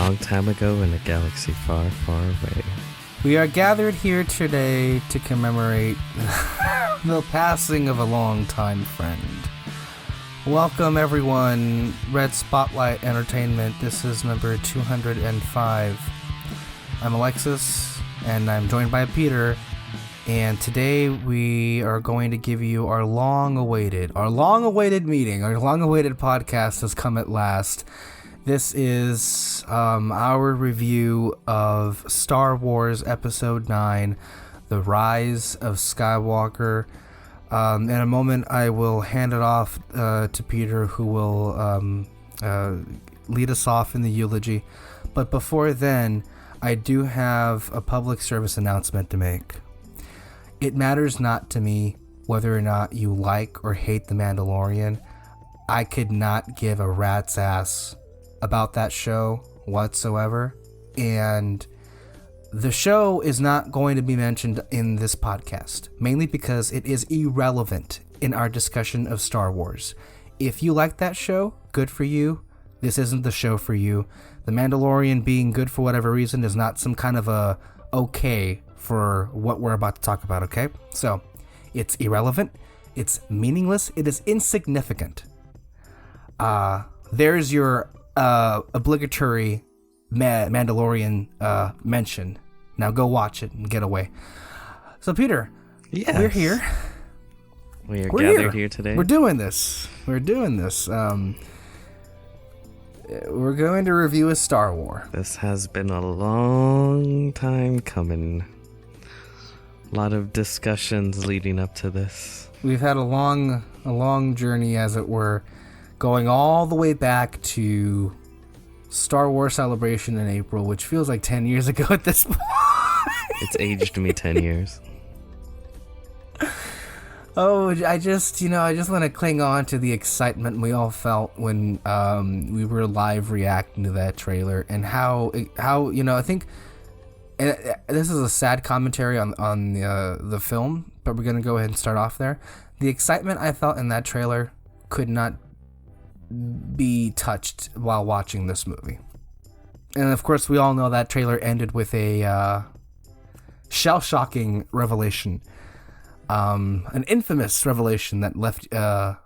long time ago in a galaxy far, far away. We are gathered here today to commemorate the passing of a longtime friend. Welcome everyone, Red Spotlight Entertainment. This is number 205. I'm Alexis, and I'm joined by Peter. And today we are going to give you our long-awaited meeting, our long-awaited podcast has come at last. This is our review of Star Wars Episode 9, The Rise of Skywalker. In a moment, I will hand it off to Peter, who will lead us off in the eulogy. But before then, I do have a public service announcement to make. It matters not to me whether or not you like or hate The Mandalorian. I could not give a rat's ass about that show whatsoever. And the show is not going to be mentioned in this podcast, mainly because it is irrelevant in our discussion of Star Wars. If you like that show, good for you. This isn't the show for you. The Mandalorian being good for whatever reason is not some kind of a okay for what we're about to talk about, okay? So, it's irrelevant, it's meaningless, it is insignificant. There's your obligatory Mandalorian mention. Now go watch it and get away. So, Peter, yes. We're here. We're gathered here today. We're doing this. We're going to review a Star Wars. This has been a long time coming. A lot of discussions leading up to this. We've had a long journey, as it were, going all the way back to Star Wars Celebration in April, which feels like 10 years ago at this point. It's aged me 10 years. Oh, I just want to cling on to the excitement we all felt when we were live reacting to that trailer, and how I think this is a sad commentary on the film, but we're gonna go ahead and start off there. The excitement I felt in that trailer could not be touched while watching this movie, and of course we all know that trailer ended with a shell-shocking revelation. An infamous revelation that left a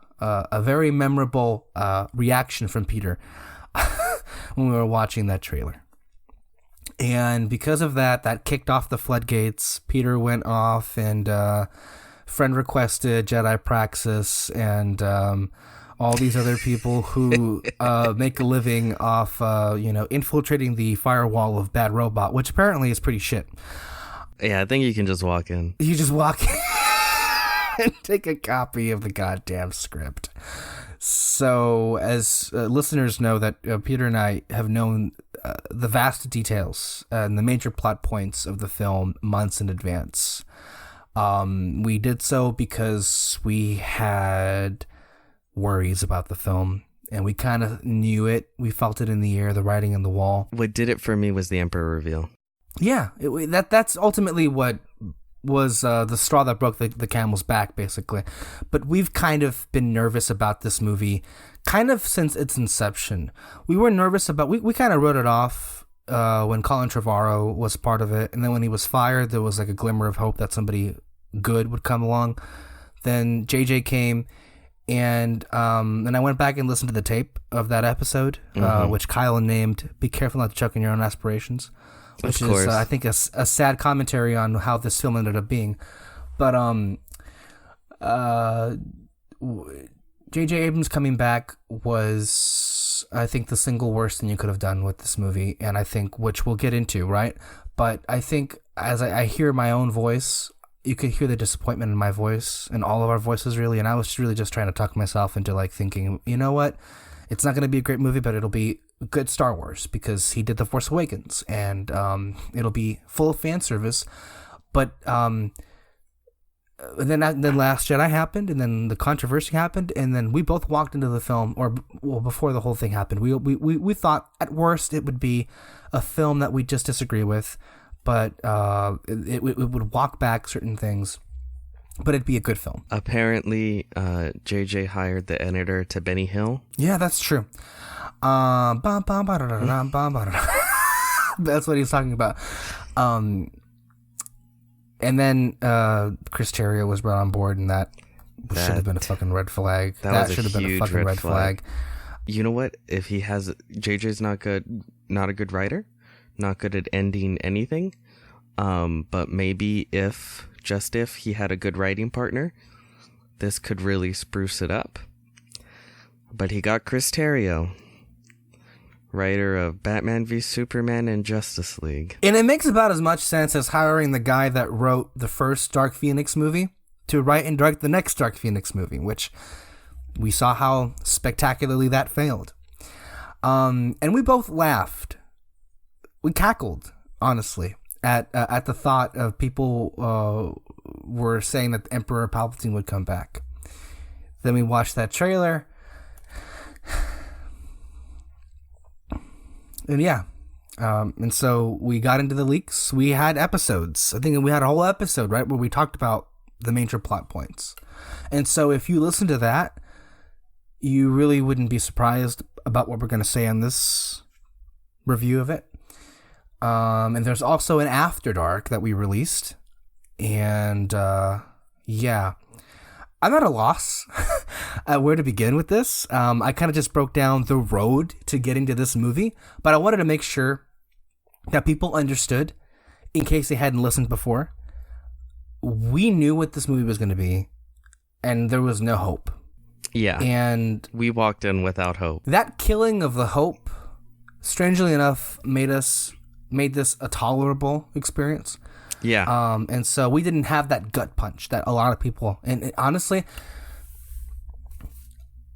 very memorable reaction from Peter when we were watching that trailer. And because of that kicked off the floodgates. Peter went off and friend requested Jedi Praxis and all these other people who make a living off infiltrating the firewall of Bad Robot, which apparently is pretty shit. Yeah, I think you can just walk in. You just walk in and take a copy of the goddamn script. So, as listeners know, that Peter and I have known the vast details and the major plot points of the film months in advance. We did so because we had worries about the film, and we kind of knew it. We felt it in the air, the writing on the wall. What did it for me was the Emperor reveal. Yeah, that's ultimately what was the straw that broke the camel's back, basically. But we've kind of been nervous about this movie kind of since its inception. We were nervous about, we kind of wrote it off when Colin Trevorrow was part of it, and then when he was fired, there was like a glimmer of hope that somebody good would come along. Then JJ came, and I went back and listened to the tape of that episode, which Kyle named "Be Careful Not to Choke on Your Own Aspirations." Which is, I think, a sad commentary on how this film ended up being. But J.J. Abrams coming back was, I think, the single worst thing you could have done with this movie, and I think, which we'll get into, right? But I think, as I hear my own voice, you could hear the disappointment in my voice, and all of our voices, really, and I was really just trying to talk myself into, like, thinking, you know what? It's not going to be a great movie, but it'll be good Star Wars because he did The Force Awakens, and it'll be full of fan service. But then Last Jedi happened, and then the controversy happened, and then we both walked into the film, before the whole thing happened, we thought at worst it would be a film that we just disagree with, but it would walk back certain things. But it'd be a good film. Apparently, JJ hired the editor to Benny Hill. Yeah, that's true. That's what he's talking about. And then Chris Terrio was brought on board, and that should have been a fucking red flag. That should have been a fucking red flag. You know what? If he has... JJ's not a good writer, not good at ending anything, but maybe if he had a good writing partner, this could really spruce it up. But he got Chris Terrio, writer of Batman v Superman and Justice League. And it makes about as much sense as hiring the guy that wrote the first Dark Phoenix movie to write and direct the next Dark Phoenix movie, which we saw how spectacularly that failed. And we both laughed. We cackled, honestly, at the thought of people were saying that Emperor Palpatine would come back. Then we watched that trailer. And yeah. And so we got into the leaks. We had episodes. I think we had a whole episode, right, where we talked about the major plot points. And so if you listen to that, you really wouldn't be surprised about what we're going to say on this review of it. And there's also an After Dark that we released. And yeah, I'm at a loss at where to begin with this. I kind of just broke down the road to getting to this movie, but I wanted to make sure that people understood, in case they hadn't listened before. We knew what this movie was going to be, and there was no hope. Yeah. And we walked in without hope. That killing of the hope, strangely enough, made this a tolerable experience. Yeah. And so we didn't have that gut punch that a lot of people, and honestly,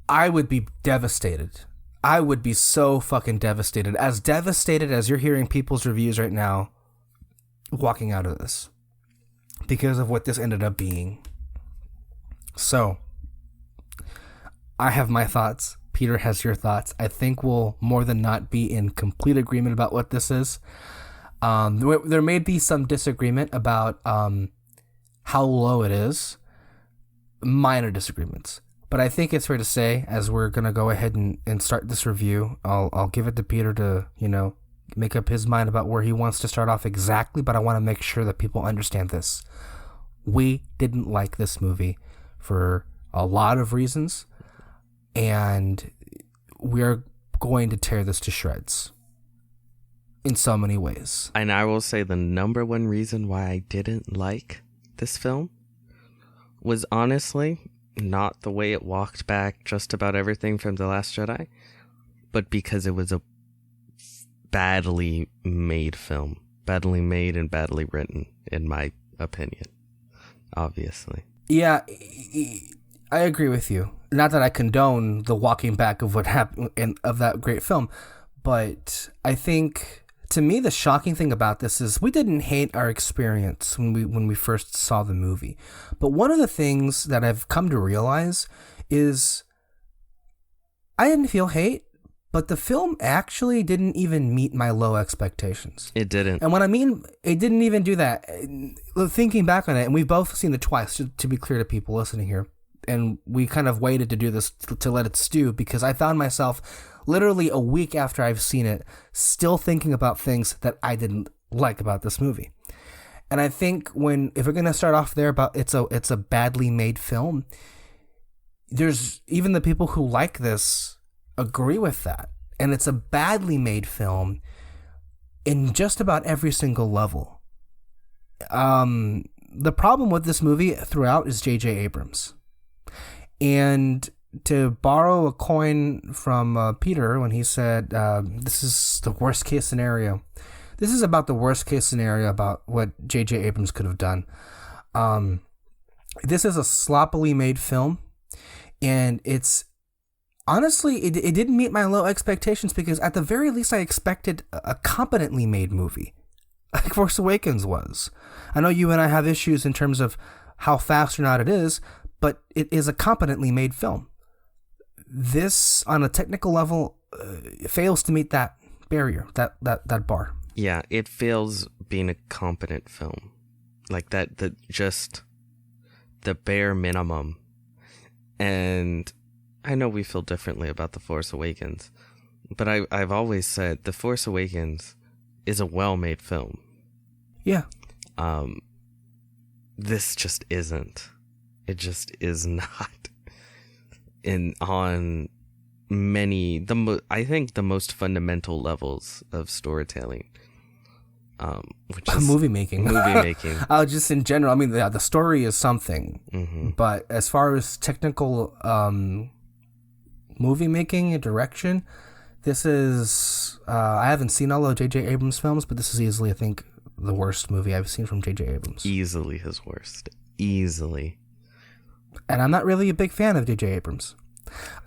I would be devastated. I would be so fucking devastated. As devastated as you're hearing people's reviews right now, walking out of this, because of what this ended up being. So, I have my thoughts. Peter has your thoughts. I think we'll more than not be in complete agreement about what this is. There may be some disagreement about how low it is. Minor disagreements. But I think it's fair to say, as we're going to go ahead and start this review, I'll give it to Peter to, make up his mind about where he wants to start off exactly, but I want to make sure that people understand this. We didn't like this movie for a lot of reasons, and we're going to tear this to shreds in so many ways. And I will say the number one reason why I didn't like this film was honestly not the way it walked back just about everything from The Last Jedi, but because it was a badly made film. Badly made and badly written, in my opinion. Obviously. Yeah, I agree with you. Not that I condone the walking back of what happened of that great film, but I think, to me, the shocking thing about this is we didn't hate our experience when we first saw the movie. But one of the things that I've come to realize is I didn't feel hate, but the film actually didn't even meet my low expectations. It didn't. And what I mean, it didn't even do that. Thinking back on it, and we've both seen it twice, to be clear to people listening here, and we kind of waited to do this to let it stew, because I found myself literally a week after I've seen it still thinking about things that I didn't like about this movie. And I think if we're going to start off there about it's a badly made film, there's even the people who like this agree with that. And it's a badly made film in just about every single level. The problem with this movie throughout is J.J. Abrams. And to borrow a coin from Peter when he said, this is the worst case scenario. This is about the worst case scenario about what J.J. Abrams could have done. This is a sloppily made film, and it's honestly, it didn't meet my low expectations, because at the very least I expected a competently made movie, like Force Awakens was. I know you and I have issues in terms of how fast or not it is, but it is a competently made film. This, on a technical level, fails to meet that barrier, that bar. Yeah, it fails being a competent film. Like just the bare minimum. And I know we feel differently about The Force Awakens, but I've always said The Force Awakens is a well-made film. Yeah. This just isn't. It just is not. On many, I think the most fundamental levels of storytelling. Which is movie making. Just in general, I mean, the story is something, but as far as technical movie making and direction, this is I haven't seen all of J.J. Abrams' films, but this is easily, I think, the worst movie I've seen from J.J. Abrams. Easily his worst. Easily. And I'm not really a big fan of J.J. Abrams.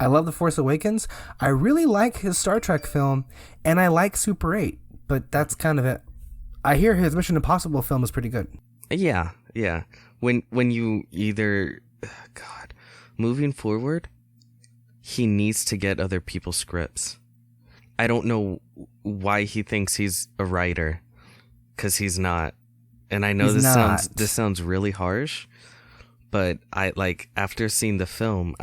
I love The Force Awakens. I really like his Star Trek film, and I like Super 8, but that's kind of it. I hear his Mission Impossible film is pretty good. Yeah. When you either... God. Moving forward, he needs to get other people's scripts. I don't know why he thinks he's a writer, because he's not. And I know this sounds really harsh, but after seeing the film,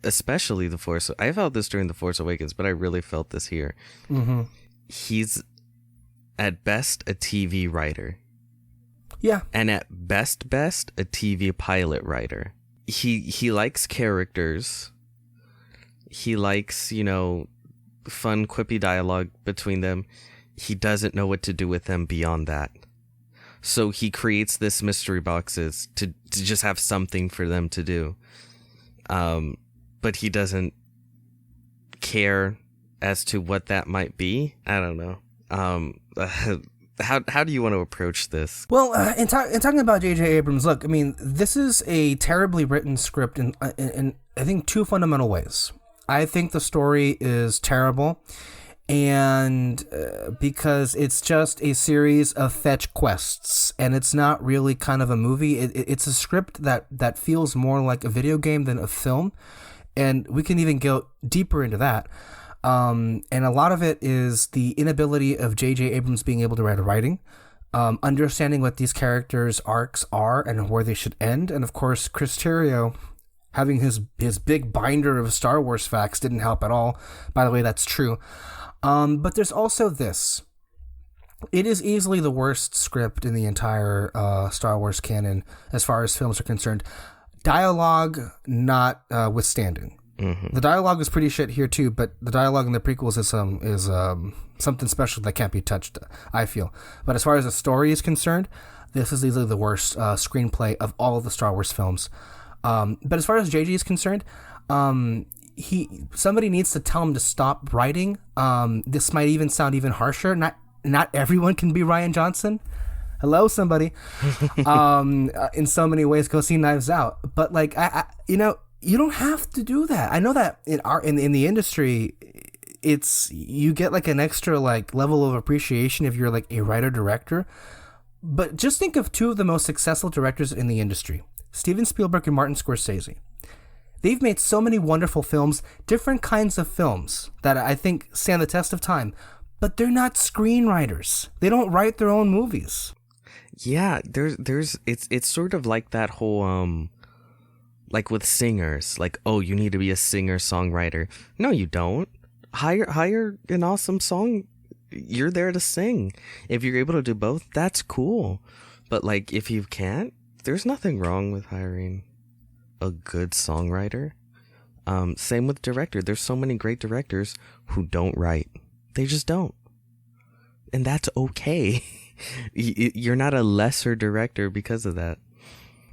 especially The Force... I felt this during The Force Awakens, but I really felt this here. Mm-hmm. He's... at best, a TV writer. Yeah. And at best, a TV pilot writer. He likes characters. He likes, fun, quippy dialogue between them. He doesn't know what to do with them beyond that. So he creates this mystery boxes to just have something for them to do. But he doesn't care as to what that might be. I don't know. How do you want to approach this? Well, in talking about J.J. Abrams, look, I mean, this is a terribly written script in I think two fundamental ways. I think the story is terrible, and because it's just a series of fetch quests, and it's not really kind of a movie. It's a script that feels more like a video game than a film, and we can even go deeper into that. And a lot of it is the inability of J.J. Abrams being able to write a writing, understanding what these characters' arcs are and where they should end. And of course, Chris Terrio having his big binder of Star Wars facts didn't help at all. By the way, that's true. But there's also this. It is easily the worst script in the entire Star Wars canon as far as films are concerned. Dialogue notwithstanding. Mm-hmm. The dialogue is pretty shit here too, but the dialogue in the prequels is something special that can't be touched, I feel. But as far as the story is concerned, this is easily the worst screenplay of all of the Star Wars films. But as far as JJ is concerned, somebody needs to tell him to stop writing. This might even sound even harsher. Not everyone can be Rian Johnson. Hello, somebody. In so many ways, go see Knives Out. But you don't have to do that. I know that in the industry, you get like an extra like level of appreciation if you're like a writer director. But just think of two of the most successful directors in the industry, Steven Spielberg and Martin Scorsese. They've made so many wonderful films, different kinds of films that I think stand the test of time. But they're not screenwriters. They don't write their own movies. Yeah, it's sort of like that whole like with singers, like, oh, you need to be a singer-songwriter. No, you don't. Hire an awesome song. You're there to sing. If you're able to do both, that's cool. But like, if you can't, there's nothing wrong with hiring a good songwriter. Same with director. There's so many great directors who don't write. They just don't. And that's okay. You're not a lesser director because of that.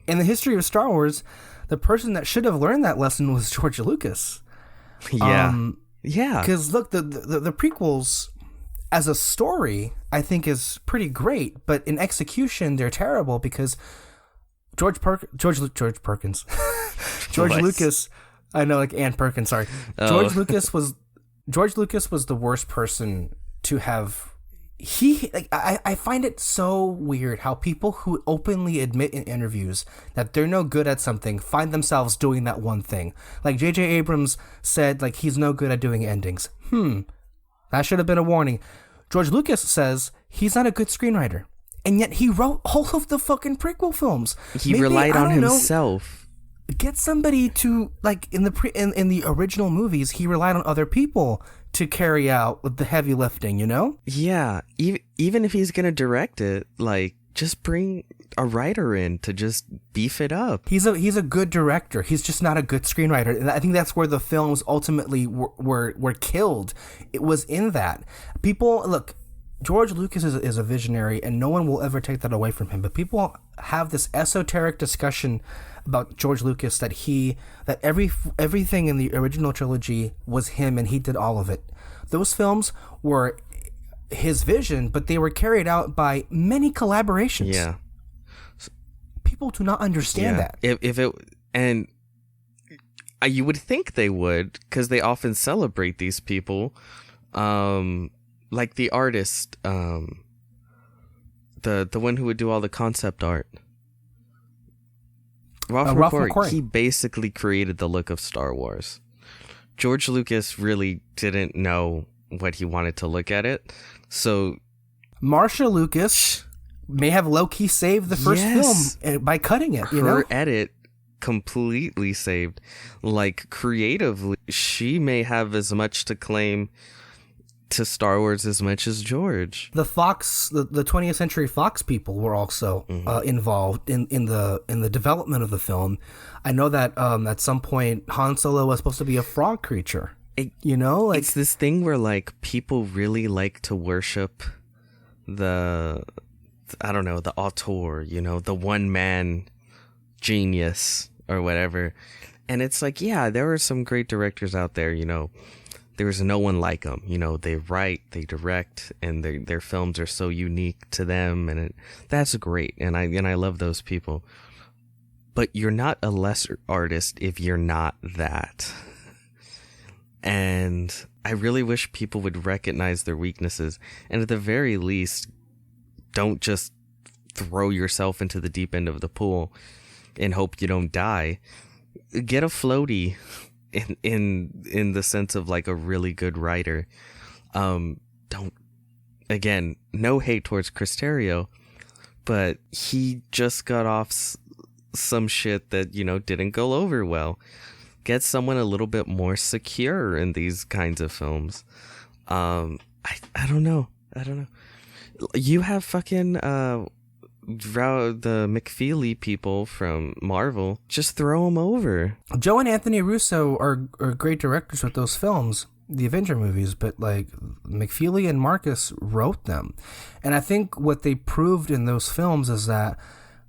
In the history of Star Wars, the person that should have learned that lesson was George Lucas. Yeah. Yeah. Because look, the prequels as a story, I think, is pretty great, but in execution, they're terrible because George Perkins. George Lucas. I know, like Ann Perkins. Sorry, oh. George Lucas was the worst person to have. I find it so weird how people who openly admit in interviews that they're no good at something find themselves doing that one thing. Like J.J. Abrams said, like, he's no good at doing endings. That should have been a warning. George Lucas says he's not a good screenwriter, and yet he wrote all of the fucking prequel films. He relied on himself. Get somebody to, like, in the original movies, he relied on other people to carry out the heavy lifting, you know? Yeah, even if he's gonna direct it, like, just bring a writer in to just beef it up. He's a good director. He's just not a good screenwriter, and I think that's where the films ultimately were killed. It was in that people look. George Lucas is a visionary, and no one will ever take that away from him. But people have this esoteric discussion about George Lucas that everything in the original trilogy was him, and he did all of it. Those films were his vision, but they were carried out by many collaborations. Yeah, people do not understand that. If it and you would think they would, because they often celebrate these people. Like the artist, the one who would do all the concept art, Ralph McQuarrie, he basically created the look of Star Wars. George Lucas really didn't know what he wanted to look at it, so Marcia Lucas may have low-key saved the first film by cutting it. Her edit completely saved. Like, creatively, she may have as much to claim to Star Wars as much as George. The 20th Century Fox people were also involved in the development of the film. I know that at some point Han Solo was supposed to be a frog creature. It's this thing where, like, people really like to worship the auteur, the one man genius or whatever. And it's like, yeah, there are some great directors out there, There's no one like them. They write, they direct, and their films are so unique to them, and that's great. And I love those people. But you're not a lesser artist if you're not that. And I really wish people would recognize their weaknesses, and at the very least, don't just throw yourself into the deep end of the pool and hope you don't die. Get a floaty. In the sense of, like, a really good writer. Again, no hate towards Chris Terrio, but he just got off some shit that, didn't go over well. Get someone a little bit more secure in these kinds of films. I don't know. You have fucking the McFeely people from Marvel, just throw them over. Joe and Anthony Russo are great directors with those films, the Avenger movies, but like McFeely and Marcus wrote them. And I think what they proved in those films is that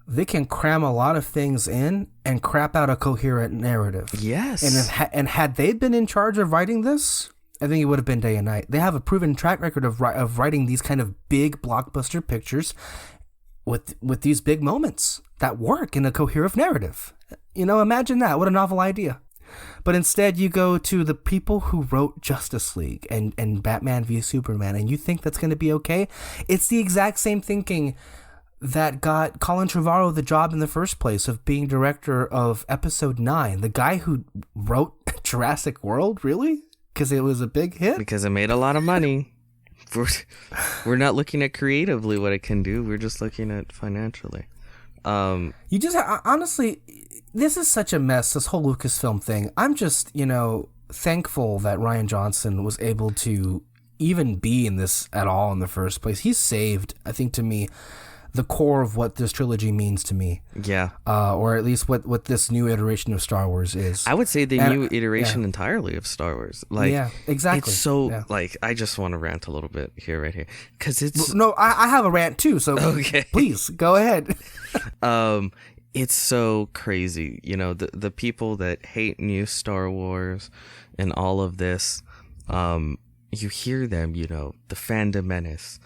they can cram a lot of things in and crap out a coherent narrative. Yes. And had they been in charge of writing this, I think it would have been day and night. They have a proven track record of writing these kind of big blockbuster pictures with these big moments that work in a coherent narrative. Imagine that. What a novel idea. But instead you go to the people who wrote Justice League and Batman v Superman, and you think that's going to be okay? It's the exact same thinking that got Colin Trevorrow the job in the first place of being director of Episode 9. The guy who wrote Jurassic World, really? Because it was a big hit? Because it made a lot of money. We're not looking at creatively what it can do. We're just looking at financially. You just honestly, this is such a mess, this whole Lucasfilm thing. I'm just, thankful that Rian Johnson was able to even be in this at all in the first place. He saved, I think, to me, the core of what this trilogy means to me. Yeah. Or at least what this new iteration of Star Wars is. I would say the new iteration entirely of Star Wars. Like, yeah, exactly. It's so, like, I just want to rant a little bit right here. Because it's... No, I have a rant too, so okay. Please, go ahead. It's so crazy. The people that hate new Star Wars and all of this, you hear them, the fandom menace,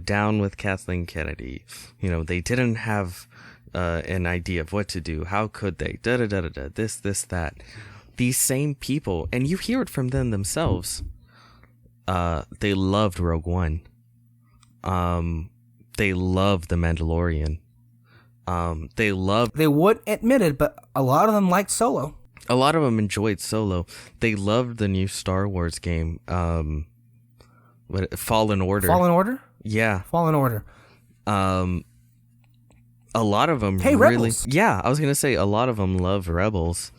down with Kathleen Kennedy. They didn't have an idea of what to do. How could they? Da-da-da-da-da. This, that. These same people, and you hear it from them themselves, they loved Rogue One. They loved The Mandalorian. They would admit it, but a lot of them liked Solo. A lot of them enjoyed Solo. They loved the new Star Wars game. Fallen Order. Fallen Order? Yeah. Fallen Order. A lot of them really... Rebels. Yeah, I was going to say a lot of them love Rebels.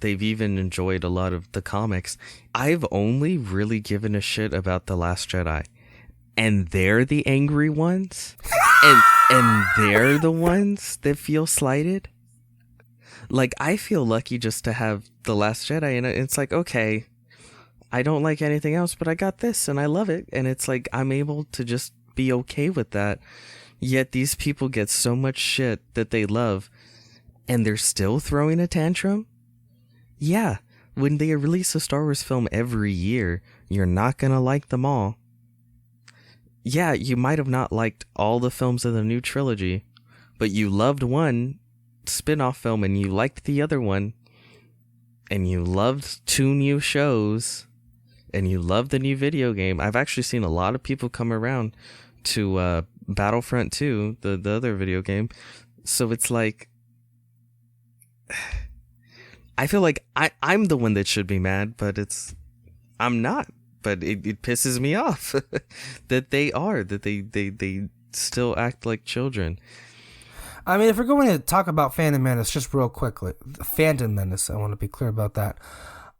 they've even enjoyed a lot of the comics. I've only really given a shit about The Last Jedi. And they're the angry ones? and they're the ones that feel slighted? Like, I feel lucky just to have The Last Jedi, and it's like, okay, I don't like anything else, but I got this, and I love it. And it's like, I'm able to just be okay with that. Yet these people get so much shit that they love, and they're still throwing a tantrum? Yeah, when they release a Star Wars film every year, you're not gonna like them all. Yeah, you might have not liked all the films of the new trilogy, but you loved one spin-off film and you liked the other one, and you loved 2 new shows, and you loved the new video game. I've actually seen a lot of people come around to Battlefront 2, the other video game. So it's like, I feel like I'm the one that should be mad, but I'm not. But it pisses me off that they still act like children. I mean, if we're going to talk about Phantom Menace, just real quickly, Phantom Menace, I want to be clear about that.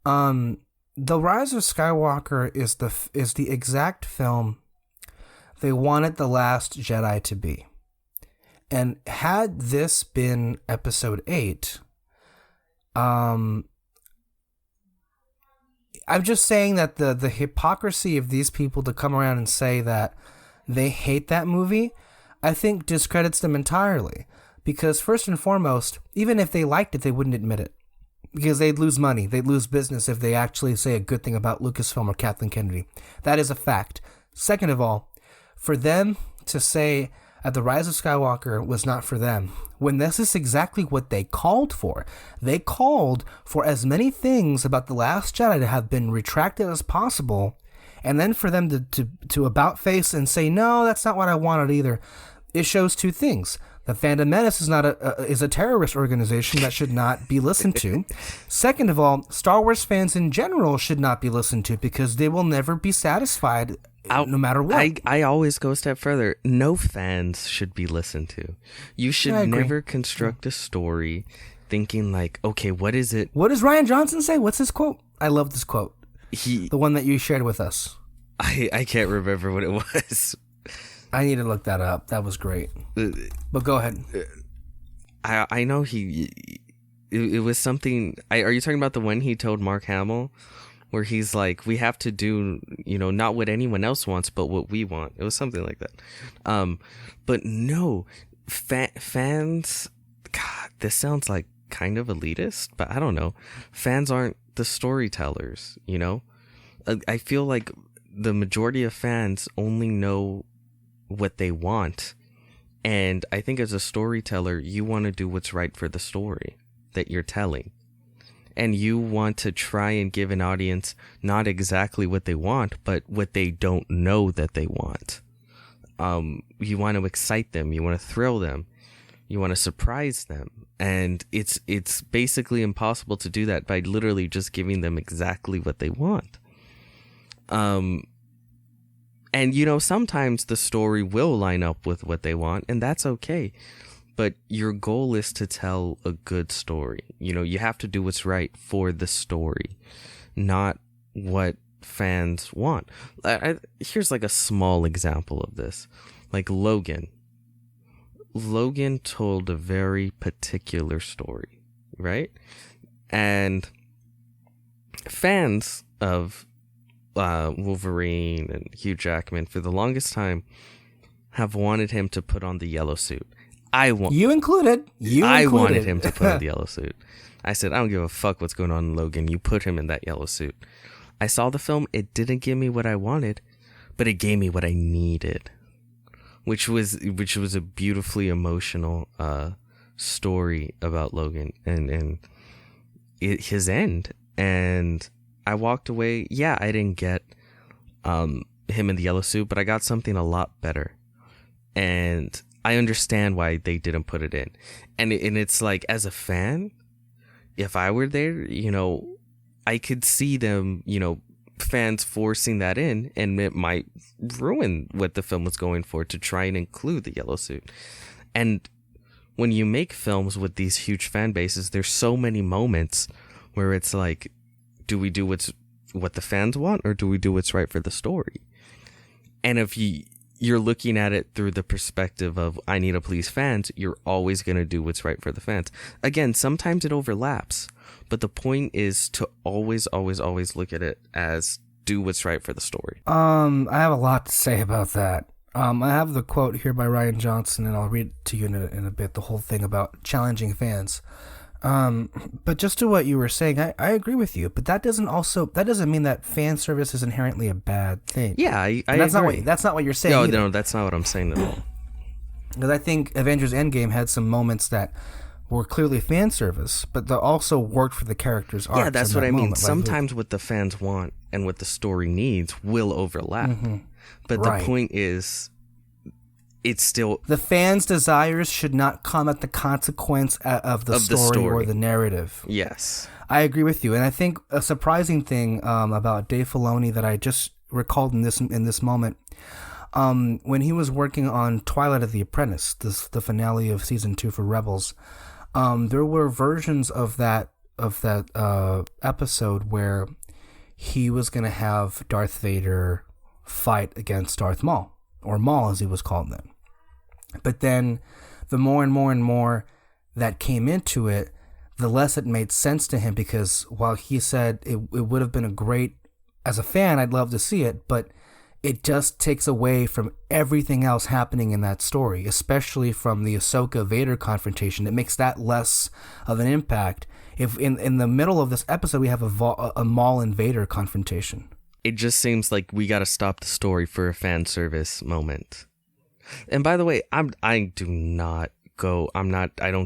The Rise of Skywalker is the exact film they wanted The Last Jedi to be. And had this been Episode 8, I'm just saying that the hypocrisy of these people to come around and say that they hate that movie, I think discredits them entirely. Because first and foremost, even if they liked it, they wouldn't admit it. Because they'd lose money, they'd lose business if they actually say a good thing about Lucasfilm or Kathleen Kennedy. That is a fact. Second of all, for them to say that The Rise of Skywalker was not for them, when this is exactly what they called for. They called for as many things about The Last Jedi to have been retracted as possible, and then for them to about face and say, no, that's not what I wanted either. It shows 2 things. The Phantom Menace is a terrorist organization that should not be listened to. Second of all, Star Wars fans in general should not be listened to because they will never be satisfied no matter what. I always go a step further. No fans should be listened to. You should never construct a story thinking like, okay, what is it? What does Rian Johnson say? What's his quote? I love this quote. The one that you shared with us. I can't remember what it was. I need to look that up. That was great. But go ahead. I know it was something. Are you talking about the one he told Mark Hamill, where he's like, we have to do, not what anyone else wants, but what we want. It was something like that. But no, fans. God, this sounds like kind of elitist, but I don't know. Fans aren't the storytellers. I feel like the majority of fans only know what they want, and I think as a storyteller you want to do what's right for the story that you're telling, and you want to try and give an audience not exactly what they want, but what they don't know that they want. You want to excite them, you want to thrill them, you want to surprise them, and it's basically impossible to do that by literally just giving them exactly what they want. And, sometimes the story will line up with what they want, and that's okay. But your goal is to tell a good story. You have to do what's right for the story, not what fans want. Here's like a small example of this. Like Logan. Logan told a very particular story, right? And fans of Wolverine and Hugh Jackman for the longest time have wanted him to put on the yellow suit. You included. I wanted him to put on the yellow suit. I said, I don't give a fuck what's going on in Logan. You put him in that yellow suit. I saw the film. It didn't give me what I wanted, but it gave me what I needed, which was a beautifully emotional story about Logan and his end. And I walked away. Yeah, I didn't get him in the yellow suit, but I got something a lot better. And I understand why they didn't put it in. And it's like, as a fan, if I were there, I could see them, fans forcing that in, and it might ruin what the film was going for to try and include the yellow suit. And when you make films with these huge fan bases, there's so many moments where it's like, do we do what the fans want, or do we do what's right for the story? And if you're looking at it through the perspective of, I need to please fans, you're always going to do what's right for the fans. Again, sometimes it overlaps, but the point is to always, always, always look at it as do what's right for the story. I have a lot to say about that. I have the quote here by Ryan Johnson, and I'll read it to you in a bit, the whole thing about challenging fans. But just to what you were saying, I agree with you, but that doesn't mean that fan service is inherently a bad thing. Yeah, I that's agree. That's not what you're saying. No, that's not what I'm saying at all. Because I think Avengers Endgame had some moments that were clearly fan service, but they also worked for the characters' arcs. Yeah, that's what I mean. Moment. Sometimes what the fans want and what the story needs will overlap. Mm-hmm. But the point is, it's still... The fans' desires should not come at the consequence of the story or the narrative. Yes. I agree with you. And I think a surprising thing about Dave Filoni that I just recalled in this moment, when he was working on Twilight of the Apprentice, the finale of season 2 for Rebels, there were versions of that episode where he was going to have Darth Vader fight against Darth Maul, or Maul as he was called then. But then the more and more and more that came into it, the less it made sense to him, because while he said it would have been a great, as a fan, I'd love to see it, but it just takes away from everything else happening in that story, especially from the Ahsoka Vader confrontation. It makes that less of an impact. If in the middle of this episode we have a Maul and Vader confrontation. It just seems like we got to stop the story for a fan service moment. And by the way, I don't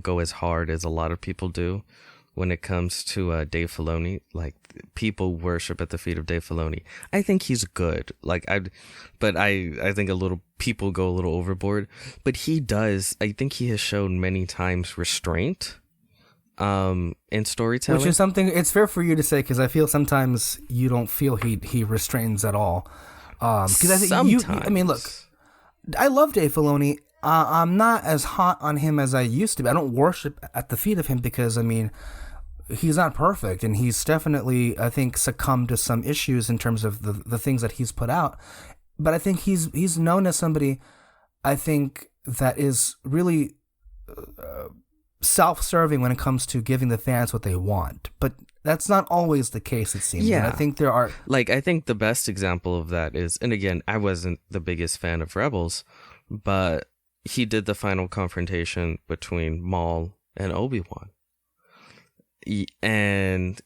go as hard as a lot of people do when it comes to Dave Filoni. Like, people worship at the feet of Dave Filoni. I think he's good. But I think people go a little overboard. But I think he has shown many times restraint in storytelling. Which is something, it's fair for you to say, because I feel sometimes you don't feel he restrains at all. Because I think I mean, look, I love Dave Filoni. I'm not as hot on him as I used to be. I don't worship at the feet of him because, I mean, he's not perfect, and he's definitely, I think, succumbed to some issues in terms of the things that he's put out. But I think he's known as somebody, I think, that is really self-serving when it comes to giving the fans what they want. But that's not always the case, it seems. Yeah. And I think there are... I think the best example of that is, and again, I wasn't the biggest fan of Rebels, but he did the final confrontation between Maul and Obi-Wan. And,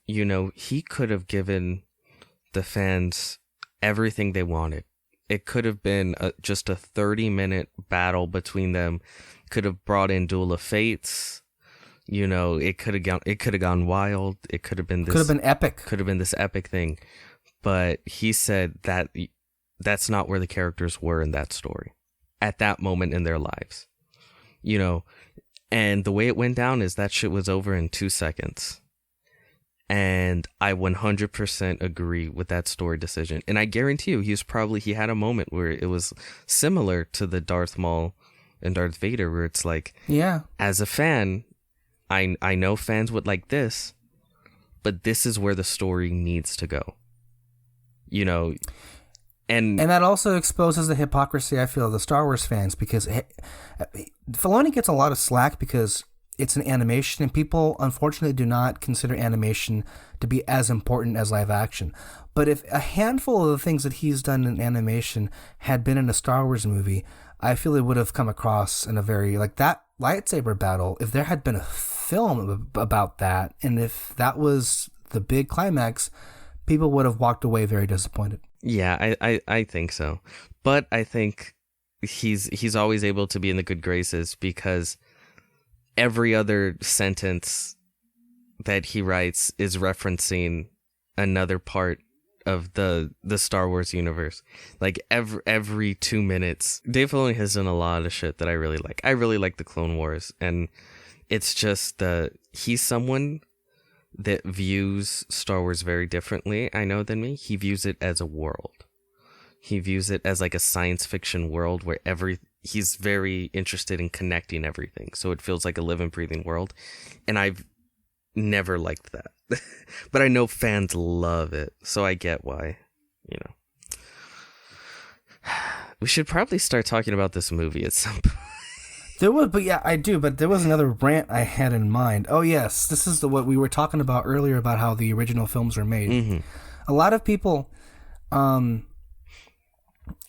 he could have given the fans everything they wanted. It could have been just a 30-minute battle between them. Could have brought in Duel of Fates. It could have gone wild. It could have been epic. Could have been this epic thing. But he said that that's not where the characters were in that story at that moment in their lives. And the way it went down is that shit was over in 2 seconds. And I 100% agree with that story decision. And I guarantee you, he had a moment where it was similar to the Darth Maul and Darth Vader, where it's like, yeah, as a fan, I know fans would like this, but this is where the story needs to go. And that also exposes the hypocrisy, I feel, of the Star Wars fans, because Filoni gets a lot of slack because it's an animation, and people unfortunately do not consider animation to be as important as live action. But if a handful of the things that he's done in animation had been in a Star Wars movie, I feel it would have come across in a very, like that lightsaber battle, if there had been a film about that, and if that was the big climax, people would have walked away very disappointed. Yeah, I think so. But I think he's always able to be in the good graces because every other sentence that he writes is referencing another part of the Star Wars universe. Like every 2 minutes. Dave Filoni has done a lot of shit that I really like. I really like the Clone Wars, and it's just he's someone that views Star Wars very differently, I know, than me. He views it as a world. He views it as like a science fiction world where he's very interested in connecting everything. So it feels like a living, breathing world. And I've never liked that. But I know fans love it, so I get why, you know. We should probably start talking about this movie at some point. I do, but there was another rant I had in mind. Oh yes, this is what we were talking about earlier about how the original films are made. Mm-hmm. A lot of people, and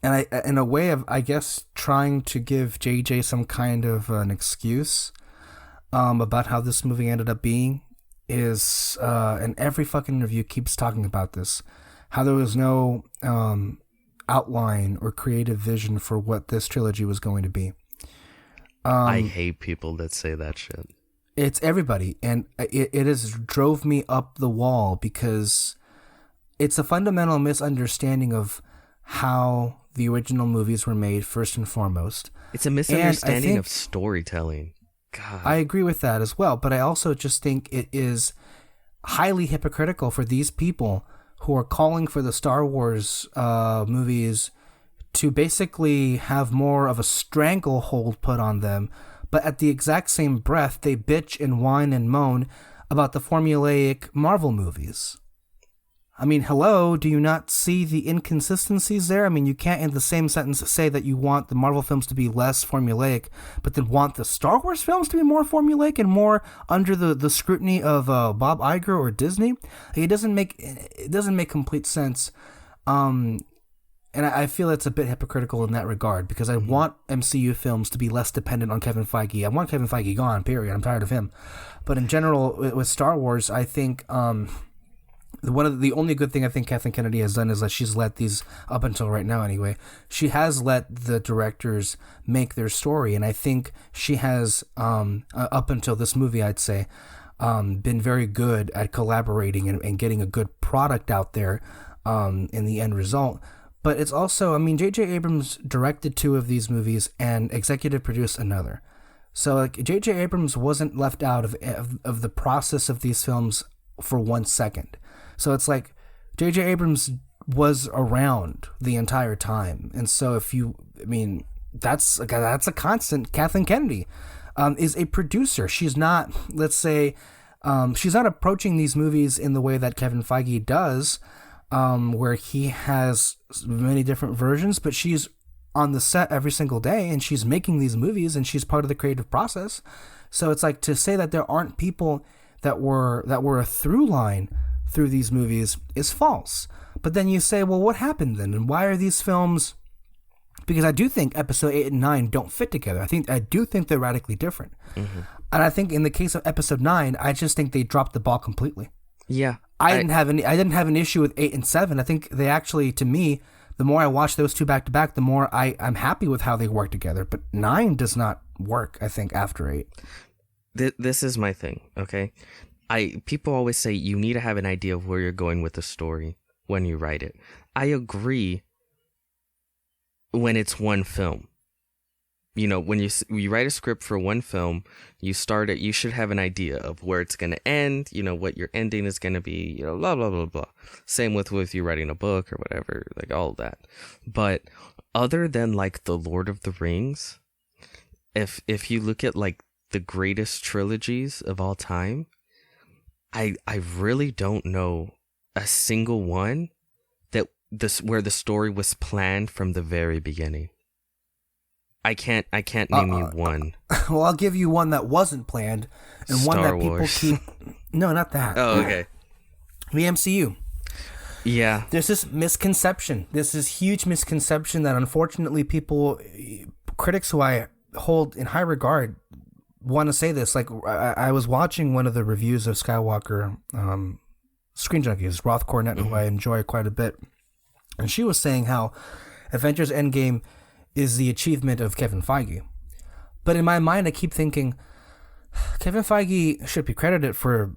I, in a way of, I guess, trying to give JJ some kind of an excuse, about how this movie ended up being, is, and every fucking review keeps talking about this, how there was no, outline or creative vision for what this trilogy was going to be. I hate people that say that shit. It's everybody, and it has drove me up the wall because it's a fundamental misunderstanding of how the original movies were made, first and foremost. It's a misunderstanding of storytelling. God. I agree with that as well, but I also just think it is highly hypocritical for these people who are calling for the Star Wars movies to basically have more of a stranglehold put on them, but at the exact same breath, they bitch and whine and moan about the formulaic Marvel movies. I mean, hello, do you not see the inconsistencies there? I mean, you can't in the same sentence say that you want the Marvel films to be less formulaic, but then want the Star Wars films to be more formulaic and more under the scrutiny of Bob Iger or Disney. It doesn't make complete sense. And I feel it's a bit hypocritical in that regard because I want MCU films to be less dependent on Kevin Feige. I want Kevin Feige gone, period. I'm tired of him. But in general, with Star Wars, I think the only good thing I think Kathleen Kennedy has done is that she's let these, up until right now anyway, she has let the directors make their story. And I think she has, up until this movie, I'd say, been very good at collaborating and getting a good product out there in the end result. But it's also, I mean, J.J. Abrams directed 2 of these movies and executive produced another. So like J.J. Abrams wasn't left out of the process of these films for 1 second. So it's like J.J. Abrams was around the entire time. And so that's a constant. Kathleen Kennedy is a producer. She's not, let's say, she's not approaching these movies in the way that Kevin Feige does, where he has many different versions, but she's on the set every single day and she's making these movies and she's part of the creative process. So it's like to say that there aren't people that were a through line through these movies is false. But then you say, well, what happened then? And why are these films? Because I do think episode 8 and 9 don't fit together. I do think they're radically different. Mm-hmm. And I think in the case of episode 9, I just think they dropped the ball completely. Yeah. I didn't have an issue with 8 and 7. I think they actually, to me, the more I watch those 2 back to back, the more I'm happy with how they work together. But 9 does not work, I think, after 8. This is my thing, okay? People always say you need to have an idea of where you're going with the story when you write it. I agree when it's one film. You know, when you write a script for one film, you start it, you should have an idea of where it's going to end, you know, what your ending is going to be, you know, blah, blah, blah, blah. Same with you writing a book or whatever, like all of that. But other than like The Lord of the Rings, if you look at like the greatest trilogies of all time, I really don't know a single one where the story was planned from the very beginning. I can't name you one. Well, I'll give you one that wasn't planned and Star one that people Wars. keep. No, not that. Oh, okay. The MCU. Yeah. There's this misconception. There's this huge misconception that unfortunately critics who I hold in high regard want to say this. Like I was watching one of the reviews of Skywalker, Screen Junkies, Roth Cornett, who I enjoy quite a bit, and she was saying how Avengers Endgame is the achievement of Kevin Feige. But in my mind, I keep thinking Kevin Feige should be credited for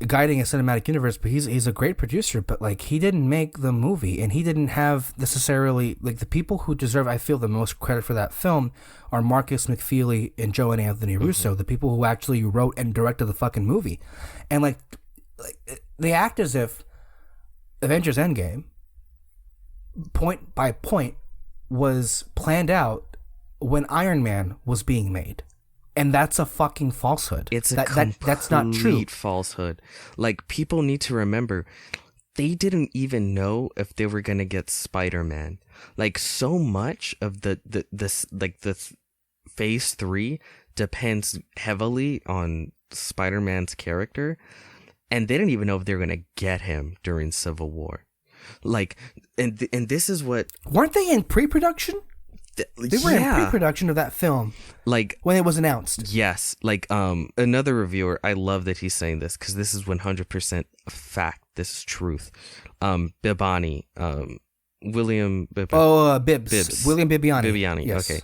guiding a cinematic universe, but he's a great producer, but like he didn't make the movie and he didn't have necessarily like the people who deserve, I feel, the most credit for that film are Marcus McFeely and Joe and Anthony Russo, the people who actually wrote and directed the fucking movie. And like they act as if Avengers Endgame, point by point, was planned out when Iron Man was being made. And that's a fucking falsehood. It's a that's not true. complete falsehood. Like, people need to remember, they didn't even know if they were gonna get Spider-Man. Like, so much of this Phase 3 depends heavily on Spider-Man's character, and they didn't even know if they were gonna get him during Civil War. Like, and this is what... Weren't they in pre-production? They were in pre-production of that film, like, when it was announced. Yes, like, another reviewer, I love that he's saying this, because this is 100% fact. This is truth. Bibani, William Bibbs. William Bibbiani. Bibbiani, yes. Okay.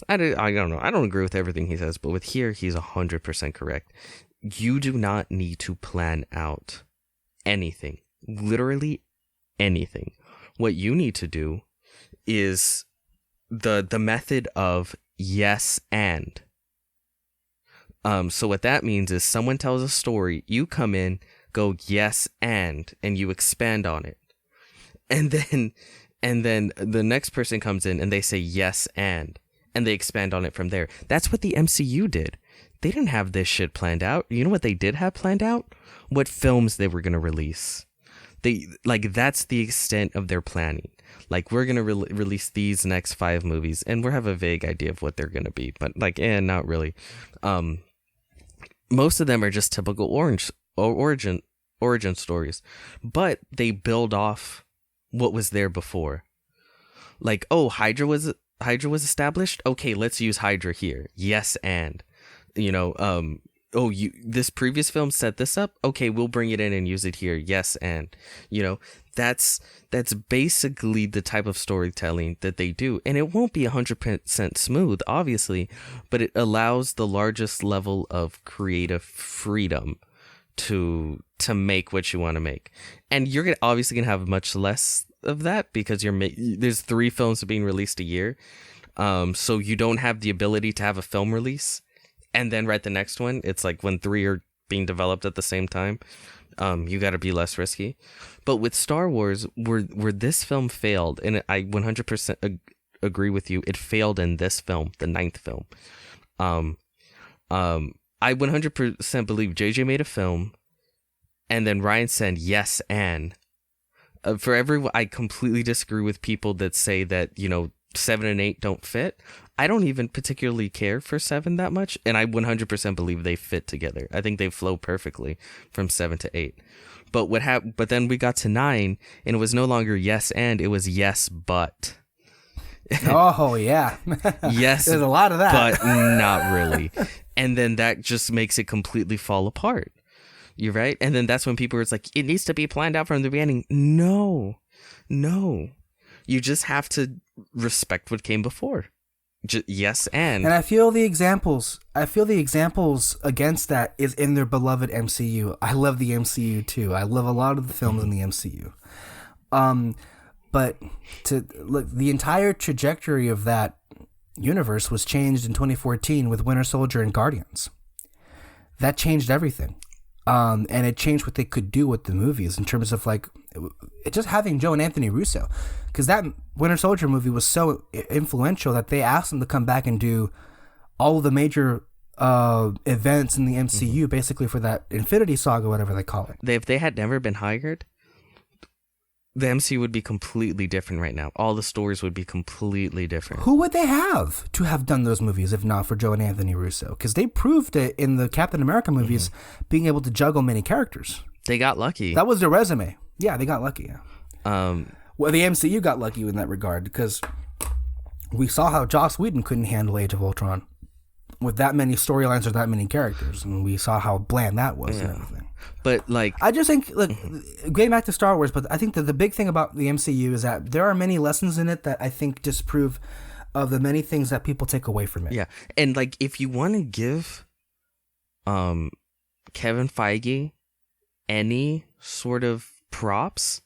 I don't know. I don't agree with everything he says, but with here, he's 100% correct. You do not need to plan out anything. Literally anything. What you need to do is the method of yes and. So what that means is someone tells a story, you come in, go yes and you expand on it. And then the next person comes in and they say yes and they expand on it from there. That's what the MCU did. They didn't have this shit planned out. You know what they did have planned out? What films they were going to release. That's the extent of their planning. Like, we're going to release these next 5 movies, and we have a vague idea of what they're going to be. But, not really. Most of them are just typical origin stories. But they build off what was there before. Like, oh, Hydra was established? Okay, let's use Hydra here. Yes, and. This previous film set this up? Okay, we'll bring it in and use it here. Yes, and that's basically the type of storytelling that they do, and it won't be 100% smooth, obviously, but it allows the largest level of creative freedom to make what you want to make, and you're obviously gonna have much less of that because there's 3 films being released a year, so you don't have the ability to have a film release and then write the next one. It's like when 3 are being developed at the same time, you got to be less risky. But with Star Wars, where this film failed, and I 100% agree with you, it failed in this film, the 9th film. I 100% believe JJ made a film, and then Ryan said yes and. For everyone, I completely disagree with people that say that 7 and 8 don't fit. I don't even particularly care for 7 that much, and I 100% believe they fit together. I think they flow perfectly from 7 to 8. But But then we got to 9, and it was no longer yes and, it was yes but. Oh yeah, yes. There's a lot of that, but not really. And then that just makes it completely fall apart. You're right, and then that's when people are like, it needs to be planned out from the beginning. No. You just have to respect what came before. Yes, and I feel the examples against that is in their beloved MCU. I love the MCU too. I love a lot of the films in the MCU. But to look, the entire trajectory of that universe was changed in 2014 with Winter Soldier and Guardians. That changed everything. And it changed what they could do with the movies in terms of just having Joe and Anthony Russo, because that Winter Soldier movie was so influential that they asked them to come back and do all of the major events in the MCU, basically for that Infinity Saga, whatever they call it. If they had never been hired, the MCU would be completely different right now. All the stories would be completely different. Who would they have to have done those movies if not for Joe and Anthony Russo? Because they proved it in the Captain America movies, being able to juggle many characters. They got lucky. That was their resume. Yeah, they got lucky. Yeah. Well, the MCU got lucky in that regard because we saw how Joss Whedon couldn't handle Age of Ultron with that many storylines or that many characters, and we saw how bland that was and everything. But I just think, look, getting back to Star Wars, but I think that the big thing about the MCU is that there are many lessons in it that I think disprove of the many things that people take away from it. Yeah, and if you want to give Kevin Feige any sort of props,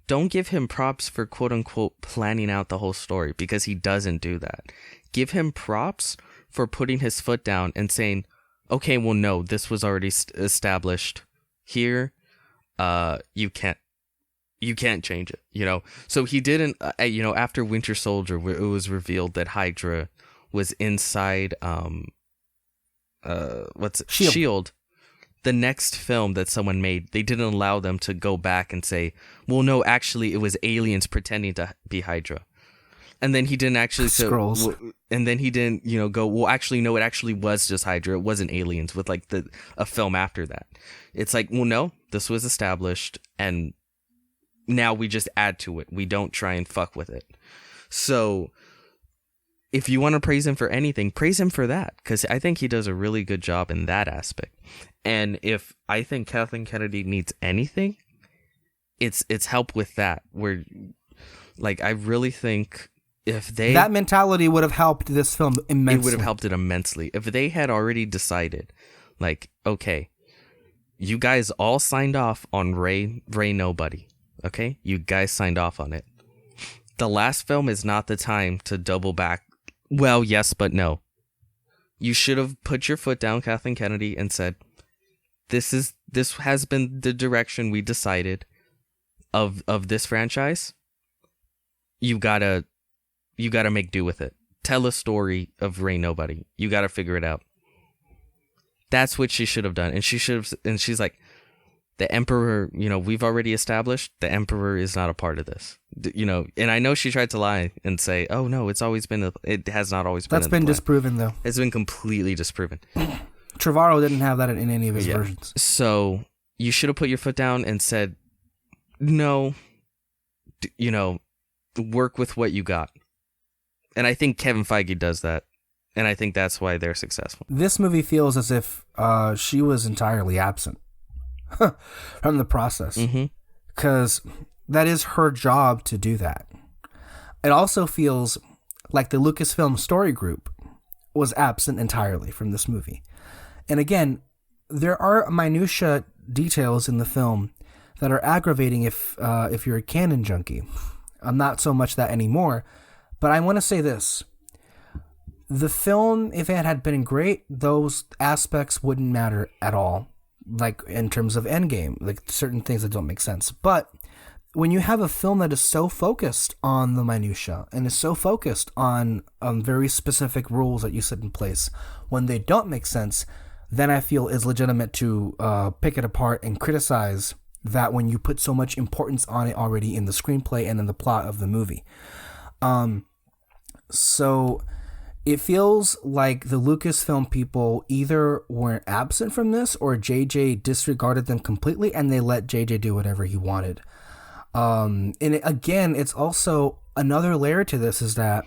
don't give him props for quote unquote planning out the whole story, because he doesn't do that. Give him props for putting his foot down and saying, okay, well, no, this was already established here. You can't change it, So he didn't, after Winter Soldier, where it was revealed that Hydra was inside what's it? Shield. Shield. The next film that someone made, they didn't allow them to go back and say, well, no, actually, it was aliens pretending to be Hydra. And then he didn't actually Scrolls. And then he didn't, go, well, actually, no, it actually was just Hydra. It wasn't aliens with like a film after that. It's like, well, no, this was established, and now we just add to it. We don't try and fuck with it. So if you want to praise him for anything, praise him for that, because I think he does a really good job in that aspect. And if I think Kathleen Kennedy needs anything, it's help with that. Where, like, I really think if that mentality would have helped this film immensely. It would have helped it immensely if they had already decided, like, okay, you guys all signed off on Ray Nobody. Okay, you guys signed off on it. The last film is not the time to double back. Well, yes, but no. You should have put your foot down, Kathleen Kennedy, and said, this has been the direction we decided of this franchise. You gotta make do with it. Tell a story of Ray Nobody. You gotta figure it out. That's what she should have done. And she's like, the Emperor, we've already established the Emperor is not a part of this. And I know she tried to lie and say, oh no, it has not always been. That's been disproven though. It's been completely disproven. Trevorrow didn't have that in any of his versions. So you should have put your foot down and said, no, work with what you got. And I think Kevin Feige does that. And I think that's why they're successful. This movie feels as if she was entirely absent from the process. Because that is her job to do that. It also feels like the Lucasfilm story group was absent entirely from this movie. And again, there are minutia details in the film that are aggravating if you're a canon junkie. I'm not so much that anymore, but I want to say this. The film, if it had been great, those aspects wouldn't matter at all, like in terms of Endgame, like certain things that don't make sense. But when you have a film that is so focused on the minutia and is so focused on very specific rules that you set in place, when they don't make sense, then I feel is legitimate to pick it apart and criticize that when you put so much importance on it already in the screenplay and in the plot of the movie. So it feels like the Lucasfilm people either weren't absent from this or JJ disregarded them completely and they let JJ do whatever he wanted. Again, it's also another layer to this is that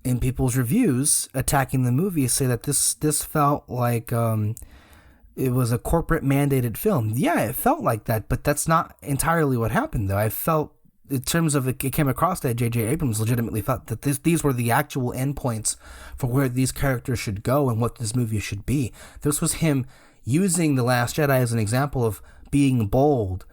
in people's reviews attacking the movie say that this felt like it was a corporate mandated film. Yeah, it felt like that, but that's not entirely what happened though. I felt in terms of it came across that J.J. Abrams legitimately felt that these were the actual endpoints for where these characters should go and what this movie should be. This was him using The Last Jedi as an example of being bold.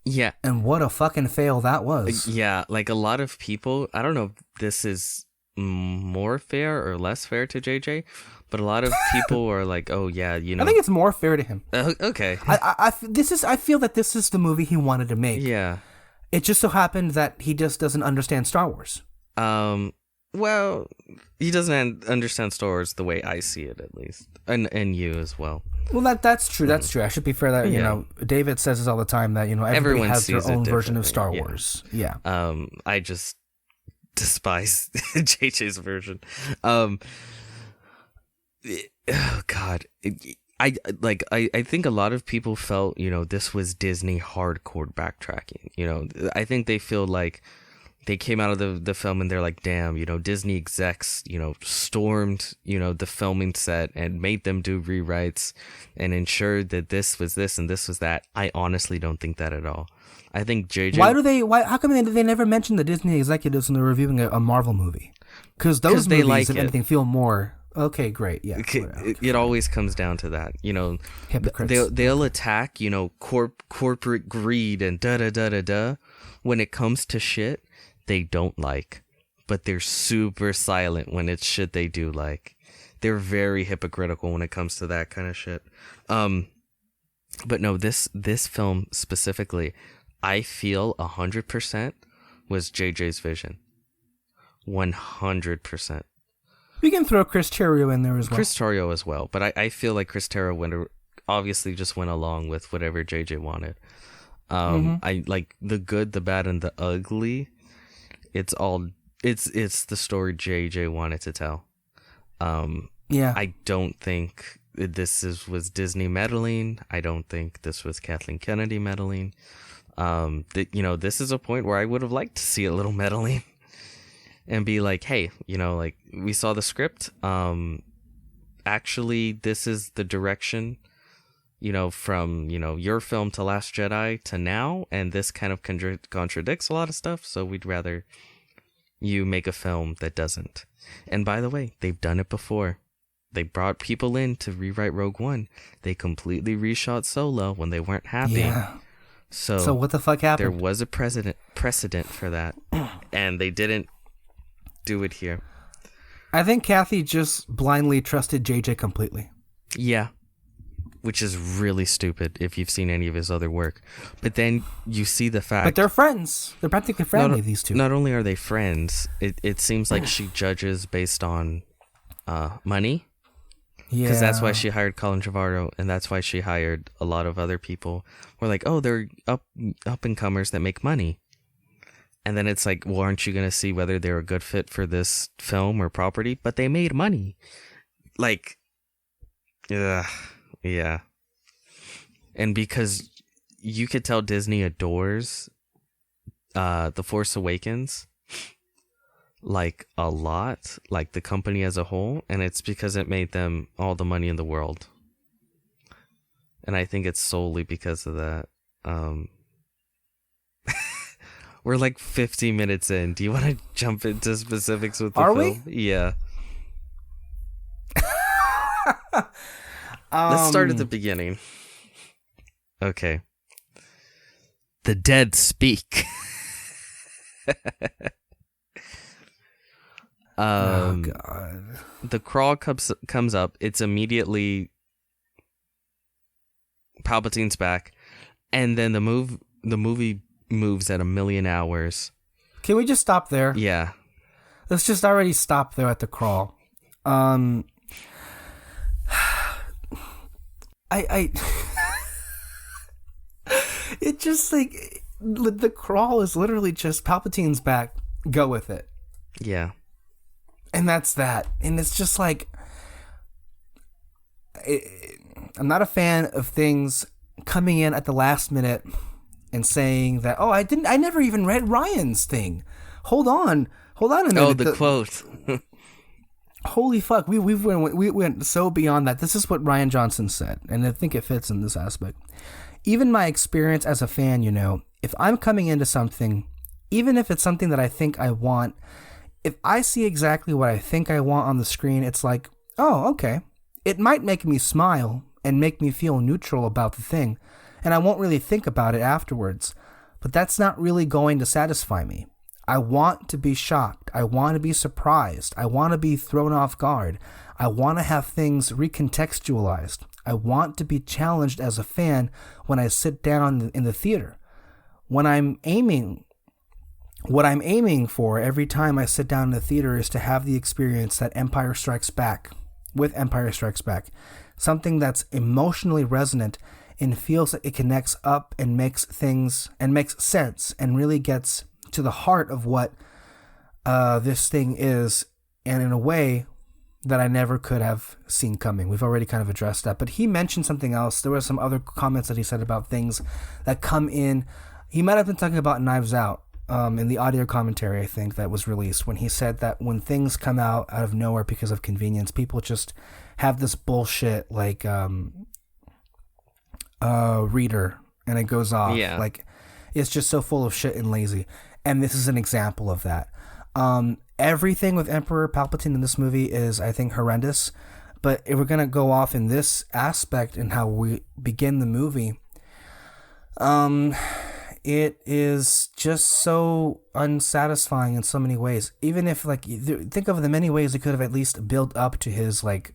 Yeah. And what a fucking fail that was. Yeah, like a lot of people, I don't know if this is more fair or less fair to JJ, but a lot of people are like, oh yeah, I think it's more fair to him. Okay. I feel that this is the movie he wanted to make. Yeah. It just so happened that he just doesn't understand Star Wars. Well, he doesn't understand Star Wars the way I see it, at least, and you as well. Well, that's true. That's true. I should be fair that David says this all the time that everyone has their own version of Star Wars. Yeah. I just despise JJ's version. Oh God. I think a lot of people felt, this was Disney hardcore backtracking. I think they feel like they came out of the film and they're like, damn, Disney execs, stormed, the filming set and made them do rewrites and ensured that this was this and this was that. I honestly don't think that at all. I think JJ... How come they never mention the Disney executives when they're reviewing a Marvel movie? Because those movies, like if anything, feel more... Okay, great. Yeah, it always comes down to that. Hypocrites. They'll attack, corporate greed and da da da da da. When it comes to shit they don't like, but they're super silent when it's shit they do like. They're very hypocritical when it comes to that kind of shit. But no, this film specifically, I feel 100% was JJ's vision. 100%. We can throw Chris Terrio in there as well. Chris Terrio as well, but I feel like Chris Terrio obviously just went along with whatever JJ wanted. I like the good, the bad, and the ugly. It's the story JJ wanted to tell. I don't think was Disney meddling. I don't think this was Kathleen Kennedy meddling. This is a point where I would have liked to see a little meddling and be like, hey, like we saw the script. Actually, this is the direction, from, your film to Last Jedi to now. And this kind of contradicts a lot of stuff. So we'd rather you make a film that doesn't. And by the way, they've done it before. They brought people in to rewrite Rogue One. They completely reshot Solo when they weren't happy. Yeah. So what the fuck happened? There was a precedent for that, and they didn't do it here. I think Kathy just blindly trusted JJ completely. Yeah, which is really stupid if you've seen any of his other work. But then you see the fact... But they're friends. They're practically friendly, these two. Not only are they friends, it seems like she judges based on money. Yeah. Because that's why she hired Colin Trevorrow, and that's why she hired a lot of other people. We're like, oh, they're up-and-comers that make money. And then it's like, well, aren't you going to see whether they're a good fit for this film or property? But they made money. Like, yeah. And because you could tell Disney adores The Force Awakens, like a lot, like the company as a whole, and it's because it made them all the money in the world. And I think it's solely because of that. We're like 50 minutes in. Do you want to jump into specifics with the film? We? Yeah. Let's start at the beginning. Okay. The dead speak. Oh God! The crawl comes up. It's immediately Palpatine's back, and then the movie moves at 1,000,000 hours. Can we just stop there? Yeah. Let's just already stop there at the crawl. I it just like the crawl is literally just Palpatine's back. Go with it. Yeah. And that's that. And it's just like, I'm not a fan of things coming in at the last minute and saying that, oh, I never even read Ryan's thing. Hold on a minute. Oh, the quote. Holy fuck, we went so beyond that. This is what Rian Johnson said, and I think it fits in this aspect. Even my experience as a fan, if I'm coming into something, even if it's something that I think I want, if I see exactly what I think I want on the screen, it's like, oh, okay. It might make me smile and make me feel neutral about the thing, and I won't really think about it afterwards. But that's not really going to satisfy me. I want to be shocked. I want to be surprised. I want to be thrown off guard. I want to have things recontextualized. I want to be challenged as a fan when I sit down in the theater. What I'm aiming for every time I sit down in the theater is to have the experience that Empire Strikes Back, with Empire Strikes Back. Something that's emotionally resonant and feels like it connects up and makes sense and really gets to the heart of what this thing is, and in a way that I never could have seen coming. We've already kind of addressed that, but he mentioned something else. There were some other comments that he said about things that come in. He might have been talking about Knives Out in the audio commentary, I think, that was released, when he said that when things come out of nowhere because of convenience, people just have this bullshit like reader, and it goes off. Yeah. Like, it's just so full of shit and lazy. And this is an example of that. Everything with Emperor Palpatine in this movie is, I think, horrendous. But if we're going to go off in this aspect and how we begin the movie, it is just so unsatisfying in so many ways. Even if, like, think of the many ways it could have at least built up to his, like,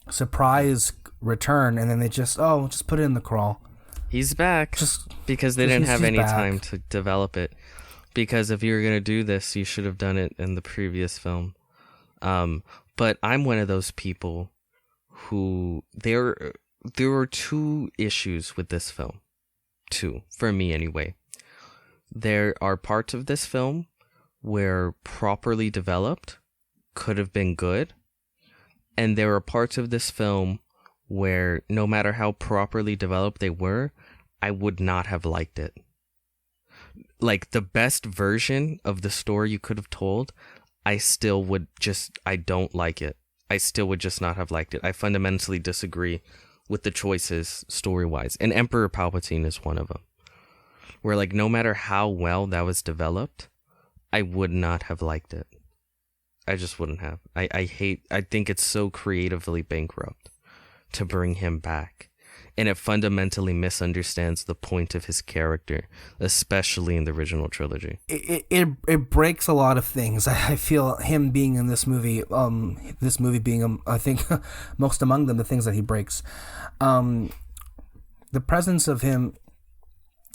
surprise return, and then they just put it in the crawl. He's back because they didn't have any time to develop it. Because if you were going to do this, you should have done it in the previous film. But I'm one of those people who there are two issues with this film. Two, for me anyway. There are parts of this film where properly developed could have been good, and there are parts of this film where no matter how properly developed they were, I would not have liked it. Like, the best version of the story you could have told, I don't like it. I still would just not have liked it. I fundamentally disagree with the choices story-wise. And Emperor Palpatine is one of them. Where, like, no matter how well that was developed, I would not have liked it. I just wouldn't have. I think it's so creatively bankrupt to bring him back. And it fundamentally misunderstands the point of his character, especially in the original trilogy. It breaks a lot of things. I feel him being in this movie being, I think, most among them, the things that he breaks. The presence of him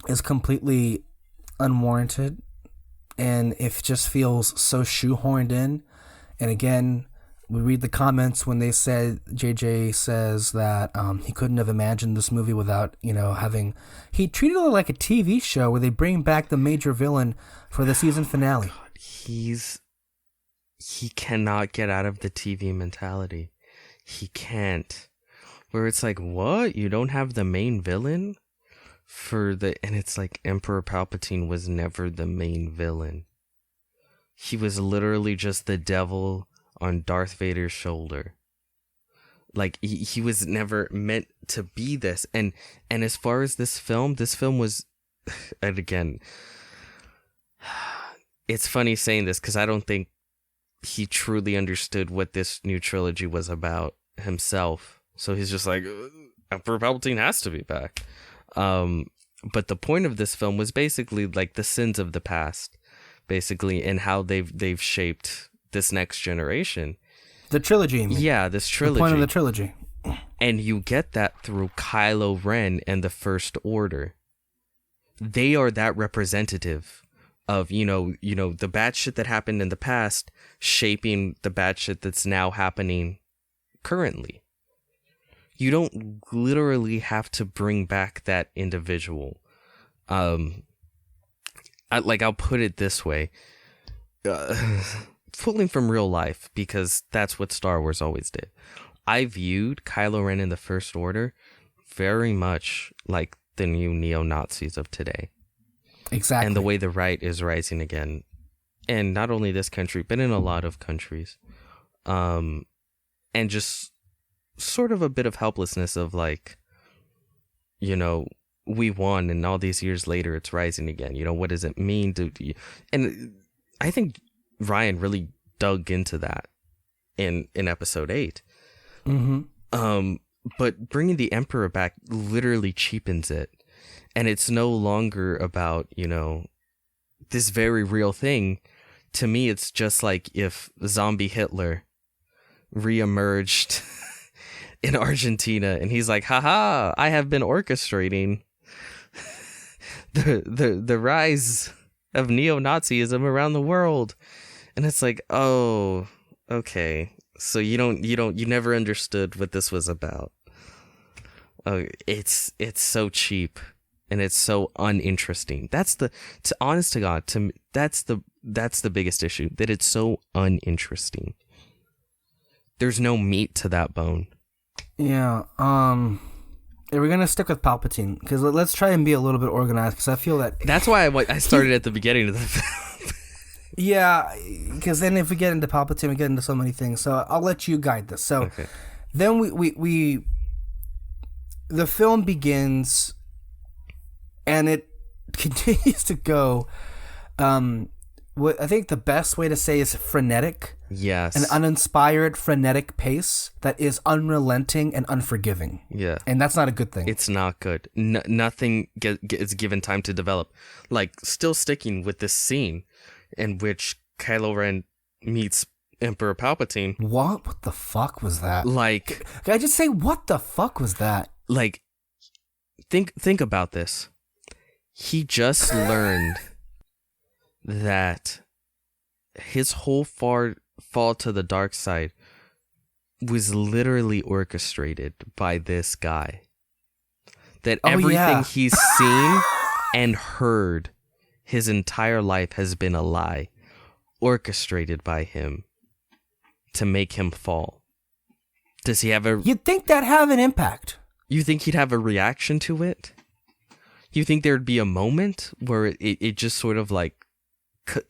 is completely unwarranted, and it just feels so shoehorned in. And again, we read the comments when they said, JJ says that he couldn't have imagined this movie without, he treated it like a TV show where they bring back the major villain for the season finale. God, he cannot get out of the TV mentality. He can't. Where it's like, what? You don't have the main villain? And it's like, Emperor Palpatine was never the main villain. He was literally just the devil on Darth Vader's shoulder. Like, he was never meant to be this. And as far as this film was, and again, it's funny saying this because I don't think he truly understood what this new trilogy was about himself. So he's just like, Emperor Palpatine has to be back. But the point of this film was basically like the sins of the past, basically, and how they've shaped this next generation. The trilogy, you mean? Yeah, this trilogy. The point of the trilogy. And you get that through Kylo Ren and the First Order. They are that representative of, the bad shit that happened in the past shaping the bad shit that's now happening currently. You don't literally have to bring back that individual. I'll put it this way. Pulling from real life, because that's what Star Wars always did. I viewed Kylo Ren in the First Order very much like the new neo-Nazis of today. Exactly. And the way the right is rising again. And not only this country, but in a lot of countries. And just sort of a bit of helplessness of like, we won, and all these years later it's rising again. What does it mean to... And I think Ryan really dug into that in episode 8. Mm-hmm. But bringing the Emperor back literally cheapens it, and it's no longer about this very real thing. To me, it's just like if zombie Hitler reemerged in Argentina, and he's like, haha, I have been orchestrating the rise of neo-Nazism around the world. And it's like, oh, okay. So you never understood what this was about. Oh, it's so cheap, and it's so uninteresting. Honest to God, that's the biggest issue, that it's so uninteresting. There's no meat to that bone. Yeah. We're gonna stick with Palpatine because let's try and be a little bit organized, because I feel that's why I started at the beginning of the film. Yeah, because then if we get into Palpatine, we get into so many things. So I'll let you guide this. So okay. Then the film begins, and it continues to go. What I think the best way to say is frenetic. Yes. An uninspired, frenetic pace that is unrelenting and unforgiving. Yeah. And that's not a good thing. It's not good. Nothing is given time to develop. Like, still sticking with this scene in which Kylo Ren meets Emperor Palpatine. What the fuck was that? Like, can I just say, what the fuck was that? Like, think about this. He just learned that his whole fall to the dark side was literally orchestrated by this guy. That everything he's seen and heard his entire life has been a lie, orchestrated by him to make him fall. Does he have a... You'd think that'd have an impact. You think he'd have a reaction to it? You think there'd be a moment where it just sort of like,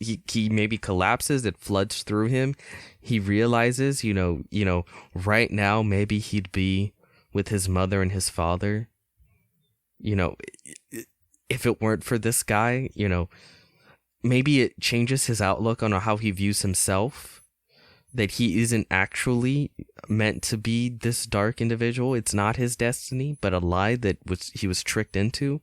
he maybe collapses, it floods through him, he realizes, you know, right now maybe he'd be with his mother and his father. You know, if it weren't for this guy, you know, maybe it changes his outlook on how he views himself, that he isn't actually meant to be this dark individual. It's not his destiny, but a lie that he was tricked into.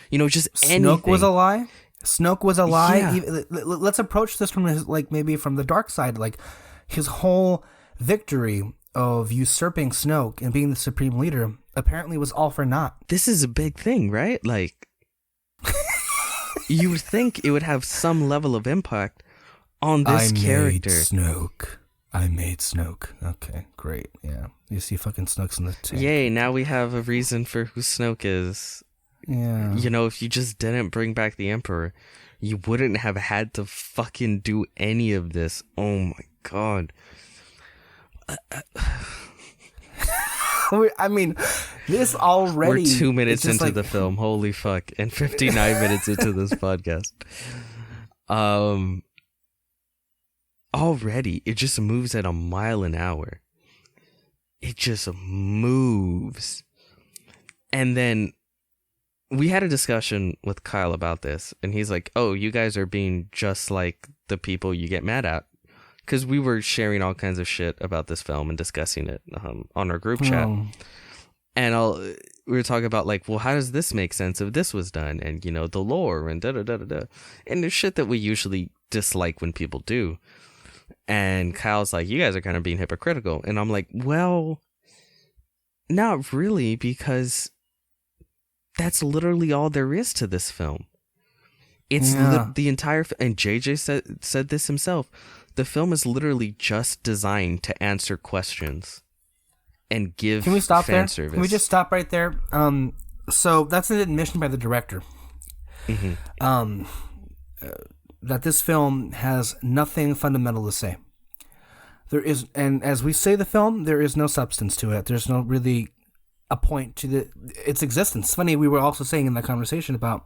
You know, just anything. Snoke was a lie? Snoke was a lie? Yeah. Let's approach this from his, like, maybe from the dark side. Like, his whole victory of usurping Snoke and being the supreme leader apparently was all for naught. This is a big thing, right? Like, you would think it would have some level of impact on this character. I made Snoke. Okay, great. Yeah. You see fucking Snoke's in the tank. Yay, now we have a reason for who Snoke is. Yeah. You know, if you just didn't bring back the Emperor, you wouldn't have had to fucking do any of this. Oh my god. I mean, this already... We're 2 minutes into the film. Holy fuck. And 59 minutes into this podcast. Already, it just moves at a mile an hour. It just moves. And then we had a discussion with Kyle about this, and he's like, oh, you guys are being just like the people you get mad at. Because we were sharing all kinds of shit about this film and discussing it on our group chat. And we were talking about, like, well, how does this make sense if this was done? And, you know, the lore and da-da-da-da-da. And there's shit that we usually dislike when people do. And Kyle's like, you guys are kind of being hypocritical. And I'm like, well, not really, because that's literally all there is to this film. It's the entire... And JJ said this himself. The film is literally just designed to answer questions and give Can we stop fan there? service. Can we just stop right there? So that's an admission by the director. Mm-hmm. That this film has nothing fundamental to say. There is, and as we say the film, there is no substance to it. There's no really a point to its existence. It's funny, we were also saying in that conversation about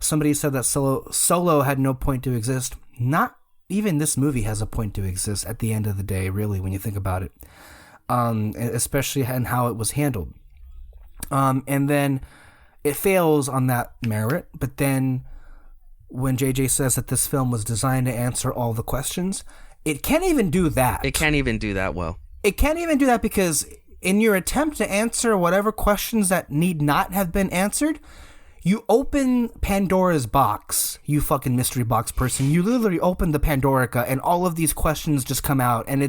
somebody said that Solo had no point to exist. Not even this movie has a point to exist at the end of the day, really, when you think about it. Especially in how it was handled. And then it fails on that merit, but then when JJ says that this film was designed to answer all the questions, it can't even do that. It can't even do that well. It can't even do that because in your attempt to answer whatever questions that need not have been answered, you open Pandora's box, you fucking mystery box person. You literally open the Pandorica and all of these questions just come out, and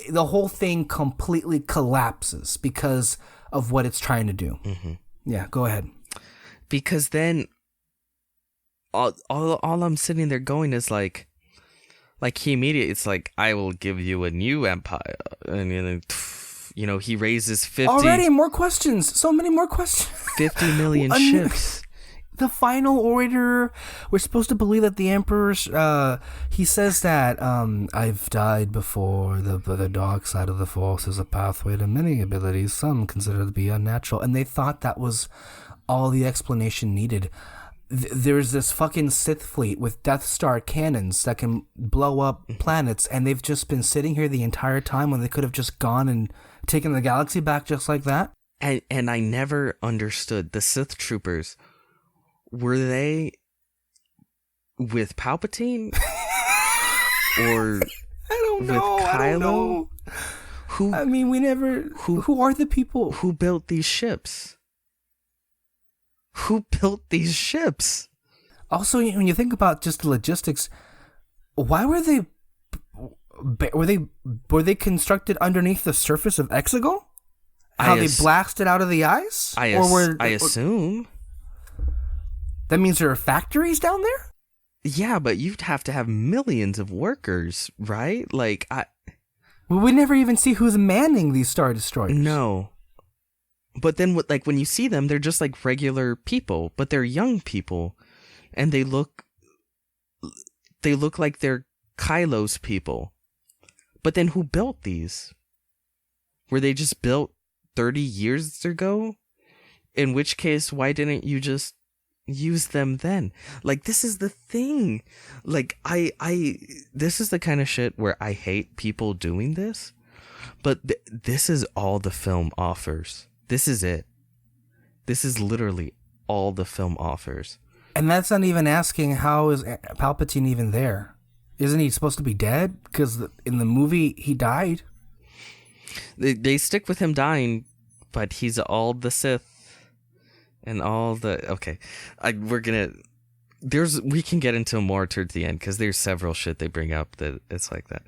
the whole thing completely collapses because of what it's trying to do. Mm-hmm. Yeah, go ahead. Because then all I'm sitting there going is like he immediately, it's like, I will give you a new empire. And then, you know, he raises 50... Already more questions. So many more questions. 50 million ships. The final order. We're supposed to believe that the Emperor's... he says that, I've died before. The dark side of the Force is a pathway to many abilities some consider to be unnatural. And they thought that was all the explanation needed. There's this fucking Sith fleet with Death Star cannons that can blow up planets, and they've just been sitting here the entire time when they could have just gone and taken the galaxy back just like that. And I never understood the Sith troopers. Were they with Palpatine? Or I don't know. with Kylo? I don't know. I mean, we never... Who are the people? Who built these ships? Who built these ships? Also, when you think about just the logistics, why were they were they constructed underneath the surface of Exegol? How they blasted out of the ice? I assume. That means there are factories down there? Yeah, but you'd have to have millions of workers, right? Like, Well, we never even see who's manning these Star Destroyers. no. But then, like, when you see them, they're just like regular people, but they're young people, and they look like they're Kylo's people. But then, who built these? Were they just built 30 years ago? In which case, why didn't you just use them then? Like, this is the thing. Like, this is the kind of shit where I hate people doing this, but this is all the film offers. This is it. This is literally all the film offers. And that's not even asking how is Palpatine even there? Isn't he supposed to be dead? Because in the movie, he died. They stick with him dying, but he's all the Sith. And all the... Okay. We can get into more towards the end, because there's several shit they bring up that it's like that.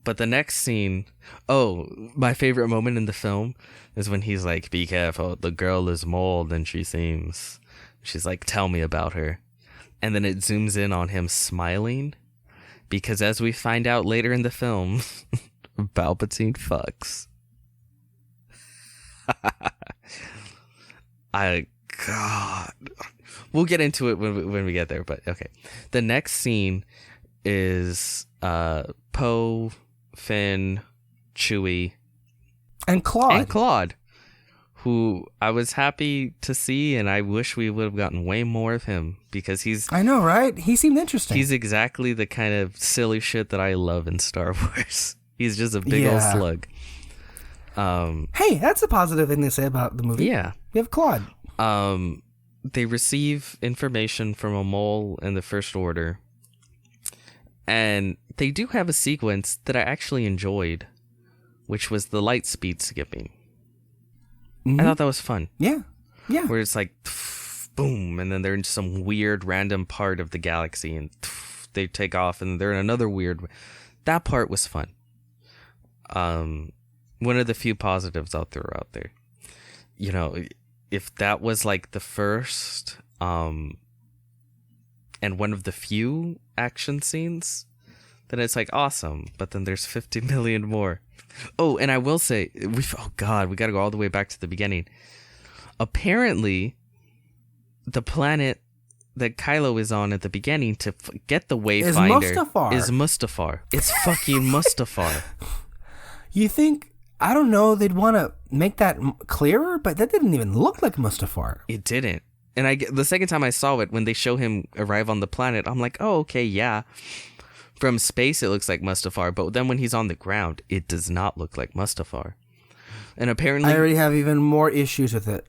But the next scene... Oh, my favorite moment in the film is when he's like, be careful, the girl is more than she seems. She's like, tell me about her. And then it zooms in on him smiling, because as we find out later in the film, Palpatine fucks. God, we'll get into it when we get there, but okay. The next scene is Poe, Finn, Chewie, and Claude, who I was happy to see, and I wish we would have gotten way more of him, because I know, right? He seemed interesting. He's exactly the kind of silly shit that I love in Star Wars. He's just a big old slug. Hey, that's a positive thing to say about the movie. Yeah. You have Claude. They receive information from a mole in the First Order, and they do have a sequence that I actually enjoyed, which was the light speed skipping. Mm-hmm. I thought that was fun. Yeah. Where it's like, boom, and then they're in some weird random part of the galaxy, and they take off, and they're in another weird... That part was fun. One of the few positives out there. You know, if that was like the first and one of the few action scenes, then it's like awesome. But then there's 50 million more. Oh, and I will say, we gotta go all the way back to the beginning. Apparently, the planet that Kylo is on at the beginning to get the Wayfinder is Mustafar. It's fucking Mustafar. You think... I don't know, they'd want to make that clearer, but that didn't even look like Mustafar. It didn't. And the second time I saw it, when they show him arrive on the planet, I'm like, oh, okay, yeah. From space, it looks like Mustafar, but then when he's on the ground, it does not look like Mustafar. And apparently... I already have even more issues with it.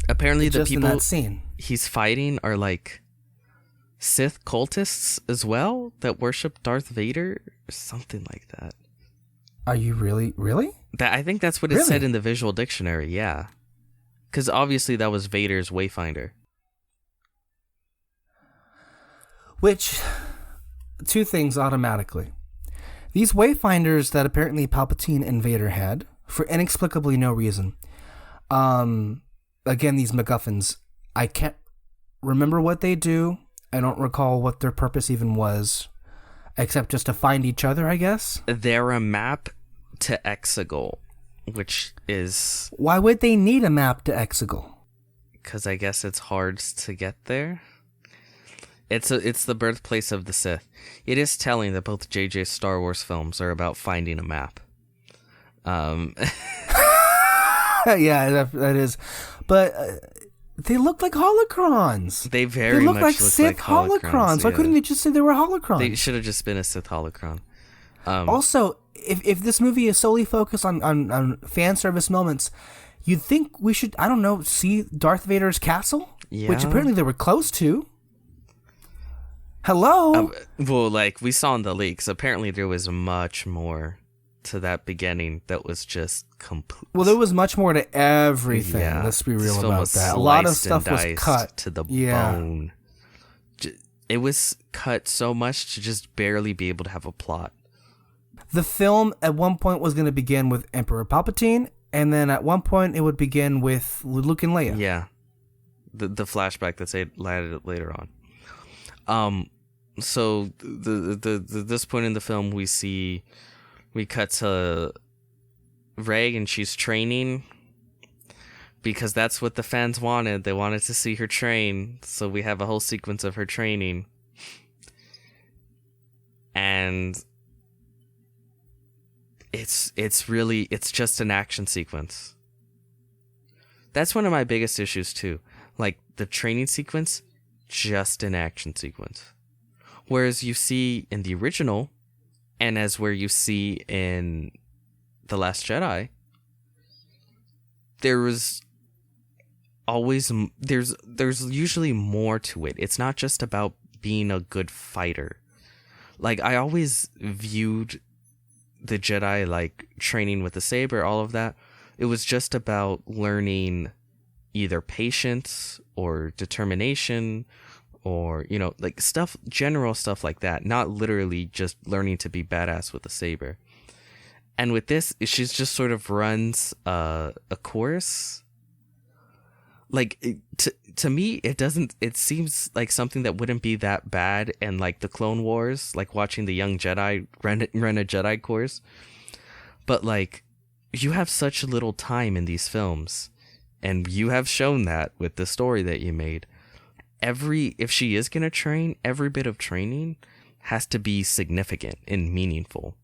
Apparently the people in that scene he's fighting are like Sith cultists as well that worship Darth Vader or something like that. Are you really? I think that's what it said in the visual dictionary, yeah. Because obviously that was Vader's Wayfinder. Which, two things automatically. These Wayfinders that apparently Palpatine and Vader had, for inexplicably no reason. Again, these MacGuffins, I can't remember what they do. I don't recall what their purpose even was, except just to find each other, I guess. They're a map to Exegol, which is... Why would they need a map to Exegol? Because I guess it's hard to get there. It's the birthplace of the Sith. It is telling that both JJ's Star Wars films are about finding a map. Yeah, that is. But they look like holocrons. They very much look like Sith holocrons. Why couldn't they just say they were holocrons? They should have just been a Sith holocron. Also, if this movie is solely focused on fan service moments, you'd think we should, I don't know, see Darth Vader's castle? Yeah. Which apparently they were close to. Hello? Well, like we saw in the leaks, apparently there was much more to that beginning that was just complete. Well, there was much more to everything. Yeah. Let's be real about that. A lot of stuff was cut to the bone. It was cut so much to just barely be able to have a plot. The film at one point was going to begin with Emperor Palpatine, and then at one point it would begin with Luke and Leia. Yeah, the flashback that's added later on. So the this point in the film, we cut to Rey, and she's training because that's what the fans wanted. They wanted to see her train, so we have a whole sequence of her training. And it's just an action sequence. That's one of my biggest issues too. Like, the training sequence, just an action sequence. Whereas you see in the original, and as where you see in The Last Jedi, there's usually more to it. It's not just about being a good fighter. Like, I always viewed the Jedi, like, training with the saber, all of that. It was just about learning either patience or determination or, you know, like general stuff like that. Not literally just learning to be badass with a saber. And with this, she's just sort of runs a course. Like, to me, it seems like something that wouldn't be that bad in, like, the Clone Wars, like watching the young Jedi run a Jedi course. But, like, you have such little time in these films, and you have shown that with the story that you made. If she is going to train, every bit of training has to be significant and meaningful.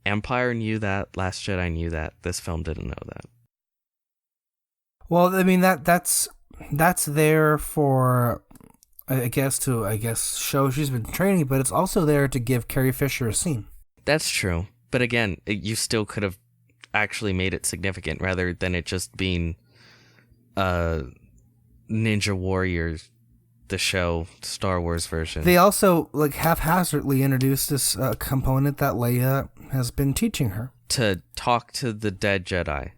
Empire knew that, Last Jedi knew that, this film didn't know that. Well, I mean, that's there for, I guess, show she's been training, but it's also there to give Carrie Fisher a scene. That's true. But again, you still could have actually made it significant rather than it just being Ninja Warriors, the show, Star Wars version. They also, like, haphazardly introduced this component that Leia has been teaching her. To talk to the dead Jedi.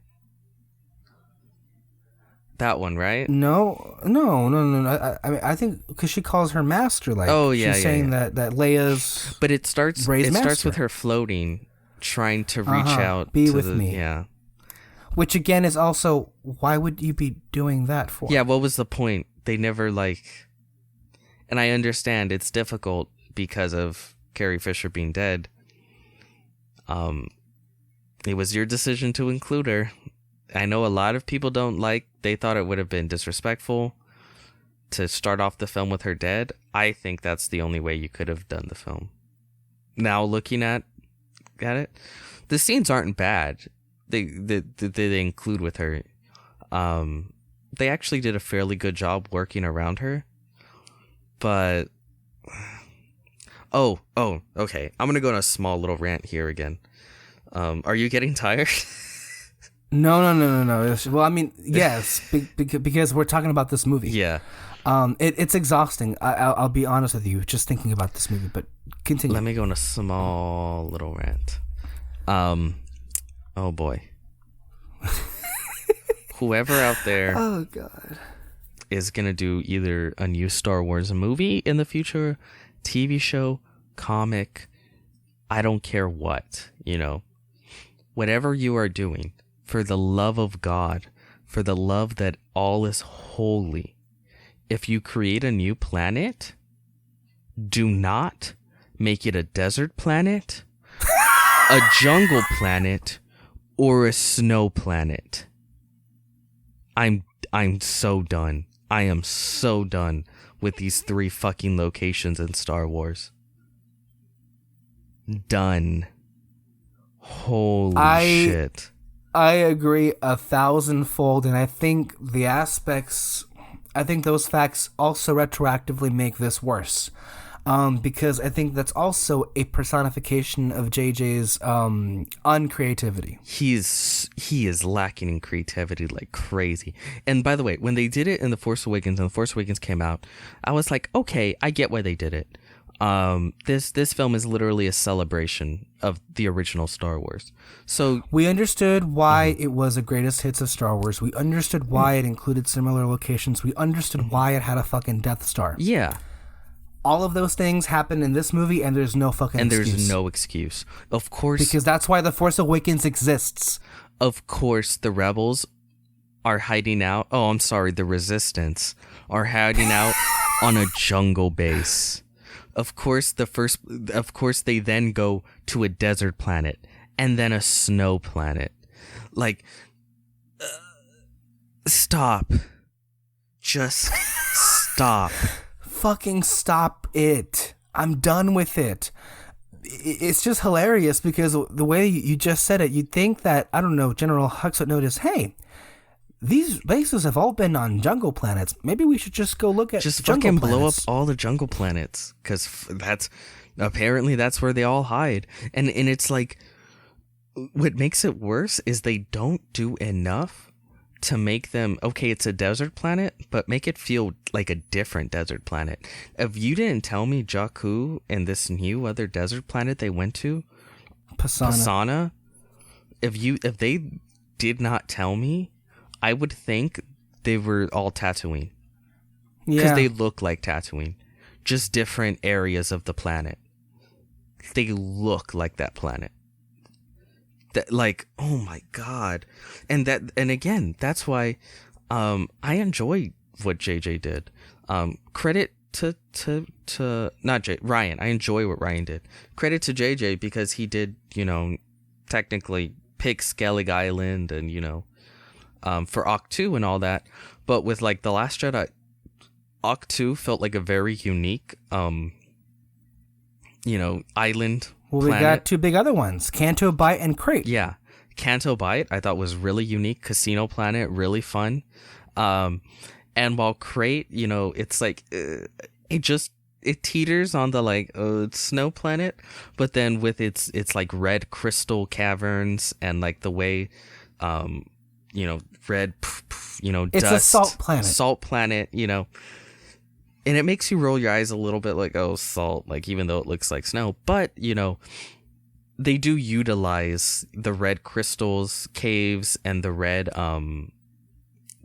That one, right? No. I mean, I think because she calls her master, like, she's saying that Leia's. But it starts with her floating, trying to reach out. Be to with me. Yeah. Which again is also, why would you be doing that for? Yeah. What was the point? They never, like. And I understand it's difficult because of Carrie Fisher being dead. It was your decision to include her. I know a lot of people they thought it would have been disrespectful to start off the film with her dead. I think that's the only way you could have done the film. Now looking at it, the scenes aren't bad. They include with her. They actually did a fairly good job working around her. But okay. I'm gonna go on a small little rant here again. Are you getting tired? No. Well, I mean, yes, because we're talking about this movie. Yeah. It's exhausting. I'll be honest with you, just thinking about this movie. But continue. Let me go on a small little rant. Oh boy. Whoever out there. Oh God. Is gonna do either a new Star Wars movie in the future, TV show, comic, I don't care what, whatever you are doing, for the love of God, for the love that all is holy, if you create a new planet, do not make it a desert planet, a jungle planet, or a snow planet. I'm so done. I am so done with these 3 fucking locations in Star Wars. Done. Holy shit. I agree 1,000-fold, and I think those facts also retroactively make this worse. Because I think that's also a personification of JJ's uncreativity. He is lacking in creativity like crazy. And by the way, when they did it in The Force Awakens and The Force Awakens came out, I was like, okay, I get why they did it. This film is literally a celebration of the original Star Wars. So we understood why it was a greatest hits of Star Wars. We understood why it included similar locations. We understood why it had a fucking Death Star. Yeah. All of those things happen in this movie, and there's no fucking excuse. And there's no excuse. Of course. Because that's why The Force Awakens exists. Of course, the rebels are hiding out. Oh, I'm sorry, the resistance are hiding out on a jungle base. Of course, they then go to a desert planet and then a snow planet. Like, stop. Just stop. Fucking stop it. I'm done with it. It's just hilarious because the way you just said it, you'd think that, I don't know, General Hux would notice, hey, these bases have all been on jungle planets. Maybe we should just go look at just jungle fucking planets. blow up all the jungle planets, because that's where they all hide. And it's like, what makes it worse is they don't do enough to make them, okay, it's a desert planet, but make it feel like a different desert planet. If you didn't tell me Jakku and this new other desert planet they went to, Pasana, if they did not tell me, I would think they were all Tatooine. Because they look like Tatooine. Just different areas of the planet. They look like that planet. That, like, oh my god. And again, that's why I enjoy what JJ did. Credit to not Ryan. I enjoy what Ryan did. Credit to JJ because he did, technically pick Skellig Island and, for Octu and all that. But with like The Last Jedi, Octu felt like a very unique island. Well, we got two big other ones, Canto Bight and Crate. Yeah. Canto Bight I thought was really unique. Casino planet, really fun. And while Crate, it's like it teeters on the like snow planet, but then with its like red crystal caverns and like the way red it's dust, a salt planet, and it makes you roll your eyes a little bit like, oh, salt, like even though it looks like snow, but they do utilize the red crystals caves and the red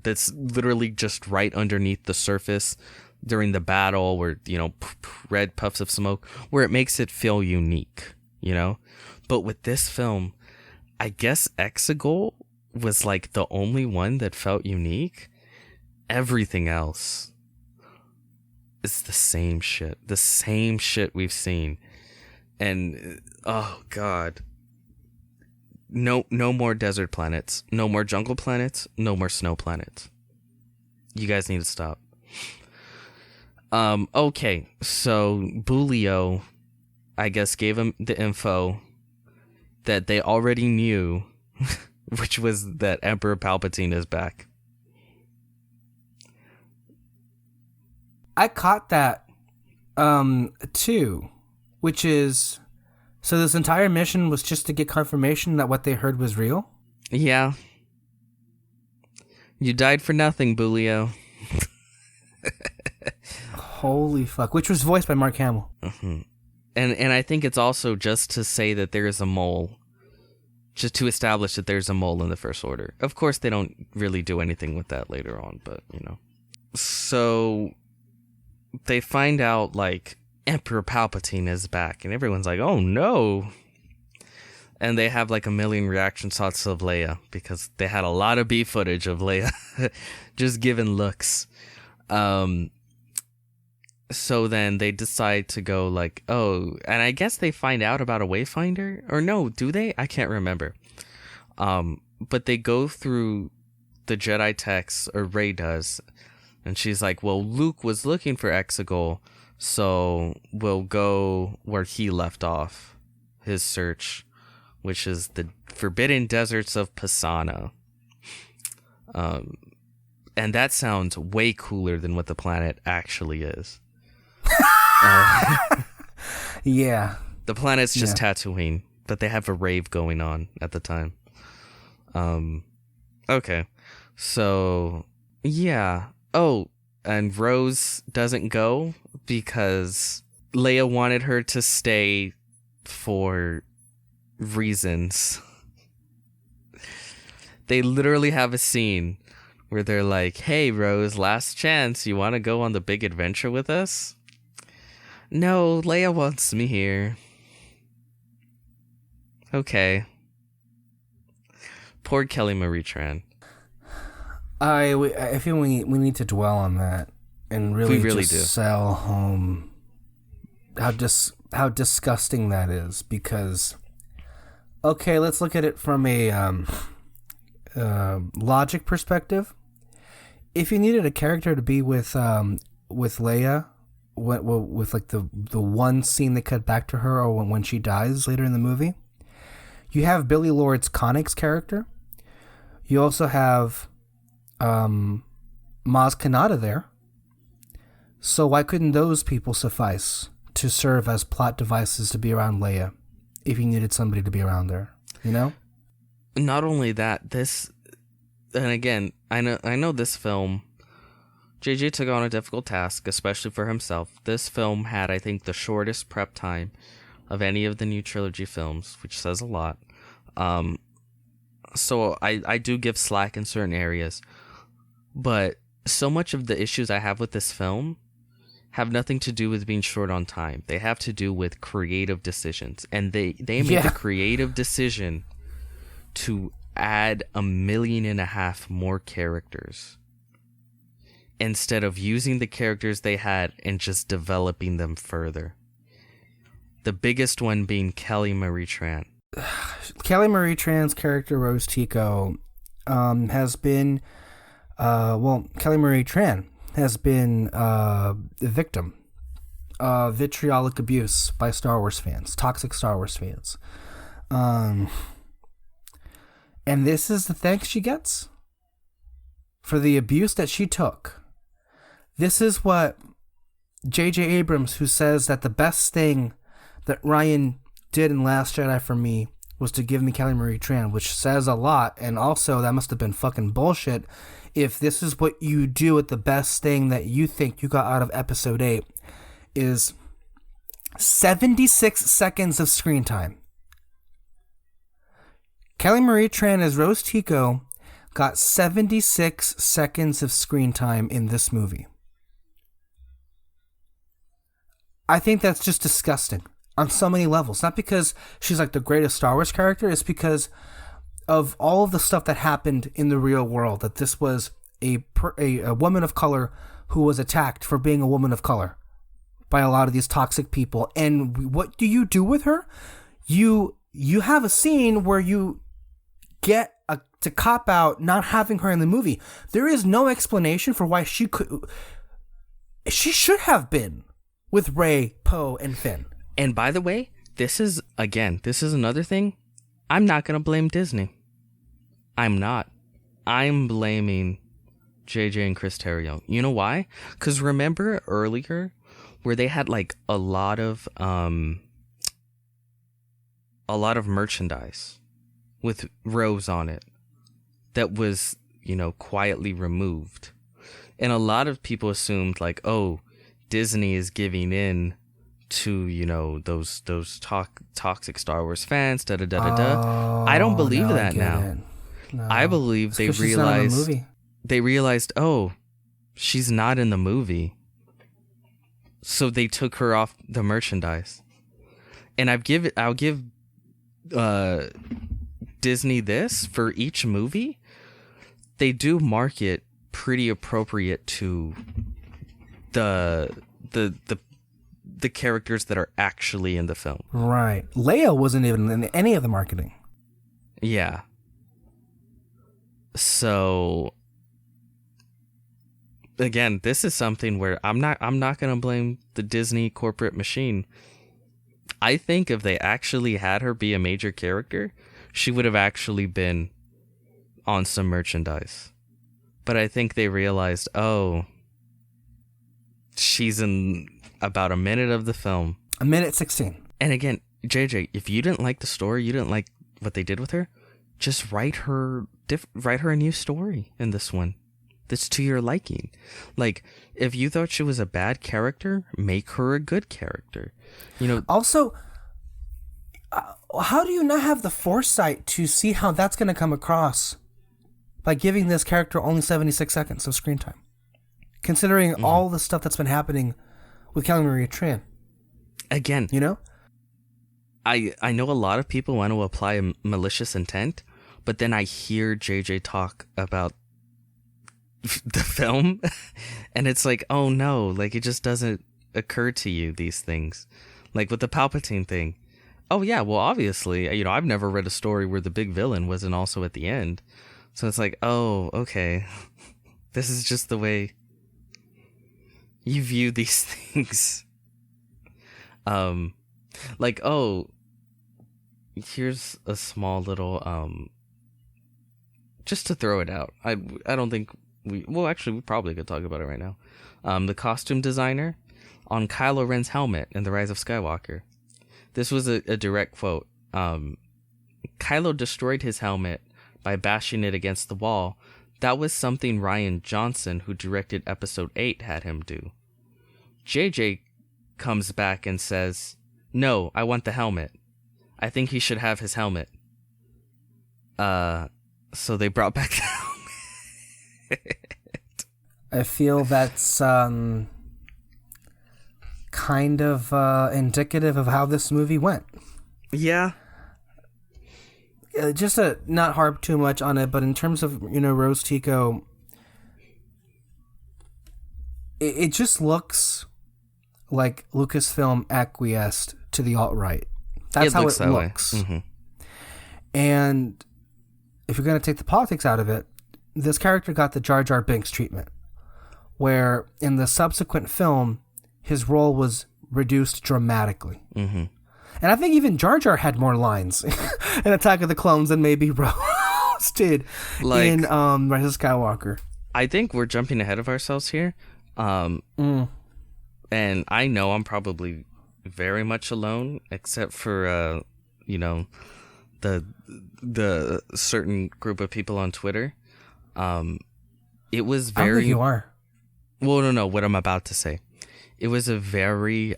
that's literally just right underneath the surface during the battle where red puffs of smoke, where it makes it feel unique, but with this film, I guess Exegol was like the only one that felt unique. Everything else is the same shit we've seen. And oh god, no more desert planets, no more jungle planets, no more snow planets. You guys need to stop. Okay, so Bulio, I guess, gave him the info that they already knew, which was that Emperor Palpatine is back. I caught that too, which is, so this entire mission was just to get confirmation that what they heard was real? Yeah. You died for nothing, Bulio. Holy fuck. Which was voiced by Mark Hamill. Mm-hmm. And I think it's also just to say that there is a mole. Just to establish that there's a mole in the First Order. Of course, they don't really do anything with that later on, but, So, they find out, like, Emperor Palpatine is back, and everyone's like, oh no! And they have, like, a million reaction shots of Leia, because they had a lot of B footage of Leia just giving looks. So then they decide to go like, oh, and I guess they find out about a Wayfinder, or no, do they? I can't remember. But they go through the Jedi texts, or Rey does, and she's like, well, Luke was looking for Exegol, so we'll go where he left off his search, which is the Forbidden Deserts of Pasana. And that sounds way cooler than what the planet actually is. Yeah. The planet's just Tatooine, but they have a rave going on at the time. Okay. So, yeah. Oh, and Rose doesn't go because Leia wanted her to stay for reasons. They literally have a scene where they're like, hey, Rose, last chance, you want to go on the big adventure with us? No, Leia wants me here. Okay. Poor Kelly Marie Tran. I feel we need to dwell on that and really do. sell home how disgusting that is. Because, okay, let's look at it from a logic perspective. If you needed a character to be with Leia, with like the one scene they cut back to her, or when she dies later in the movie, you have Billy Lord's Connick's character. You also have Maz Kanata there. So why couldn't those people suffice to serve as plot devices to be around Leia if you needed somebody to be around there, you know? Not only that, and again, I know this film, JJ took on a difficult task, especially for himself. This film had, I think, the shortest prep time of any of the new trilogy films, which says a lot. So I do give slack in certain areas, but so much of the issues I have with this film have nothing to do with being short on time. They have to do with creative decisions, and they made a creative decision to add 1.5 million more characters instead of using the characters they had and just developing them further. The biggest one being Kelly Marie Tran. Kelly Marie Tran's character, Rose Tico, has been... Kelly Marie Tran has been a victim of vitriolic abuse by Star Wars fans, toxic Star Wars fans. And this is the thanks she gets for the abuse that she took. This is what J.J. Abrams, who says that the best thing that Ryan did in Last Jedi for me was to give me Kelly Marie Tran, which says a lot, and also that must have been fucking bullshit if this is what you do with the best thing that you think you got out of Episode 8 is 76 seconds of screen time. Kelly Marie Tran as Rose Tico got 76 seconds of screen time in this movie. I think that's just disgusting on so many levels. Not because she's like the greatest Star Wars character, it's because of all of the stuff that happened in the real world, that this was a woman of color who was attacked for being a woman of color by a lot of these toxic people. And what do you do with her? You have a scene where you get to cop out not having her in the movie. There is no explanation for why she should have been with Rey, Poe, and Finn. And by the way, this is another thing. I'm not going to blame Disney. I'm not. I'm blaming JJ and Chris Terrio. You know why? Because remember earlier where they had like a lot of merchandise with Rose on it that was, quietly removed. And a lot of people assumed like, oh, Disney is giving in to, those toxic Star Wars fans, da-da-da-da-da. I don't believe that now. No. I believe they realized, oh, she's not in the movie. So they took her off the merchandise. And I'll give Disney this for each movie. They do market pretty appropriate to the characters that are actually in the film. Right. Leia wasn't even in any of the marketing. Yeah. So again, this is something where I'm not going to blame the Disney corporate machine. I think if they actually had her be a major character, she would have actually been on some merchandise. But I think they realized, oh, she's in about a minute of the film. 1:16. And again, JJ, if you didn't like the story, you didn't like what they did with her, just write her a new story in this one that's to your liking. Like, if you thought she was a bad character, make her a good character. Also, how do you not have the foresight to see how that's going to come across by giving this character only 76 seconds of screen time? Considering all the stuff that's been happening with Kelly Marie Tran. Again, I know a lot of people want to apply a malicious intent, but then I hear JJ talk about the film, and it's like, oh no, like it just doesn't occur to you, these things? Like with the Palpatine thing. Oh, yeah, well, obviously, I've never read a story where the big villain wasn't also at the end. So it's like, oh, okay. This is just the way you view these things. Like, oh, here's a small little, just to throw it out. I don't think we probably could talk about it right now. The costume designer on Kylo Ren's helmet in The Rise of Skywalker. This was a direct quote. Kylo destroyed his helmet by bashing it against the wall. That was something Rian Johnson, who directed Episode 8, had him do. JJ comes back and says, "No, I want the helmet. I think he should have his helmet." So they brought back the helmet. I feel that's kind of indicative of how this movie went. Yeah. Just to not harp too much on it, but in terms of, Rose Tico, it just looks like Lucasfilm acquiesced to the alt-right. That's how it looks. Mm-hmm. And if you're going to take the politics out of it, this character got the Jar Jar Binks treatment, where in the subsequent film, his role was reduced dramatically. Mm-hmm. And I think even Jar Jar had more lines in Attack of the Clones than maybe Rose did in Rise of Skywalker. I think we're jumping ahead of ourselves here. And I know I'm probably very much alone, except for, the certain group of people on Twitter. It was very... I don't think you are. Well, no, what I'm about to say. It was a very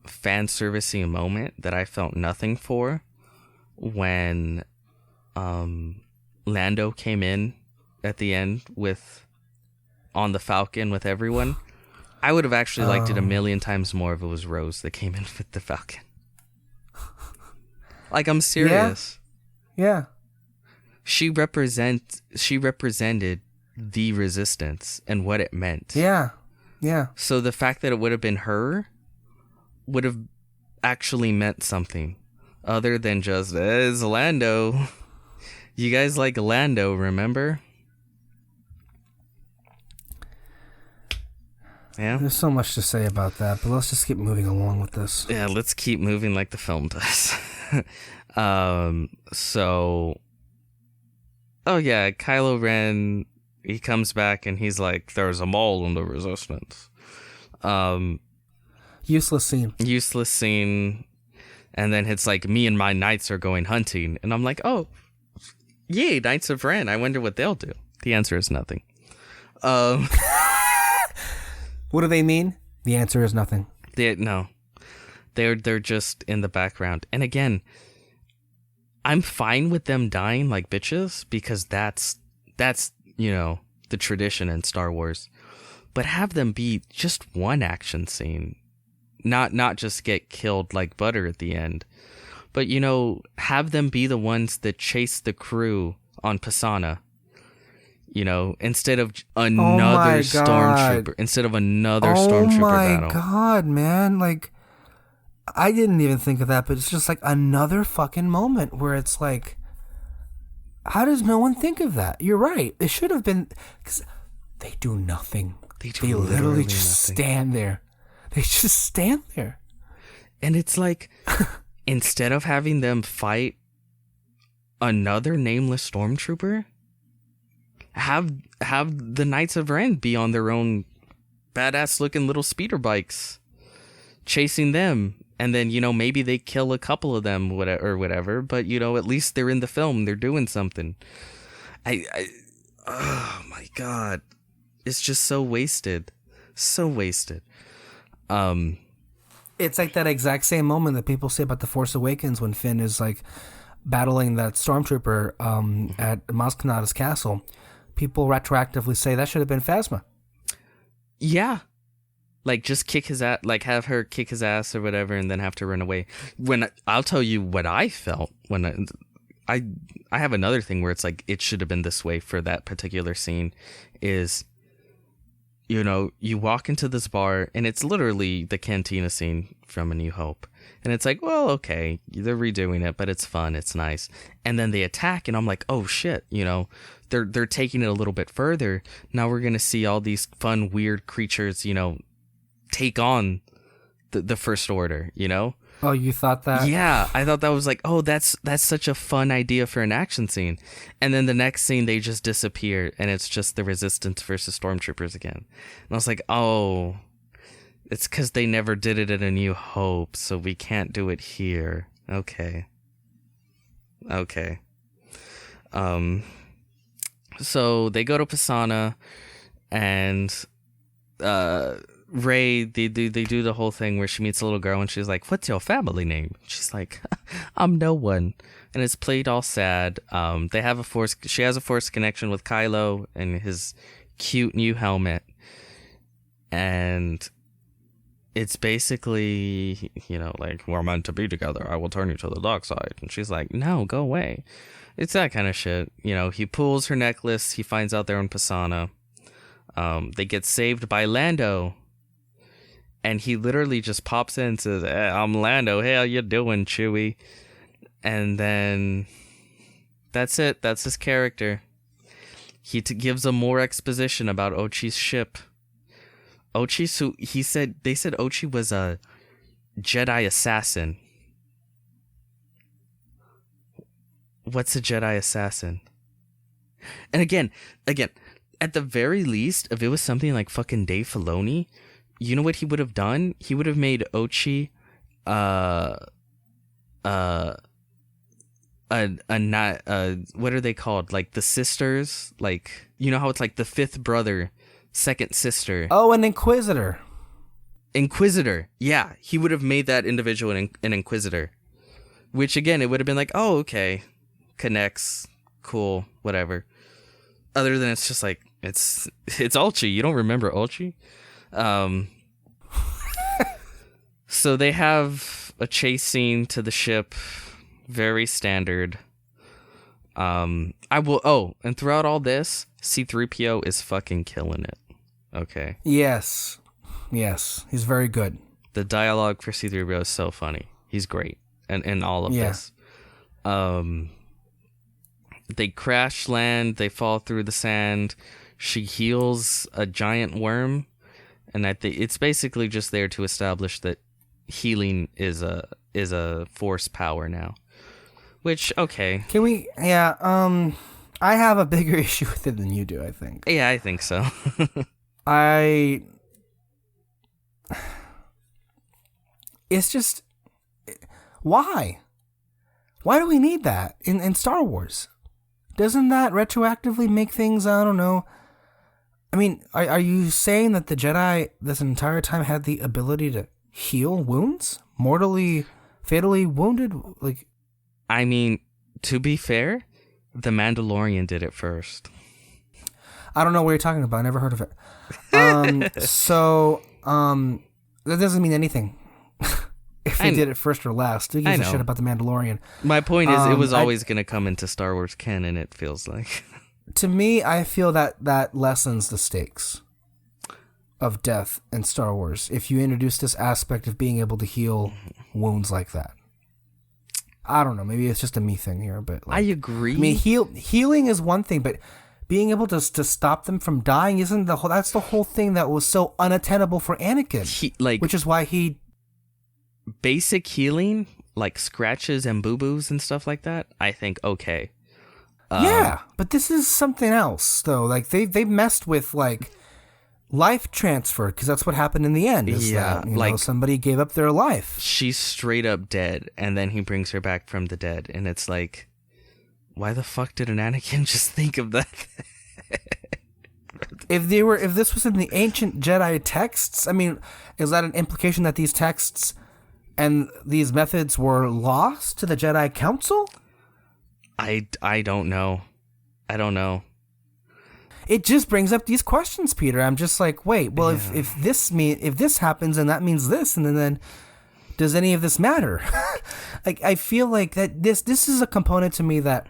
fan servicing moment that I felt nothing for when Lando came in at the end on the Falcon with everyone. I would have actually liked it a million times more if it was Rose that came in with the Falcon. Like, I'm serious. Yeah. She represented the Resistance and what it meant. Yeah. So the fact that it would have been her would have actually meant something other than just, it's Lando. You guys like Lando, remember? Yeah. There's so much to say about that, but let's just keep moving along with this. Yeah, let's keep moving like the film does. Kylo Ren, he comes back and he's like, there's a mole in the Resistance. Useless scene. And then it's like, me and my knights are going hunting. And I'm like, oh, yay, Knights of Ren. I wonder what they'll do. The answer is nothing. What do they mean? The answer is nothing. They're just in the background. And again, I'm fine with them dying like bitches because that's the tradition in Star Wars. But have them be just one action scene. Not just get killed like butter at the end. But, have them be the ones that chase the crew on Pisana. Instead of another stormtrooper. Instead of another stormtrooper battle. Oh my god, man. Like, I didn't even think of that, but it's just like another fucking moment where it's like, how does no one think of that? You're right. It should have been, because they do nothing. They literally just nothing. Stand there. They just stand there. And it's like, instead of having them fight another nameless stormtrooper, have the Knights of Ren be on their own badass looking little speeder bikes chasing them, and then maybe they kill a couple of them or whatever, but at least they're in the film, they're doing something. Oh my god, it's just so wasted. It's like that exact same moment that people say about The Force Awakens when Finn is like battling that stormtrooper at Maz Kanata's castle. People retroactively say that should have been Phasma. Yeah. Like, just kick his ass, like, have her kick his ass or whatever, and then have to run away. I'll tell you what I felt when I have another thing where it's like, it should have been this way for that particular scene is, you walk into this bar, and it's literally the cantina scene from A New Hope. And it's like, well, okay, they're redoing it, but it's fun, it's nice. And then they attack, and I'm like, oh shit, they're taking it a little bit further. Now we're gonna see all these fun, weird creatures, take on the First Order, Oh, you thought that? Yeah, I thought that was like, oh, that's such a fun idea for an action scene. And then the next scene, they just disappear, and it's just the Resistance versus Stormtroopers again. And I was like, oh, it's because they never did it in A New Hope, so we can't do it here. Okay. So they go to Pisana, and Rey, they do the whole thing where she meets a little girl and she's like, what's your family name? She's like, I'm no one. And it's played all sad. She has a force connection with Kylo and his cute new helmet. And it's basically, like, we're meant to be together. I will turn you to the dark side. And she's like, no, go away. It's that kind of shit. He pulls her necklace. He finds out they're in Pisana. They get saved by Lando. And he literally just pops in and says, hey, I'm Lando. Hey, how you doing, Chewie? And then that's it. That's his character. He gives them more exposition about Ochi's ship. They said Ochi was a Jedi assassin. What's a Jedi assassin? And again, at the very least, if it was something like fucking Dave Filoni, you know what he would have done? He would have made Ochi what are they called? Like the sisters, like, how it's like the fifth brother, second sister. Oh, an Inquisitor. Yeah, he would have made that individual an Inquisitor. Which again, it would have been like, oh, okay, connects, cool, whatever. Other than it's just like, it's Ulchi. You don't remember Ulchi? So they have a chase scene to the ship, very standard. And throughout all this, C-3PO is fucking killing it. Okay. Yes, he's very good. The dialogue for C-3PO is so funny. He's great, and all of this. They crash land. They fall through the sand. She heals a giant worm. And I think it's basically just there to establish that healing is a force power now. Which, okay. Can we? Yeah. I have a bigger issue with it than you do, I think. Yeah, I think so. It's just, why? Why do we need that in Star Wars? Doesn't that retroactively make things, I don't know. I mean, are you saying that the Jedi this entire time had the ability to heal wounds? Mortally, fatally wounded? Like, I mean, to be fair, the Mandalorian did it first. I don't know what you're talking about. I never heard of it. That doesn't mean anything. If they did it first or last. Who gives a shit about the Mandalorian? My point is, it was always going to come into Star Wars canon, it feels like. To me, I feel that lessens the stakes of death in Star Wars if you introduce this aspect of being able to heal wounds like that. I don't know. Maybe it's just a me thing here, but I agree. I mean, healing is one thing, but being able to stop them from dying isn't the whole. That's the whole thing that was so unattainable for Anakin. Which is why he basic healing, like scratches and boo-boos and stuff like that. I think okay. Yeah, but this is something else though. Like they messed with like life transfer because that's what happened in the end. Somebody gave up their life. She's straight up dead, and then he brings her back from the dead, and it's like, why the fuck did an Anakin just think of that? If this was in the ancient Jedi texts, I mean, is that an implication that these texts and these methods were lost to the Jedi Council? I don't know. I don't know. It just brings up these questions, Peter. I'm just like, wait, well, yeah. if this happens and that means this, and then does any of this matter? Like, I feel like that this is a component to me that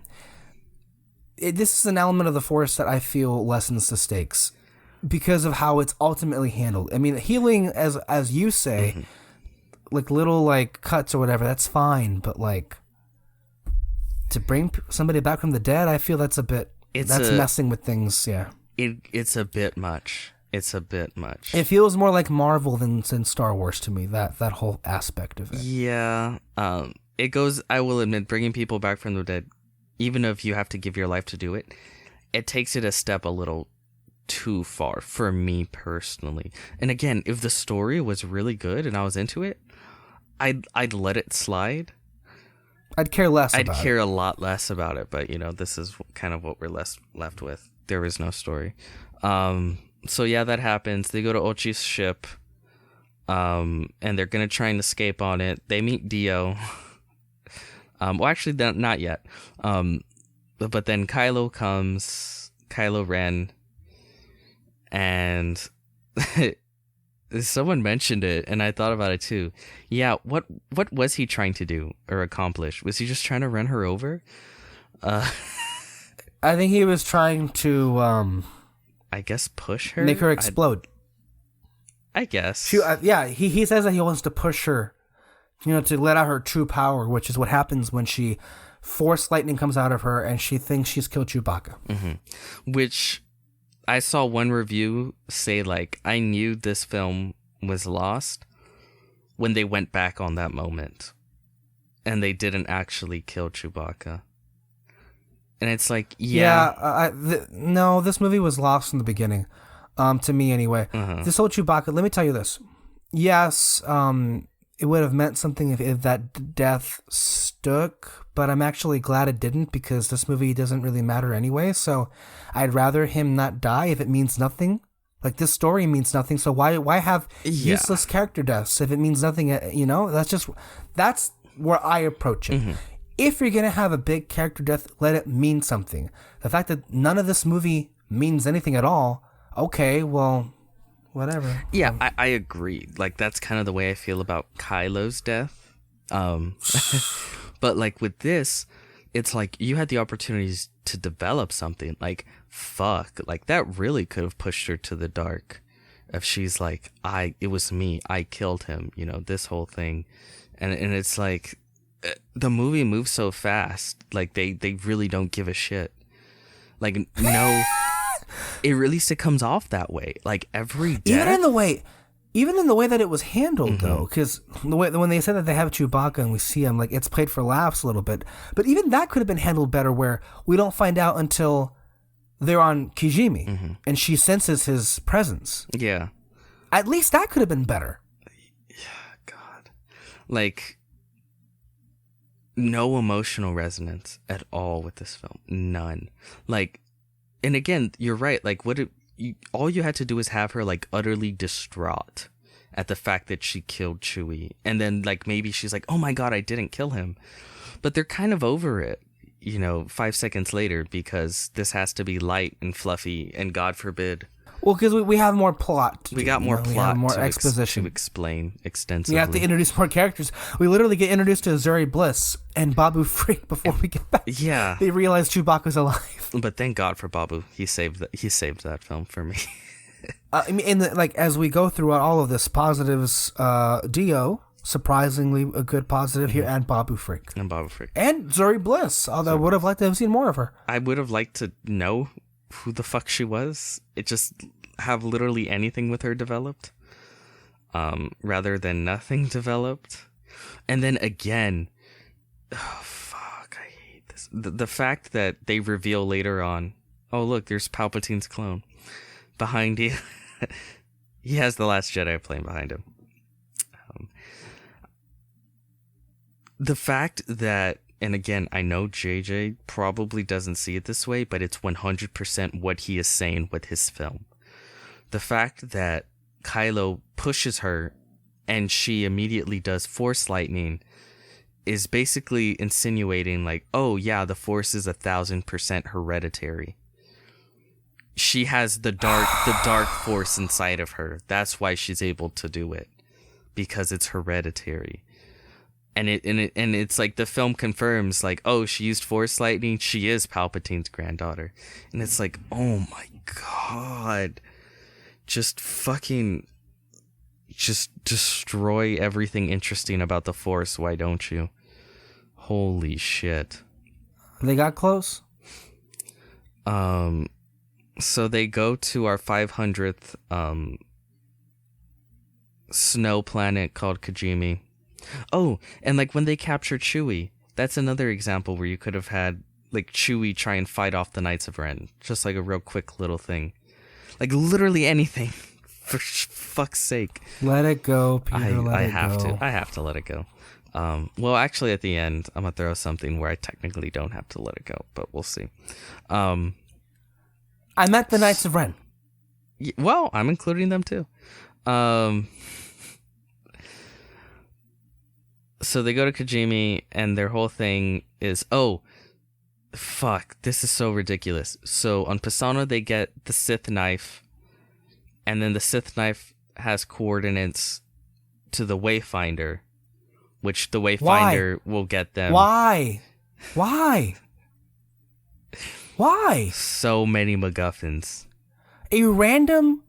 this is an element of the Force that I feel lessens the stakes because of how it's ultimately handled. I mean, healing, as you say, like little like cuts or whatever, that's fine. But like to bring somebody back from the dead, I feel that's messing with things. Yeah, it's a bit much. It's a bit much. It feels more like Marvel than Star Wars to me. That whole aspect of it. Yeah. It goes. I will admit, bringing people back from the dead, even if you have to give your life to do it, it takes it a step a little too far for me personally. And again, if the story was really good and I was into it, I'd let it slide. I'd care less. I'd care a lot less about it. But this is kind of what we're left with. There is no story. So yeah, that happens. They go to Ochi's ship, and they're gonna try and escape on it. They meet Dio. Well, actually, not yet. But then Kylo comes, Kylo Ren, and someone mentioned it, and I thought about it too. Yeah, what was he trying to do or accomplish? Was he just trying to run her over? I think he was trying to, I guess push her, make her explode. I guess. He says that he wants to push her, to let out her true power, which is what happens when Force lightning comes out of her and she thinks she's killed Chewbacca. Mm-hmm. Which I saw one review say, like, I knew this film was lost when they went back on that moment and they didn't actually kill Chewbacca. And it's like, no, this movie was lost in the beginning, to me anyway. This whole Chewbacca, let me tell you this. Yes, it would have meant something if that death stuck, but I'm actually glad it didn't because this movie doesn't really matter anyway, so I'd rather him not die if it means nothing. Like, this story means nothing, so why have useless character deaths if it means nothing, That's where I approach it. If you're going to have a big character death, let it mean something. The fact that none of this movie means anything at all, okay, well, whatever. Yeah, I agree. Like, that's kind of the way I feel about Kylo's death. But, like, with this, it's like you had the opportunities to develop something. Like, fuck. Like, that really could have pushed her to the dark. If she's like, it was me. I killed him. This whole thing. And it's like, the movie moves so fast. Like, they really don't give a shit. Like, no, it really comes off that way. Like, every death. Even in the way that it was handled, though, because when they said that they have Chewbacca and we see him, like, it's played for laughs a little bit. But even that could have been handled better, where we don't find out until they're on Kijimi and she senses his presence. Yeah. At least that could have been better. Yeah, God. Like, no emotional resonance at all with this film. None. Like, and again, you're right. Like, all you had to do was have her, like, utterly distraught at the fact that she killed Chewie. And then, like, maybe she's like, oh my God, I didn't kill him. But they're kind of over it, 5 seconds later, because this has to be light and fluffy and, God forbid. Well, because we have more plot. We got more plot. We have more exposition. To explain extensively. We have to introduce more characters. We literally get introduced to Zuri Bliss and Babu Frick before we get back. Yeah. They realize Chewbacca's alive. But thank God for Babu. He saved that film for me. I mean, as we go through all of this, positives, Dio, surprisingly a good positive here, and Babu Frick. And Zuri Bliss, although I would have liked to have seen more of her. I would have liked to know who the fuck she was. It just have literally anything with her developed, rather than nothing developed. And then again, oh fuck, I hate this. The fact that they reveal later on, oh look, there's Palpatine's clone behind you. He has the Last Jedi playing behind him. The fact that, and again, I know JJ probably doesn't see it this way, but it's 100% what he is saying with his film. The fact that Kylo pushes her and she immediately does Force lightning is basically insinuating, like, oh yeah, the Force is 1,000% hereditary. She has the dark Force inside of her. That's why she's able to do it, because it's hereditary. And it's like the film confirms, like, oh, she used Force lightning. She is Palpatine's granddaughter, and it's like, oh my God. just fucking just destroy everything interesting about the Force. Why don't you? Holy shit. They got close? So they go to our 500th snow planet called Kijimi. Oh, and like when they captured Chewie, that's another example where you could have had like Chewie try and fight off the Knights of Ren. Just like a real quick little thing. Like literally anything. For fuck's sake. Let it go, Peter. I have to let it go. Well, actually, at the end, I'm gonna throw something where I technically don't have to let it go, but we'll see. I met the Knights of Ren. Well, I'm including them too. So they go to Kijimi, and their whole thing is, oh, fuck, this is so ridiculous. So on Pisano, they get the Sith knife, and then the Sith knife has coordinates to the Wayfinder, which the Wayfinder will get them. Why? So many MacGuffins. A random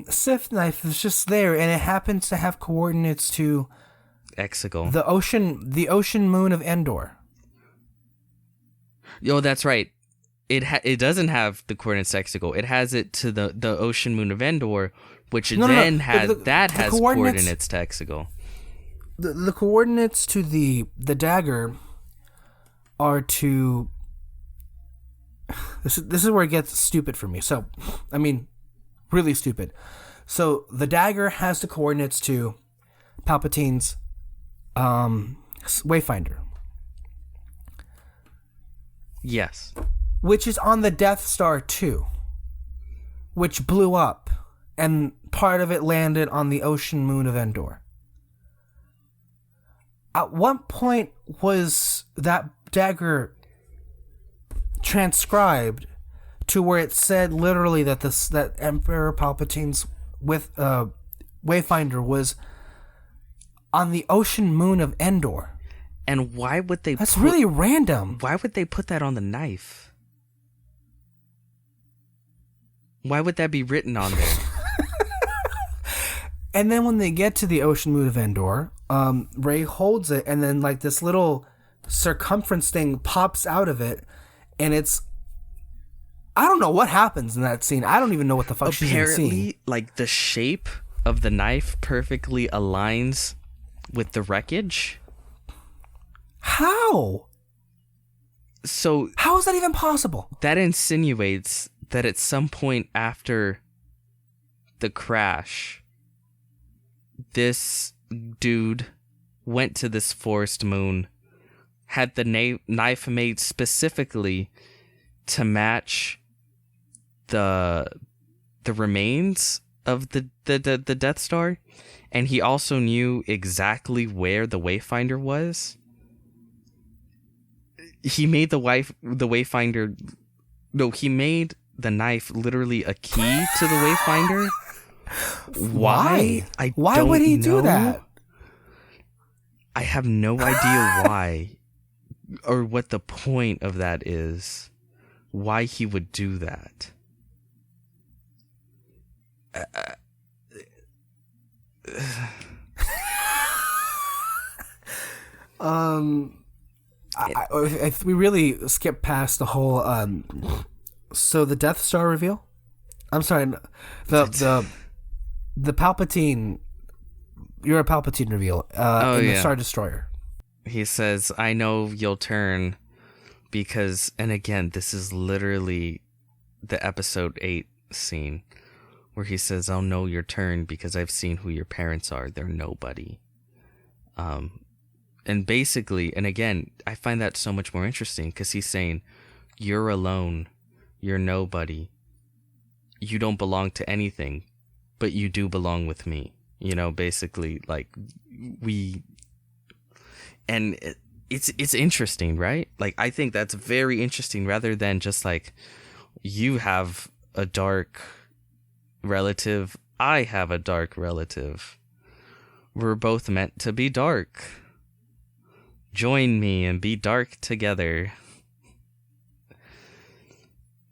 Sith knife is just there, and it happens to have coordinates to Exegol. the ocean moon of Endor. Yo, that's right. It doesn't have the coordinates to Exegol. It has it to the ocean moon of Endor, which has coordinates to Exegol. The coordinates to the dagger are to. This is where it gets stupid for me. So, I mean, really stupid. So the dagger has the coordinates to Palpatine's Wayfinder. Yes. Which is on the Death Star too. Which blew up, and part of it landed on the ocean moon of Endor. At what point was that dagger transcribed to where it said literally that Emperor Palpatine's Wayfinder was on the ocean moon of Endor? And why would they? That's really random. Why would they put that on the knife? Why would that be written on there? And then when they get to the ocean moon of Endor, Rey holds it, and then like this little circumference thing pops out of it, and it's, I don't know what happens in that scene. I don't even know what the fuck she's seeing. Apparently, like the shape of the knife perfectly aligns with the wreckage. How? So how is that even possible? That insinuates that at some point after the crash, this dude went to this forest moon, had the knife made specifically to match the remains of the Death Star, and he also knew exactly where the Wayfinder was. He made the Wayfinder. No, he made the knife literally a key to the Wayfinder. Why? Why would he do that? I have no idea why, or what the point of that is. Why he would do that? If we really skip past the whole so the Death Star reveal. I'm sorry, the Palpatine. You're a Palpatine reveal in the Star Destroyer. He says, "I know you'll turn because," and again, this is literally the Episode 8 scene where he says, "I'll know your turn because I've seen who your parents are. They're nobody." And basically, and again, I find that so much more interesting because he's saying, "You're alone. You're nobody. You don't belong to anything, but you do belong with me." You know, basically, like, and it's interesting, right? Like, I think that's very interesting rather than just like, you have a dark relative, I have a dark relative. We're both meant to be dark. Join me and be dark together.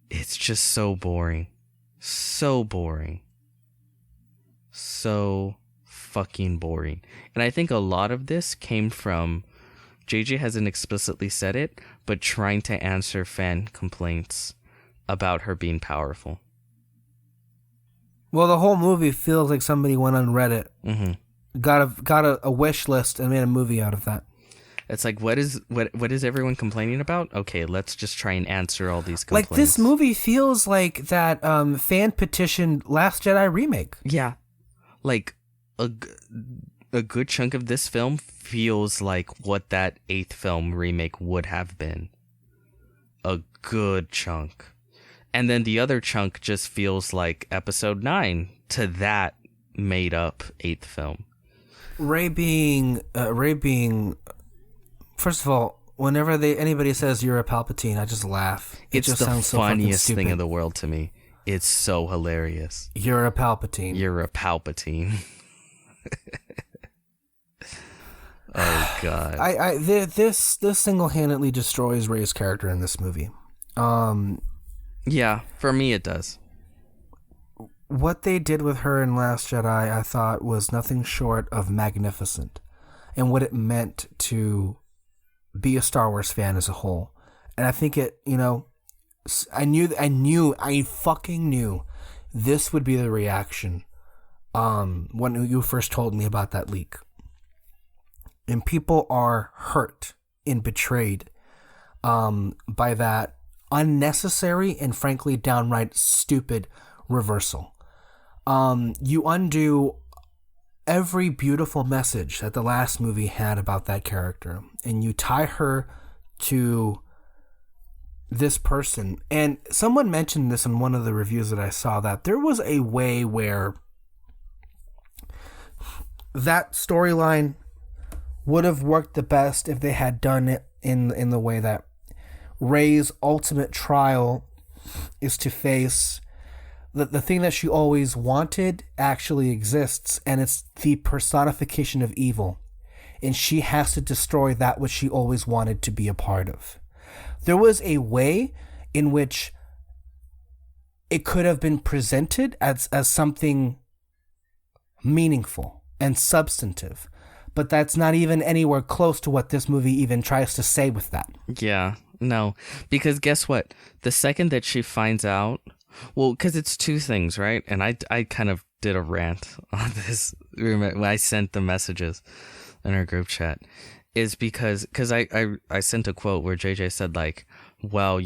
It's just so boring. So boring. so fucking boring. And I think a lot of this came from JJ hasn't explicitly said it, but trying to answer fan complaints about her being powerful. Well, the whole movie feels like somebody went on Reddit, got a wish list, and made a movie out of that. It's like, what is everyone complaining about? Okay, let's just try and answer all these complaints. Like, this movie feels like that fan petitioned Last Jedi remake. Yeah. Like, a good chunk of this film feels like what that 8th film remake would have been. A good chunk. And then the other chunk just feels like episode 9 to that made up 8th film. Rey being first of all, whenever anybody says you're a Palpatine, I just laugh. It's just the funniest thing in the world to me. It's so hilarious. You're a Palpatine. You're a Palpatine. Oh God. This single-handedly destroys Rey's character in this movie. Yeah, for me it does. What they did with her in Last Jedi, I thought, was nothing short of magnificent, and what it meant to be a Star Wars fan as a whole. And I think it, I fucking knew this would be the reaction when you first told me about that leak. And people are hurt and betrayed by that unnecessary and frankly downright stupid reversal. You undo every beautiful message that the last movie had about that character, and you tie her to this person. And someone mentioned this in one of the reviews that I saw, that there was a way where that storyline would have worked the best if they had done it in the way that Rey's ultimate trial is to face the thing that she always wanted actually exists, and it's the personification of evil, and she has to destroy that which she always wanted to be a part of. There was a way in which it could have been presented as something meaningful and substantive, but that's not even anywhere close to what this movie even tries to say with that. Yeah, no, because guess what? The second that she finds out, well, because it's two things, right? And I kind of did a rant on this when I sent the messages in our group chat, is because I sent a quote where JJ said, like, well,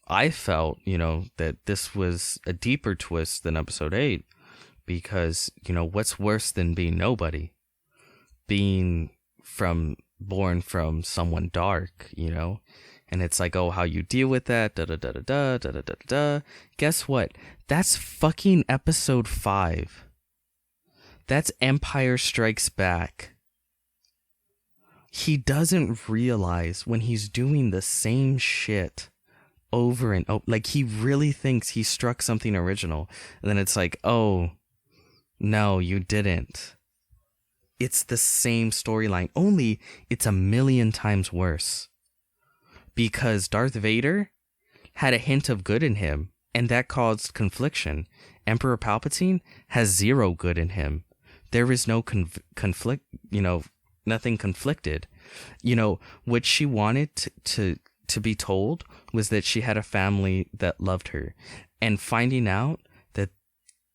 I felt, that this was a deeper twist than episode 8, because, what's worse than being nobody? Being born from someone dark, And it's like, oh, how you deal with that, da-da-da-da-da, Guess what? That's fucking episode 5. That's Empire Strikes Back. He doesn't realize when he's doing the same shit over and over. Like, he really thinks he struck something original. And then it's like, oh, no, you didn't. It's the same storyline, only it's a million times worse. Because Darth Vader had a hint of good in him, and that caused confliction. Emperor Palpatine has zero good in him. There is no conflict, nothing conflicted. What she wanted to be told was that she had a family that loved her. And finding out that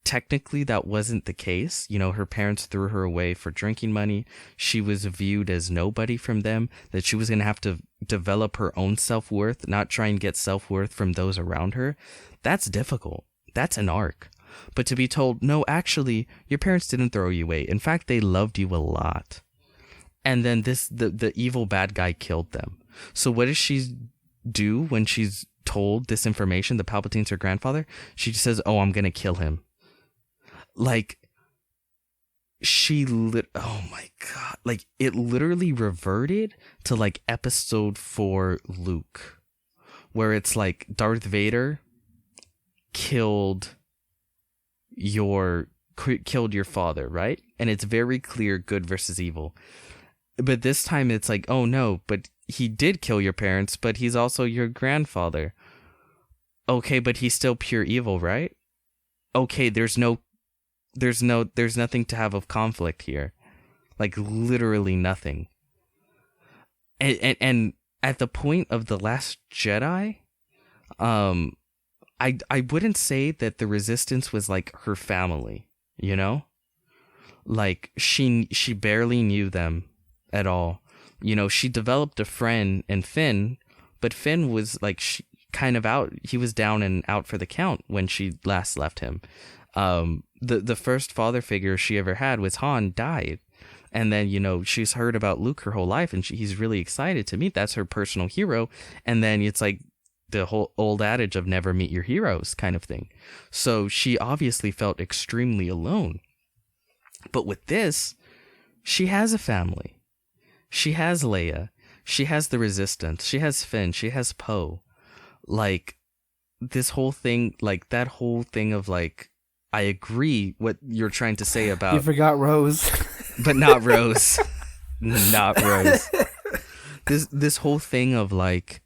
technically that wasn't the case, her parents threw her away for drinking money. She was viewed as nobody from them, that she was going to have to develop her own self-worth, not try and get self-worth from those around her. That's difficult. That's an arc. But to be told, no, actually, your parents didn't throw you away. In fact, they loved you a lot. And then the evil bad guy killed them. So what does she do when she's told this information, that Palpatine's her grandfather? She just says, oh, I'm going to kill him. Like, oh my God. Like, it literally reverted to like episode 4 Luke, where it's like Darth Vader killed your father, right? And it's very clear good versus evil. But this time it's like, oh no, but he did kill your parents, but he's also your grandfather. Okay, but he's still pure evil, right? Okay, there's no there's nothing to have of conflict here. Like literally nothing. And at the point of The Last Jedi, I wouldn't say that the Resistance was like her family, you know? Like she barely knew them at all. You know, she developed a friend in Finn, but Finn was like kind of out. He was down and out for the count when she last left him. The first father figure she ever had was Han, died. And then, you know, she's heard about Luke her whole life, and he's really excited to meet. That's her personal hero. And then it's like the whole old adage of never meet your heroes kind of thing. So she obviously felt extremely alone. But with this, she has a family. She has Leia. She has the Resistance. She has Finn. She has Poe. Like, this whole thing, like, that whole thing of, like, I agree what you're trying to say about... You forgot Rose. But not Rose. Not Rose. This whole thing of, like,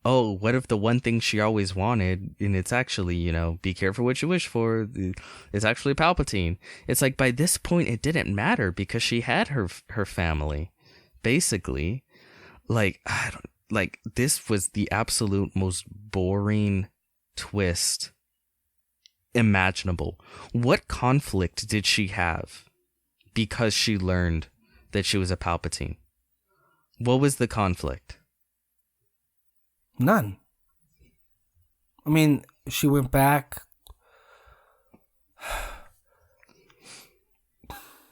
oh, what if the one thing she always wanted, and it's actually, you know, be careful what you wish for, it's actually Palpatine. It's like, by this point, it didn't matter because she had her family, basically. Like, this was the absolute most boring twist imaginable. What conflict did she have because she learned that she was a Palpatine? What was the conflict? None. I mean, she went back.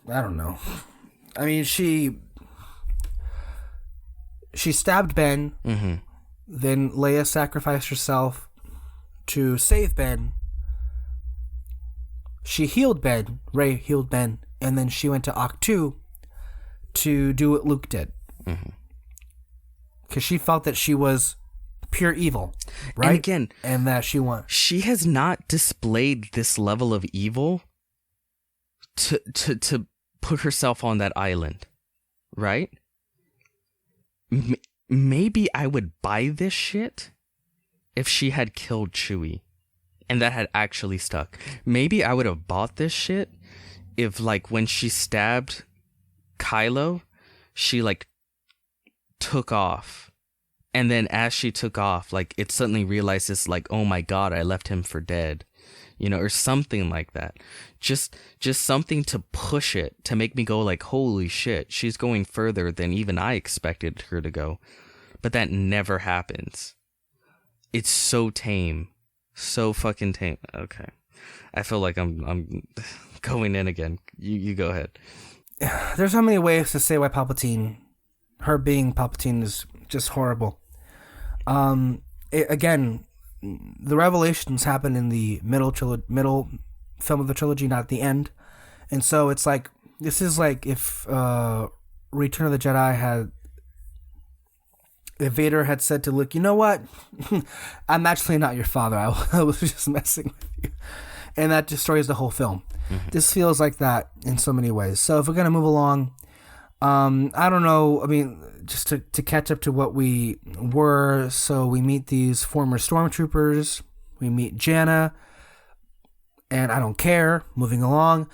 I don't know. I mean, she stabbed Ben. Mm-hmm. Then Leia sacrificed herself to save Ben. She healed Ben. Rey healed Ben. And then she went to Ahch-To to do what Luke did. Mm-hmm. Because she felt that she was pure evil, right? And again, and that she won. She has not displayed this level of evil to put herself on that island, right? Maybe I would buy this shit if she had killed Chewie, and that had actually stuck. Maybe I would have bought this shit if, like, when she stabbed Kylo, she, like, took off. And then as she took off, like, it suddenly realizes, like, oh my god, I left him for dead. You know, or something like that. Just something to push it, to make me go like, holy shit, she's going further than even I expected her to go. But that never happens. It's so tame. So fucking tame. Okay. I feel like I'm going in again. You go ahead. There's so many ways to say why Palpatine, her being Palpatine, is just horrible. Again, the revelations happen in the middle film of the trilogy, not at the end. And so it's like, this is like if Return of the Jedi had, if Vader had said to Luke, you know what, I'm actually not your father, I was just messing with you. And that destroys the whole film. Mm-hmm. This feels like that in so many ways. So if we're going to move along, I don't know, I mean, just to catch up to what we were, so we meet these former stormtroopers, we meet Janna, and I don't care, moving along.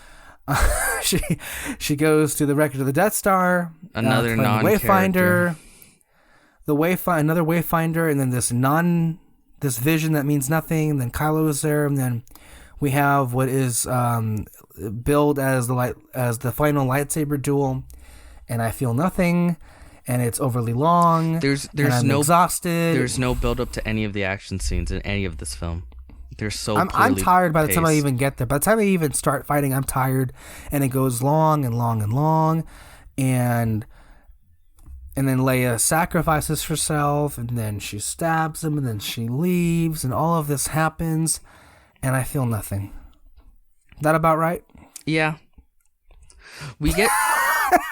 She goes to the wreckage of the Death Star, another non-Wayfinder, another Wayfinder, and then this vision that means nothing, and then Kylo is there, and then we have what is billed as the final lightsaber duel, and I feel nothing. And it's overly long. There's no exhausted. There's no build up to any of the action scenes in any of this film. They're so I'm tired by the time I paced. even get there. By the time I even start fighting, I'm tired, and it goes long and long and long, and then Leia sacrifices herself, and then she stabs him, and then she leaves, and all of this happens, and I feel nothing. That about right? Yeah.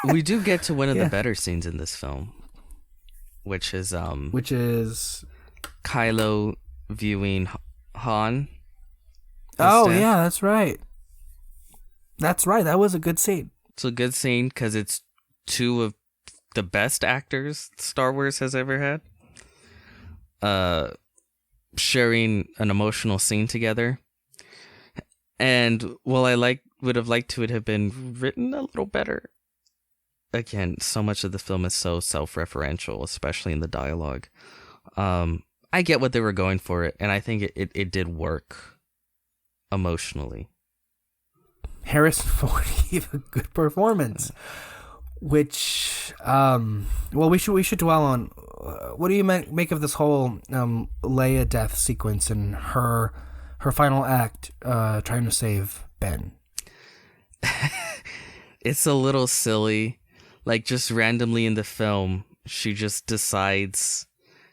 We do get to one of the better scenes in this film, which is Kylo viewing Han. Oh yeah, that's right. That's right. That was a good scene. It's a good scene because it's two of the best actors Star Wars has ever had. Sharing an emotional scene together. And while I like would have liked to it have been written a little better. Again, so much of the film is so self-referential, especially in the dialogue. I get what they were going for it, and I think it did work emotionally. Harrison Ford gave a good performance, which we should dwell on. What do you make of this whole Leia death sequence and her final act trying to save Ben? It's a little silly. Like, just randomly in the film, she just decides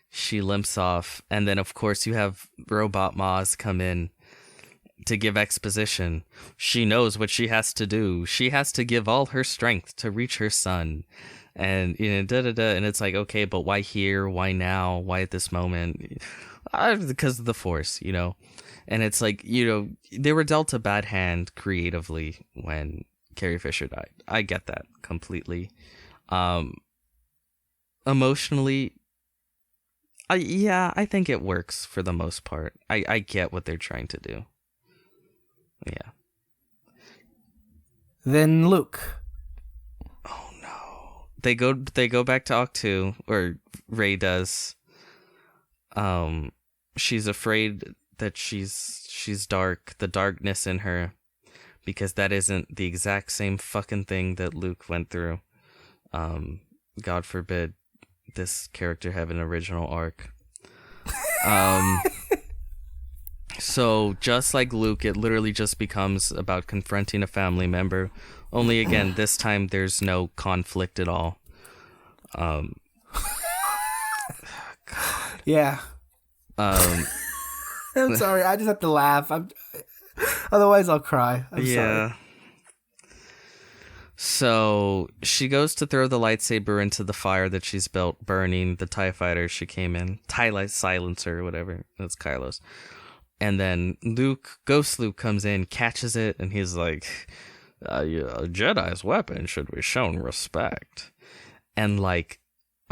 she limps off. And then, of course, you have Robot Maz come in to give exposition. She knows what she has to do. She has to give all her strength to reach her son. And, and it's like, okay, but why here? Why now? Why at this moment? Because of the Force, And it's like, they were dealt a bad hand creatively when Carrie Fisher died. I get that completely. Emotionally, I think it works for the most part. I get what they're trying to do. Yeah. Then Luke. Oh no. They go back to Octu, or Rey does. She's afraid that she's dark, the darkness in her, because that isn't the exact same fucking thing that Luke went through. God forbid this character have an original arc. So just like Luke, it literally just becomes about confronting a family member. Only again, this time there's no conflict at all. God. Yeah. I'm sorry. I just have to laugh. Otherwise, I'll cry. I'm sorry. So she goes to throw the lightsaber into the fire that she's built, burning the TIE fighter she came in. TIE silencer or whatever. That's Kylo's. And then Ghost Luke comes in, catches it, and he's like, a Jedi's weapon should be shown respect. And like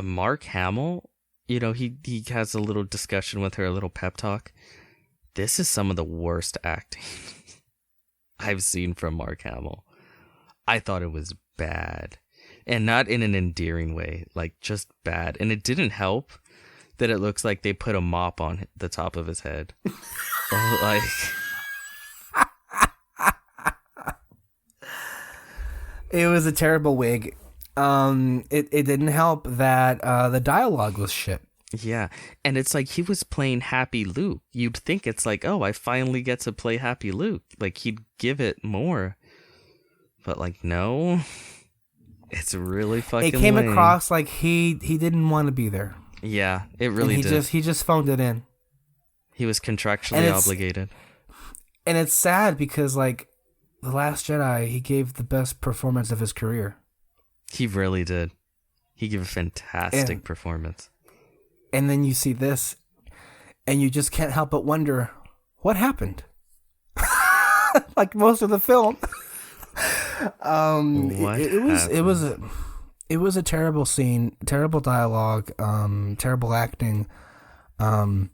Mark Hamill, he has a little discussion with her, a little pep talk. This is some of the worst acting I've seen from Mark Hamill. I thought it was bad, and not in an endearing way, like just bad. And it didn't help that it looks like they put a mop on the top of his head. It was a terrible wig. It didn't help that the dialogue was shit. Yeah, and it's like he was playing Happy Luke. You'd think it's like, oh, I finally get to play Happy Luke. Like, he'd give it more. But like, no, it's really fucking. It came lame. across like he didn't want to be there. Yeah, it really did. He just phoned it in. He was contractually obligated. And it's sad because like The Last Jedi, he gave the best performance of his career. He really did. He gave a fantastic performance. And then you see this, and you just can't help but wonder what happened. Like most of the film. It was a terrible scene, terrible dialogue, terrible acting. And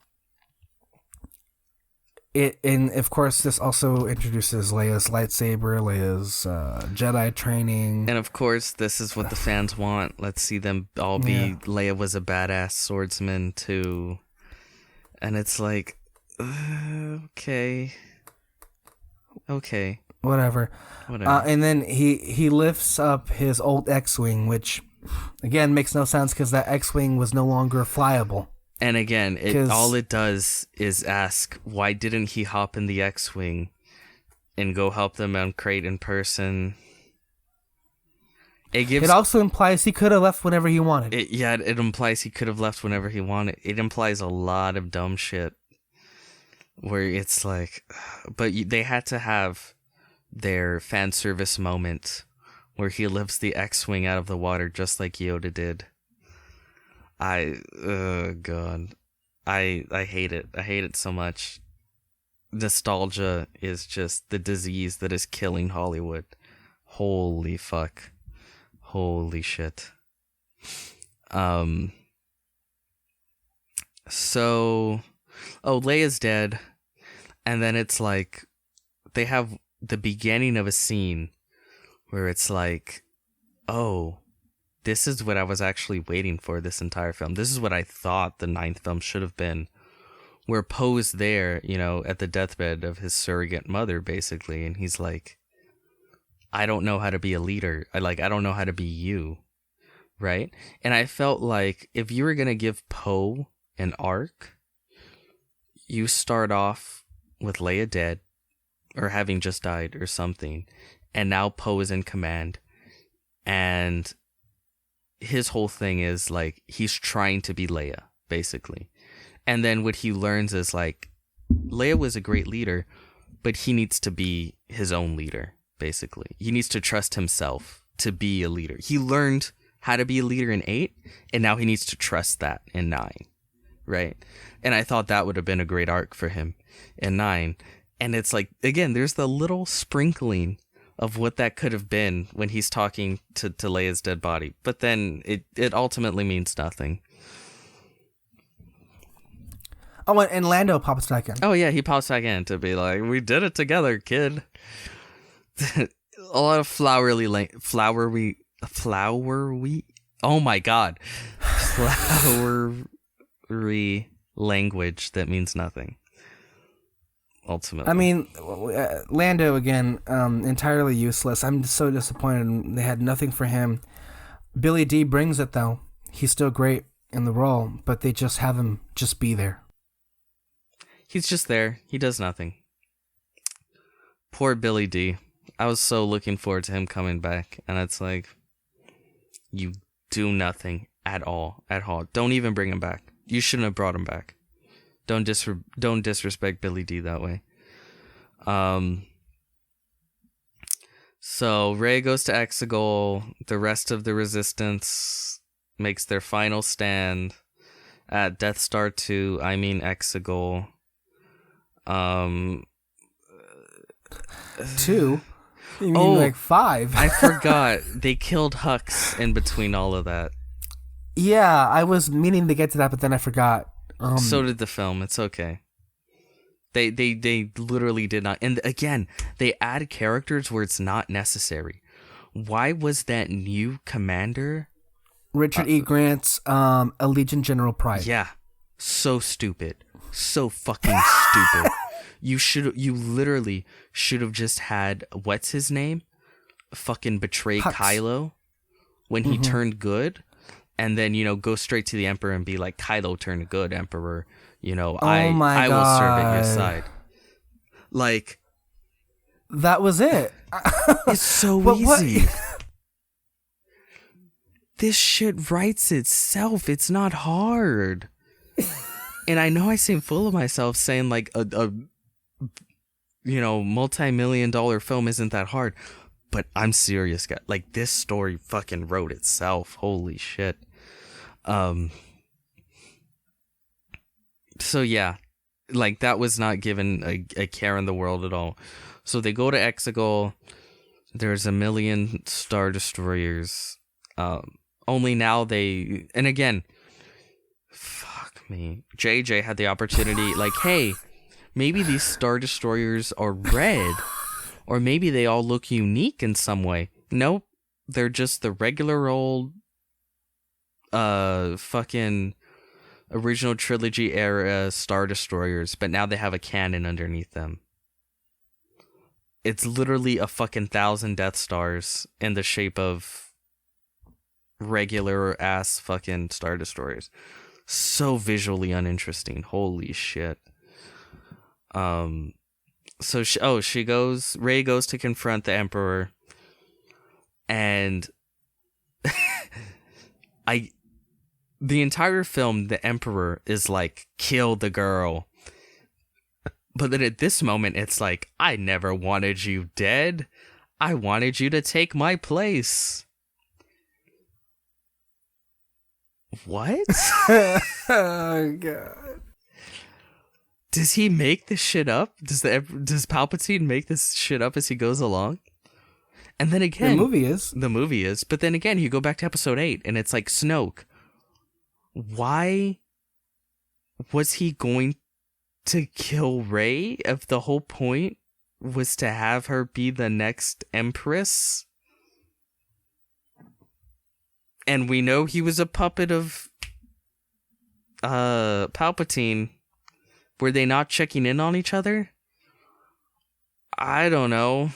of course this also introduces Leia's lightsaber, Leia's Jedi training. And of course this is what the fans want. Let's see them all be Leia was a badass swordsman too. And it's like okay. Whatever. And then he lifts up his old X-Wing, which, again, makes no sense because that X-Wing was no longer flyable. And again, all it does is ask, why didn't he hop in the X-Wing and go help them on Crate in person? It also implies he could have left whenever he wanted. It implies he could have left whenever he wanted. It implies a lot of dumb shit. Where it's like, but they had to have their fan service moment where he lifts the X-Wing out of the water just like Yoda did. God. I hate it. I hate it so much. Nostalgia is just the disease that is killing Hollywood. Holy fuck. Holy shit. So... Oh, Leia's dead. And then it's like they have the beginning of a scene where it's like, oh, this is what I was actually waiting for this entire film. This is what I thought the ninth film should have been. Where Poe's there, you know, at the deathbed of his surrogate mother, basically, and he's like, I don't know how to be a leader. I don't know how to be you, right? And I felt like if you were going to give Poe an arc, you start off with Leia dead, or having just died, or something, and now Poe is in command, and his whole thing is, like, he's trying to be Leia, basically. And then what he learns is, like, Leia was a great leader, but he needs to be his own leader, basically. He needs to trust himself to be a leader. He learned how to be a leader in 8, and now he needs to trust that in 9, right? And I thought that would have been a great arc for him in 9. And it's like, again, there's the little sprinkling of what that could have been when he's talking to Leia's dead body. But then it ultimately means nothing. Oh, and Lando pops back in. Oh, yeah, he pops back in to be like, we did it together, kid. A lot of flowery, oh my God. Flowery language that means nothing. Ultimately. I mean, Lando, again, entirely useless. I'm so disappointed. They had nothing for him. Billy D brings it, though. He's still great in the role, but they just have him just be there. He's just there. He does nothing. Poor Billy D. I was so looking forward to him coming back, and it's like, you do nothing at all. Don't even bring him back. You shouldn't have brought him back. Don't disrespect Billy D that way. So Rey goes to Exegol. The rest of the Resistance makes their final stand at Death Star 2. I mean Exegol. 2? You mean like 5? I forgot. They killed Hux in between all of that. Yeah, I was meaning to get to that, but then I forgot. So did the film. It's okay. They literally did not. And again, they add characters where it's not necessary. Why was that new commander Richard E. Grant's Allegiant General Pride? Yeah. So stupid. So fucking stupid. You literally should have just had, what's his name? Fucking betray Hux. Kylo when he turned good, and then, you know, go straight to the Emperor and be like, Kylo turned good, Emperor. You know, I will serve at your side. Like, that was it. it's so easy. This shit writes itself. It's not hard. And I know I seem full of myself saying like a you know, multi-million-dollar film isn't that hard, but I'm serious, guys. Like, this story fucking wrote itself. Holy shit. So yeah, like, that was not given a care in the world at all. So they go to Exegol. There's 1 million Star Destroyers. Only now they, and again, fuck me. JJ had the opportunity, like, hey, maybe these Star Destroyers are red, or maybe they all look unique in some way. Nope, they're just the regular old, fucking original trilogy era Star Destroyers, but now they have a cannon underneath them. It's literally a fucking 1,000 Death Stars in the shape of regular ass fucking Star Destroyers. So visually uninteresting. Holy shit. So Rey goes to confront the Emperor, and the entire film, the Emperor is like, kill the girl. But then at this moment, it's like, I never wanted you dead. I wanted you to take my place. What? Oh, God. Does he make this shit up? Does Palpatine make this shit up as he goes along? And then again, the movie is. But then again, you go back to episode 8, and it's like, Snoke, why was he going to kill Rey if the whole point was to have her be the next Empress. And we know he was a puppet of Palpatine. Were they not checking in on each other? I don't know.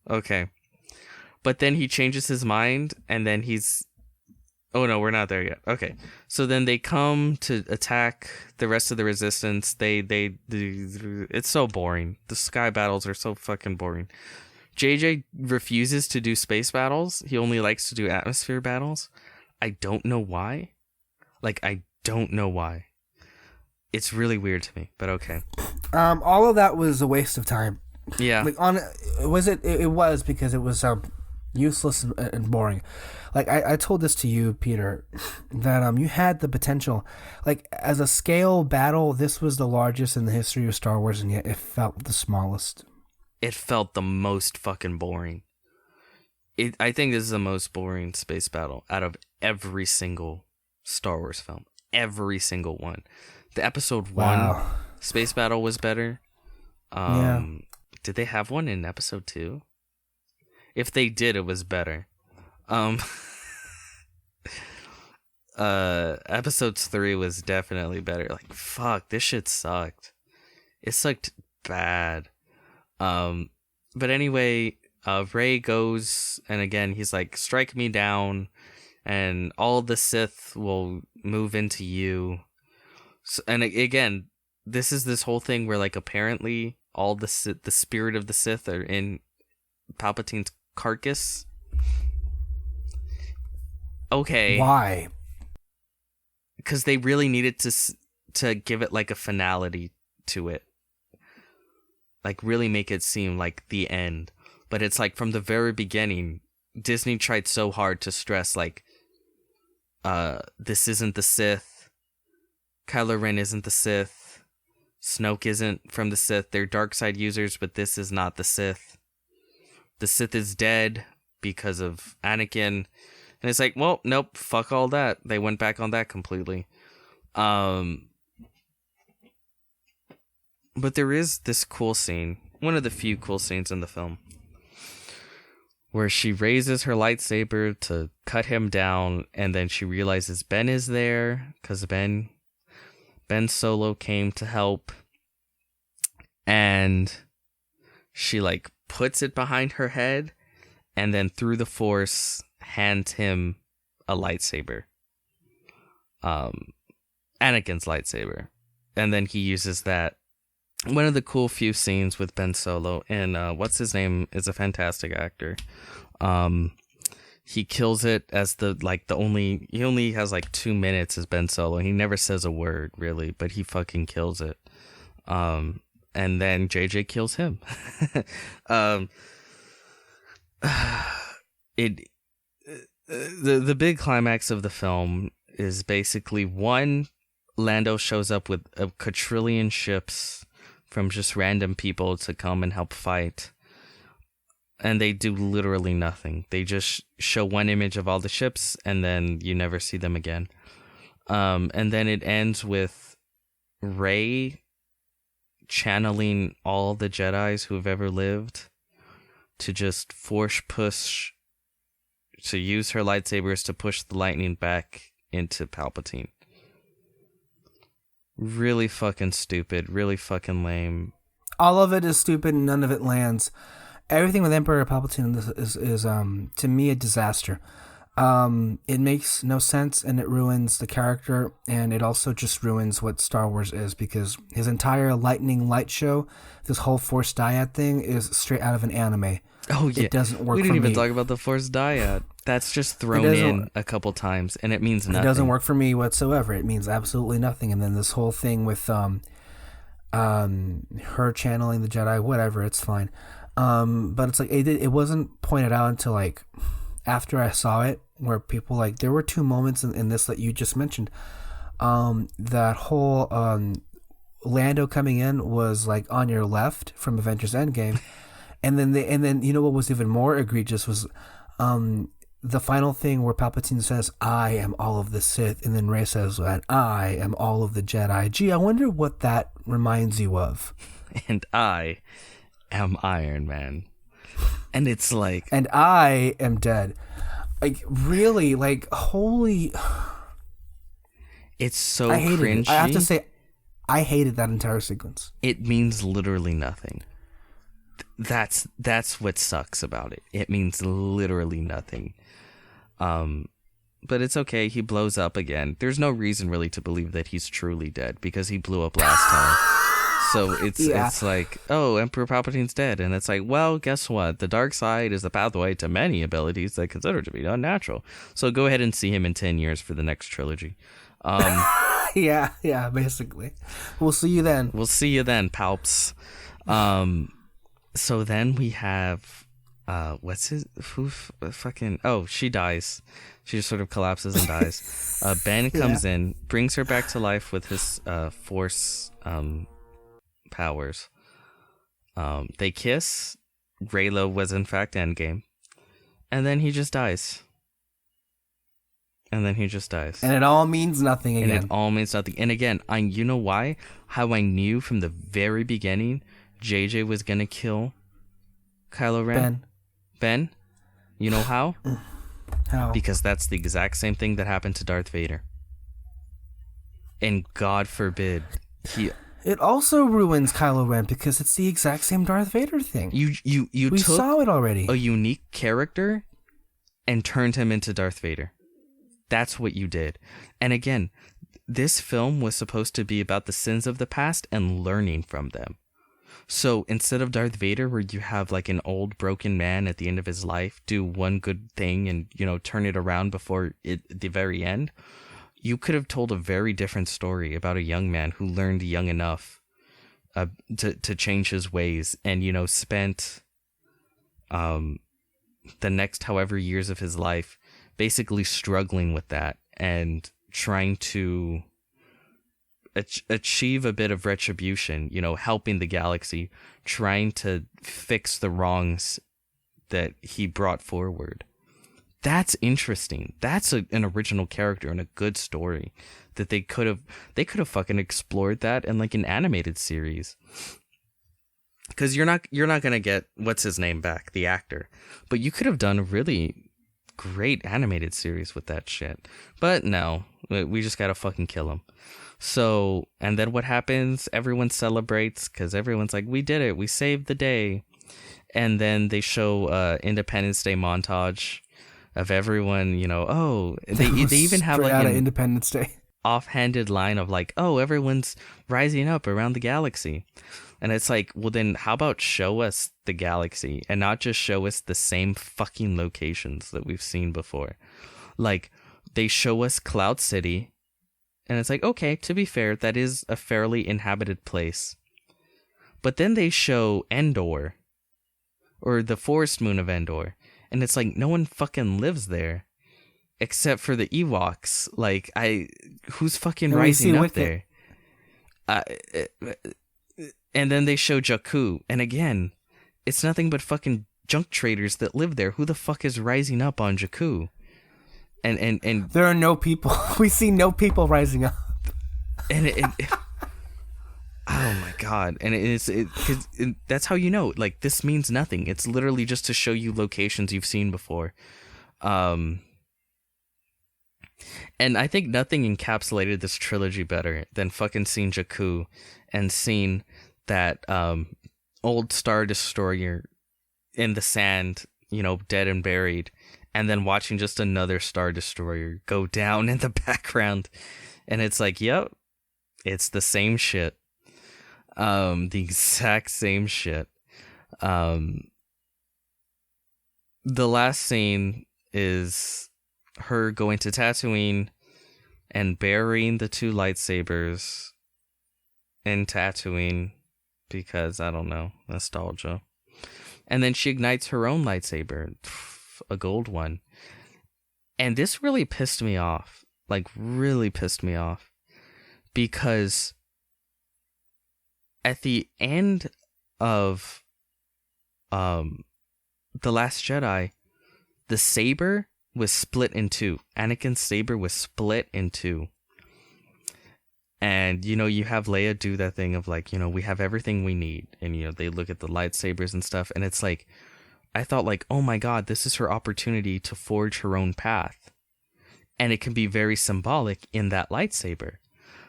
Okay. But then he changes his mind, and then he's... Oh no, we're not there yet. Okay. So then they come to attack the rest of the Resistance. It's so boring. The sky battles are so fucking boring. JJ refuses to do space battles. He only likes to do atmosphere battles. I don't know why. I don't know why. It's really weird to me, but okay. All of that was a waste of time. Yeah. It was because it was useless and boring. I told this to you, Peter, that you had the potential. As a scale battle, this was the largest in the history of Star Wars, and yet it felt the smallest. It felt the most fucking boring. I think this is the most boring space battle out of every single Star Wars film. Every single one. The episode 1 space battle was better. Yeah. Did they have one in episode 2? If they did, it was better. Episode 3 was definitely better. Fuck, this shit sucked. It sucked bad. But anyway, Rey goes, and again, he's like, strike me down, and all the Sith will move into you. So, and again, this whole thing where apparently all the spirit of the Sith are in Palpatine's carcass. Okay. Why? Because they really needed to give it a finality to it. Really make it seem like the end. But it's from the very beginning, Disney tried so hard to stress this isn't the Sith. Kylo Ren isn't the Sith. Snoke isn't from the Sith. They're dark side users, but this is not the Sith. The Sith is dead because of Anakin. And it's well, nope, fuck all that. They went back on that completely. But there is this cool scene, one of the few cool scenes in the film, where she raises her lightsaber to cut him down, and then she realizes Ben is there, because Ben Solo came to help, and she puts it behind her head, and then through the Force hands him a lightsaber, Anakin's lightsaber, and then he uses that. One of the cool few scenes with Ben Solo, and what's his name is a fantastic actor. He kills it as he only has 2 minutes as Ben Solo. He never says a word really, but he fucking kills it. And then JJ kills him. The big climax of the film is basically Lando shows up with a quadrillion ships from just random people to come and help fight. And they do literally nothing. They just show one image of all the ships, and then you never see them again. And then it ends with Rey channeling all the Jedis who have ever lived to just force push, to use her lightsabers to push the lightning back into Palpatine. Really fucking stupid. Really fucking lame. All of it is stupid and none of it lands. Everything with Emperor Palpatine is to me a disaster. It makes no sense, and it ruins the character, and it also just ruins what Star Wars is, because his entire lightning light show, this whole Force dyad thing, is straight out of an anime. Oh yeah, it doesn't work. We didn't even talk about the Force dyad. That's just thrown in a couple times, and it means nothing. It doesn't work for me whatsoever. It means absolutely nothing. And then this whole thing with her channeling the Jedi, whatever, it's fine. But it's it wasn't pointed out until after I saw it, where people there were 2 moments in this that you just mentioned. That whole Lando coming in was on your left from Avengers Endgame, and then you know what was even more egregious was the final thing where Palpatine says, "I am all of the Sith," and then Rey says, "And I am all of the Jedi." Gee, I wonder what that reminds you of. and I am Iron Man. And it's like... And I am dead. Like, really, like, holy... It's so I hated cringy. it. I have to say, I hated that entire sequence. It means literally nothing. That's what sucks about it. It means literally nothing. But it's okay. He blows up again. There's no reason really to believe that he's truly dead because he blew up last time. So it's like, oh, Emperor Palpatine's dead. And it's like, well, guess what? The dark side is the pathway to many abilities that consider to be unnatural. So go ahead and see him in 10 years for the next trilogy. Yeah, basically. We'll see you then. We'll see you then, Palps. So then we have, she dies. She just sort of collapses and dies. Ben comes in, brings her back to life with his force powers. They kiss. Raylo was in fact Endgame. And then he just dies. And it all means nothing again. And again, you know why? How I knew from the very beginning JJ was going to kill Kylo Ren? Ben? You know how? How? Because that's the exact same thing that happened to Darth Vader. And God forbid It also ruins Kylo Ren because it's the exact same Darth Vader thing. We saw it already. A unique character and turned him into Darth Vader. That's what you did. And again, this film was supposed to be about the sins of the past and learning from them. So instead of Darth Vader, where you have like an old broken man at the end of his life do one good thing and, turn it around before the very end, you could have told a very different story about a young man who learned young enough to change his ways and, spent the next however years of his life basically struggling with that and trying to achieve a bit of retribution, helping the galaxy, trying to fix the wrongs that he brought forward. That's interesting. That's an original character and a good story that they could have fucking explored that in like an animated series. Because you're not gonna get what's his name back, the actor, but you could have done a really great animated series with that shit. But no, we just gotta fucking kill him. So, and then what happens? Everyone celebrates because everyone's like, we did it, we saved the day. And then they show Independence Day montage of everyone, they even have like an Independence Day offhanded line of like, oh, everyone's rising up around the galaxy. And it's like, well, then how about show us the galaxy and not just show us the same fucking locations that we've seen before? Like, they show us Cloud City, and it's like, okay, to be fair, that is a fairly inhabited place. But then they show Endor, or the forest moon of Endor, and it's like, no one fucking lives there. Except for the Ewoks. Like, who's fucking rising up there? And then they show Jakku, and again, it's nothing but fucking junk traders that live there. Who the fuck is rising up on Jakku? And there are no people. We see no people rising up. And oh my god! And because that's how you know. Like, this means nothing. It's literally just to show you locations you've seen before. And I think nothing encapsulated this trilogy better than fucking seeing Jakku and seeing that old Star Destroyer in the sand, dead and buried, and then watching just another Star Destroyer go down in the background. And it's like, yep, it's the same shit. The exact same shit. The last scene is her going to Tatooine and burying the two lightsabers in Tatooine because, I don't know, nostalgia. And then she ignites her own lightsaber, a gold one. And this really pissed me off. Like, really pissed me off. Because at the end of The Last Jedi, the saber was split in two. Anakin's saber was split in two. And, you have Leia do that thing of like, we have everything we need. And, they look at the lightsabers and stuff. And it's like, I thought like, oh my God, this is her opportunity to forge her own path. And it can be very symbolic in that lightsaber.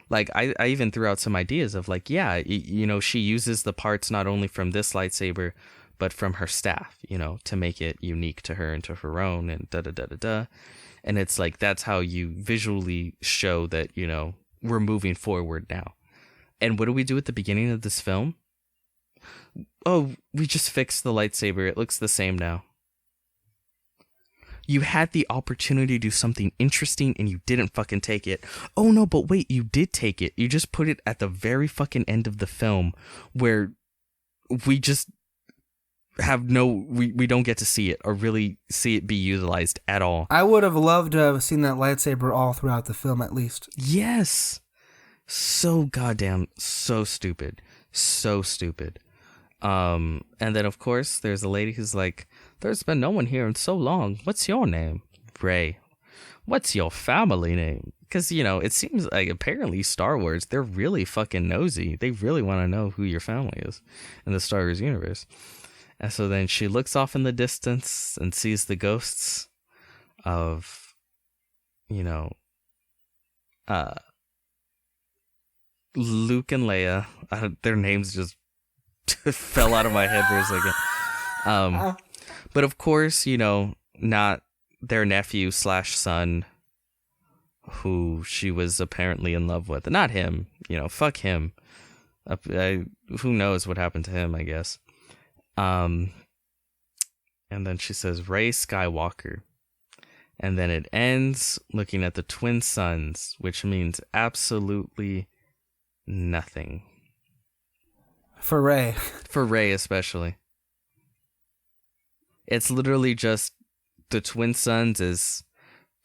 Like, I even threw out some ideas of like, yeah, she uses the parts not only from this lightsaber, but from her staff, to make it unique to her and to her own and da-da-da-da-da. And it's like, that's how you visually show that, we're moving forward now. And what do we do at the beginning of this film? Oh, we just fixed the lightsaber. It looks the same now. You had the opportunity to do something interesting and you didn't fucking take it. Oh no, but wait, you did take it. You just put it at the very fucking end of the film where we just have we don't get to see it or really see it be utilized at all. I would have loved to have seen that lightsaber all throughout the film at least. Yes. So goddamn, so stupid. And then of course there's a lady who's like, there's been no one here in so long. What's your name? Rey. What's your family name? Because, it seems like apparently Star Wars, they're really fucking nosy. They really want to know who your family is in the Star Wars universe. And so then she looks off in the distance and sees the ghosts of, Luke and Leia. Their names just fell out of my head for a second. But of course, not their nephew / son, who she was apparently in love with. Not him, fuck him. Who knows what happened to him, I guess. And then she says, Rey Skywalker. And then it ends looking at the twin suns, which means absolutely nothing. For Rey. For Rey, especially. It's literally just the twin suns is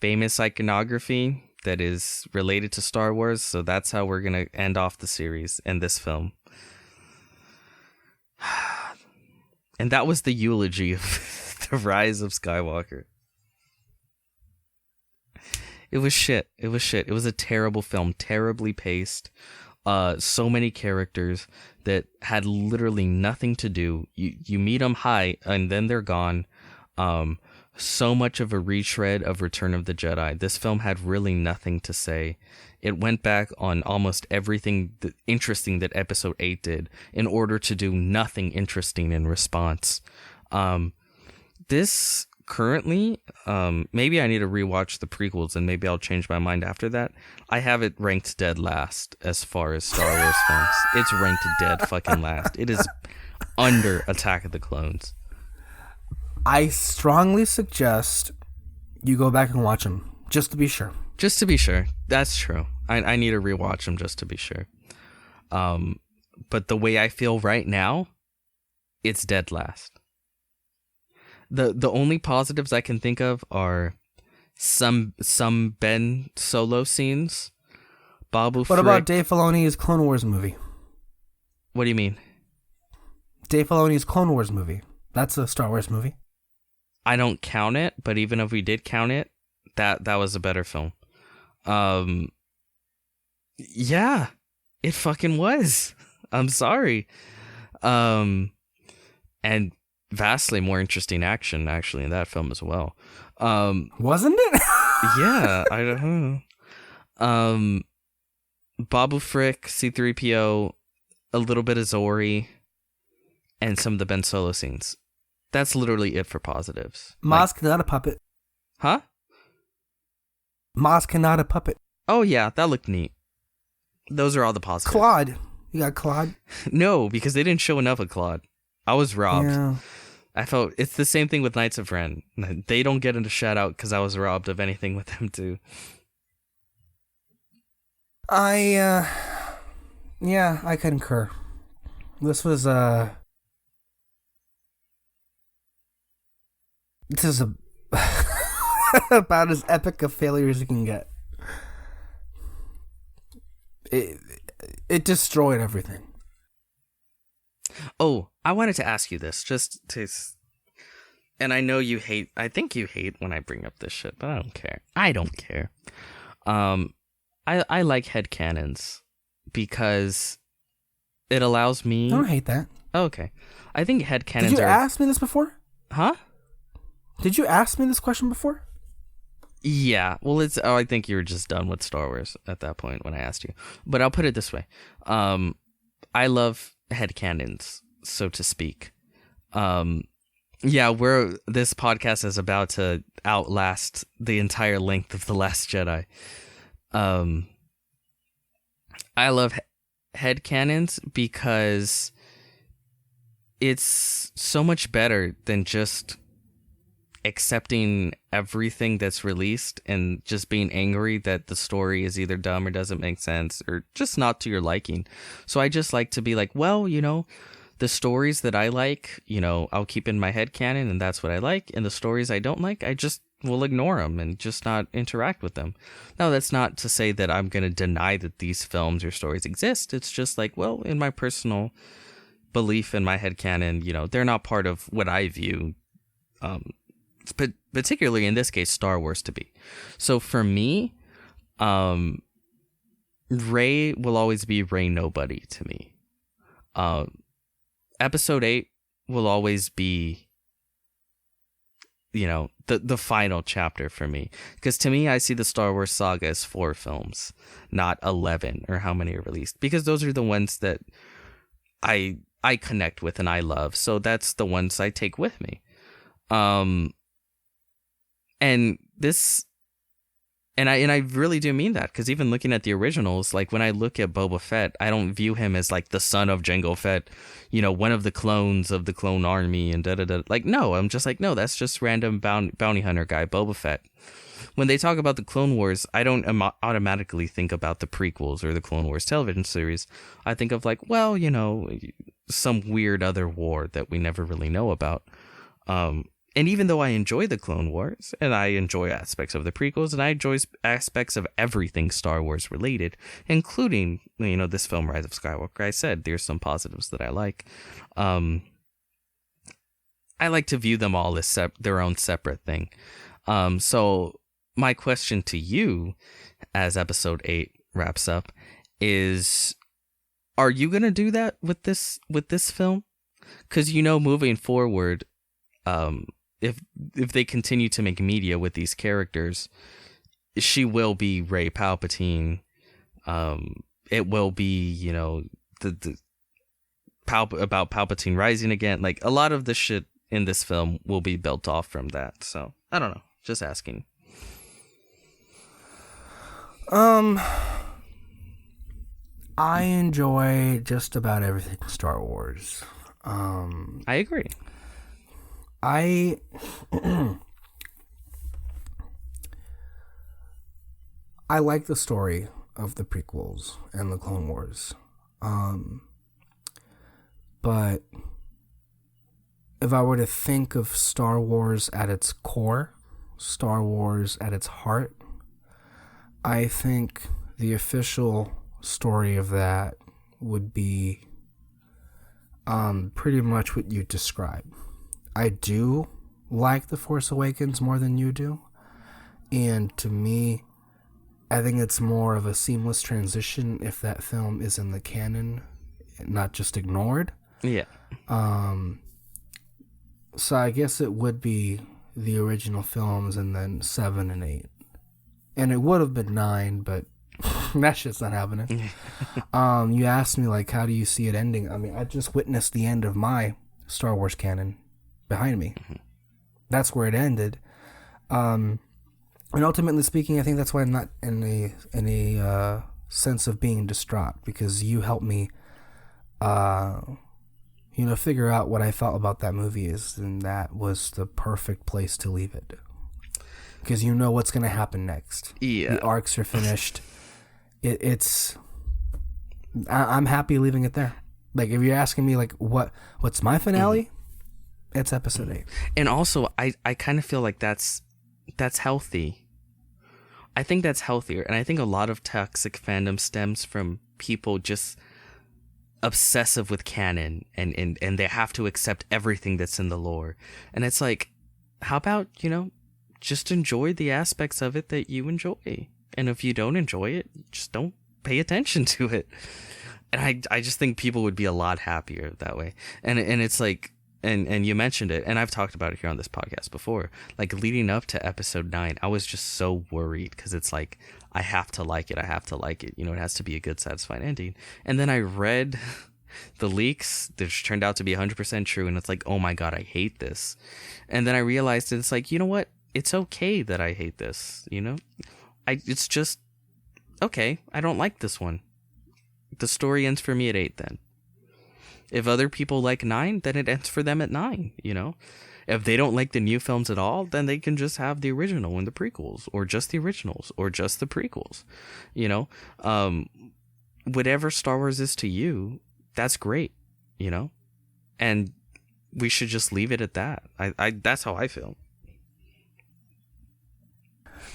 famous iconography that is related to Star Wars, so that's how we're going to end off the series in this film. And that was the eulogy of the Rise of Skywalker. It was shit. It was a terrible film, terribly paced. So many characters that had literally nothing to do. You meet them high and then they're gone. So much of a retread of Return of the Jedi. This film had really nothing to say. It went back on almost everything interesting that Episode 8 did in order to do nothing interesting in response. This currently, maybe I need to rewatch the prequels and maybe I'll change my mind after that. I have it ranked dead last as far as Star Wars films. It's ranked dead fucking last. It is under Attack of the Clones. I strongly suggest you go back and watch them, just to be sure. Just to be sure. That's true. I need to rewatch them just to be sure. But the way I feel right now, it's dead last. The only positives I can think of are some Ben Solo scenes. Babu Frick. What about Dave Filoni's Clone Wars movie? What do you mean? Dave Filoni's Clone Wars movie. That's a Star Wars movie. I don't count it, but even if we did count it, that was a better film. Yeah, it fucking was. I'm sorry. And vastly more interesting action actually in that film as well. Wasn't it? Yeah, I don't know. Babu Frick, C-3PO, a little bit of Zori, and some of the Ben Solo scenes. That's literally it for positives. Maz Kanata puppet. Huh? Maz Kanata puppet. Oh yeah, that looked neat. Those are all the positives. Claude. You got Claude? No, because they didn't show enough of Claude. I was robbed. Yeah. I felt it's the same thing with Knights of Ren. They don't get into shout out because I was robbed of anything with them too. I concur. This is about as epic a failure as you can get. It destroyed everything. Oh, I wanted to ask you this, and I know you hate, I think you hate when I bring up this shit, but I don't care. I like headcanons because it allows me... I don't hate that. Oh, okay. I think headcanons are... Did you ask me this before? Huh? Did you ask me this question before? Yeah. Well, I think you were just done with Star Wars at that point when I asked you. But I'll put it this way. I love headcanons, so to speak. Yeah, this podcast is about to outlast the entire length of The Last Jedi. I love headcanons because it's so much better than just accepting everything that's released and just being angry that the story is either dumb or doesn't make sense or just not to your liking. So I just like to be like, well, the stories that I like, I'll keep in my headcanon and that's what I like. And the stories I don't like, I just will ignore them and just not interact with them. Now, that's not to say that I'm going to deny that these films or stories exist. It's just like, well, in my personal belief in my headcanon, they're not part of what I view, but particularly in this case, Star Wars to be. So for me, Rey will always be Rey Nobody to me. Episode 8 will always be, the final chapter for me. Because to me, I see the Star Wars saga as 4 films, not 11 or how many are released. Because those are the ones that I connect with and I love. So that's the ones I take with me. And I really do mean that, because even looking at the originals, like when I look at Boba Fett, I don't view him as like the son of Jango Fett, one of the clones of the clone army and da-da-da. Like, no, I'm just like, no, that's just random bounty hunter guy, Boba Fett. When they talk about the Clone Wars, I don't automatically think about the prequels or the Clone Wars television series. I think of like, well, some weird other war that we never really know about. And even though I enjoy the Clone Wars, and I enjoy aspects of the prequels, and I enjoy aspects of everything Star Wars related, including, this film, Rise of Skywalker, I said there's some positives that I like. I like to view them all as their own separate thing. So my question to you, as episode 8 wraps up, is, are you going to do that with this film? Because, moving forward, if they continue to make media with these characters, she will be Rey Palpatine. It will be, the about Palpatine rising again. Like, a lot of the shit in this film will be built off from that. So I don't know. Just asking. I enjoy just about everything Star Wars. I agree. I like the story of the prequels and the Clone Wars. But if I were to think of Star Wars at its core, Star Wars at its heart, I think the official story of that would be pretty much what you described. I do like The Force Awakens more than you do. And to me, I think it's more of a seamless transition if that film is in the canon, not just ignored. Yeah. So I guess it would be the original films and then 7 and 8. And it would have been 9, but that shit's not happening. You asked me, like, how do you see it ending? I mean, I just witnessed the end of my Star Wars canon behind me. Mm-hmm. That's where it ended. And ultimately speaking, I think that's why I'm not in a sense of being distraught, because you helped me, figure out what I felt about that movie is, and that was the perfect place to leave it. Because you know what's going to happen next. Yeah. The arcs are finished. I'm happy leaving it there. Like, if you're asking me, like, what's my finale? Mm-hmm. It's episode 8. And also, I kind of feel like that's healthy. I think that's healthier. And I think a lot of toxic fandom stems from people just obsessive with canon and they have to accept everything that's in the lore. And it's like, how about, just enjoy the aspects of it that you enjoy. And if you don't enjoy it, just don't pay attention to it. And I just think people would be a lot happier that way. And it's like, and you mentioned it, and I've talked about it here on this podcast before, like leading up to episode 9, I was just so worried because it's like, I have to like it. It has to be a good, satisfying ending. And then I read the leaks, which turned out to be 100% true, and it's like, oh my God, I hate this. And then I realized that it's like, you know what? It's okay that I hate this, it's just, okay, I don't like this one. The story ends for me at 8 then. If other people like 9, then it ends for them at 9, If they don't like the new films at all, then they can just have the original and the prequels, or just the originals, or just the prequels, Whatever Star Wars is to you, that's great, And we should just leave it at that. I that's how I feel.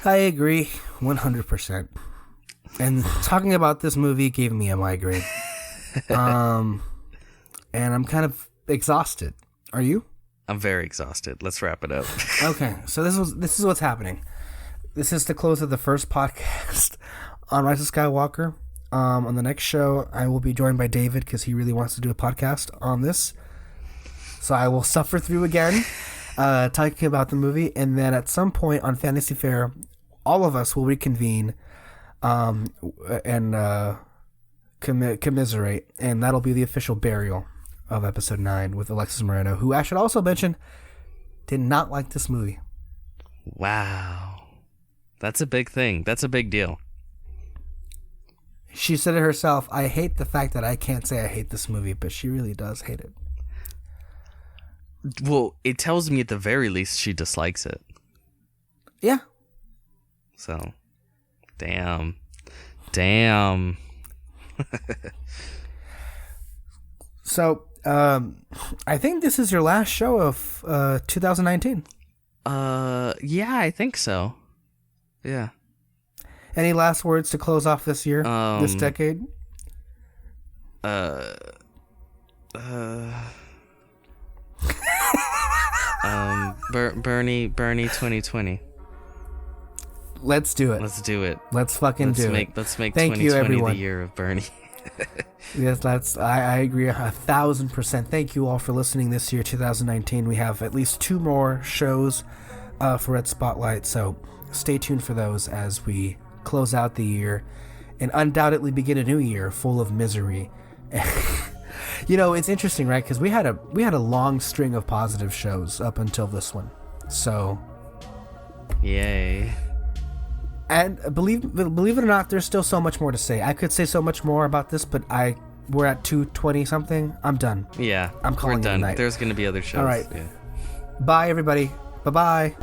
I agree 100%. And talking about this movie gave me a migraine. And I'm kind of exhausted. Are you? I'm very exhausted. Let's wrap it up. Okay, so this is what's happening. This is the close of the first podcast on Rise of Skywalker. On the next show, I will be joined by David because he really wants to do a podcast on this. So I will suffer through again, talking about the movie, and then at some point on Fantasy Fair, all of us will reconvene and commiserate, and that'll be the official burial of episode 9 with Alexis Moreno, who I should also mention did not like this movie. Wow. That's a big thing. That's a big deal. She said it herself, I hate the fact that I can't say I hate this movie, but she really does hate it. Well, it tells me at the very least she dislikes it. Yeah. So, damn. So, I think this is your last show of 2019. Yeah, I think so. Yeah. Any last words to close off this year, this decade? Bernie 2020. Let's do it. Let's do it. Let's fucking do it. Let's make Thank 2020 you, everyone. the year of Bernie. Yes, I agree 1,000%. Thank you all for listening this year, 2019. We have at least 2 more shows for Red Spotlight, so stay tuned for those as we close out the year and undoubtedly begin a new year full of misery. It's interesting, right? Because we had a long string of positive shows up until this one. So, yay. And believe it or not, there's still so much more to say. I could say so much more about this, but we're at 2:20 something. I'm done. Yeah, I'm calling we're done. it a night. There's going to be other shows. All right. Yeah. Bye, everybody. Bye-bye.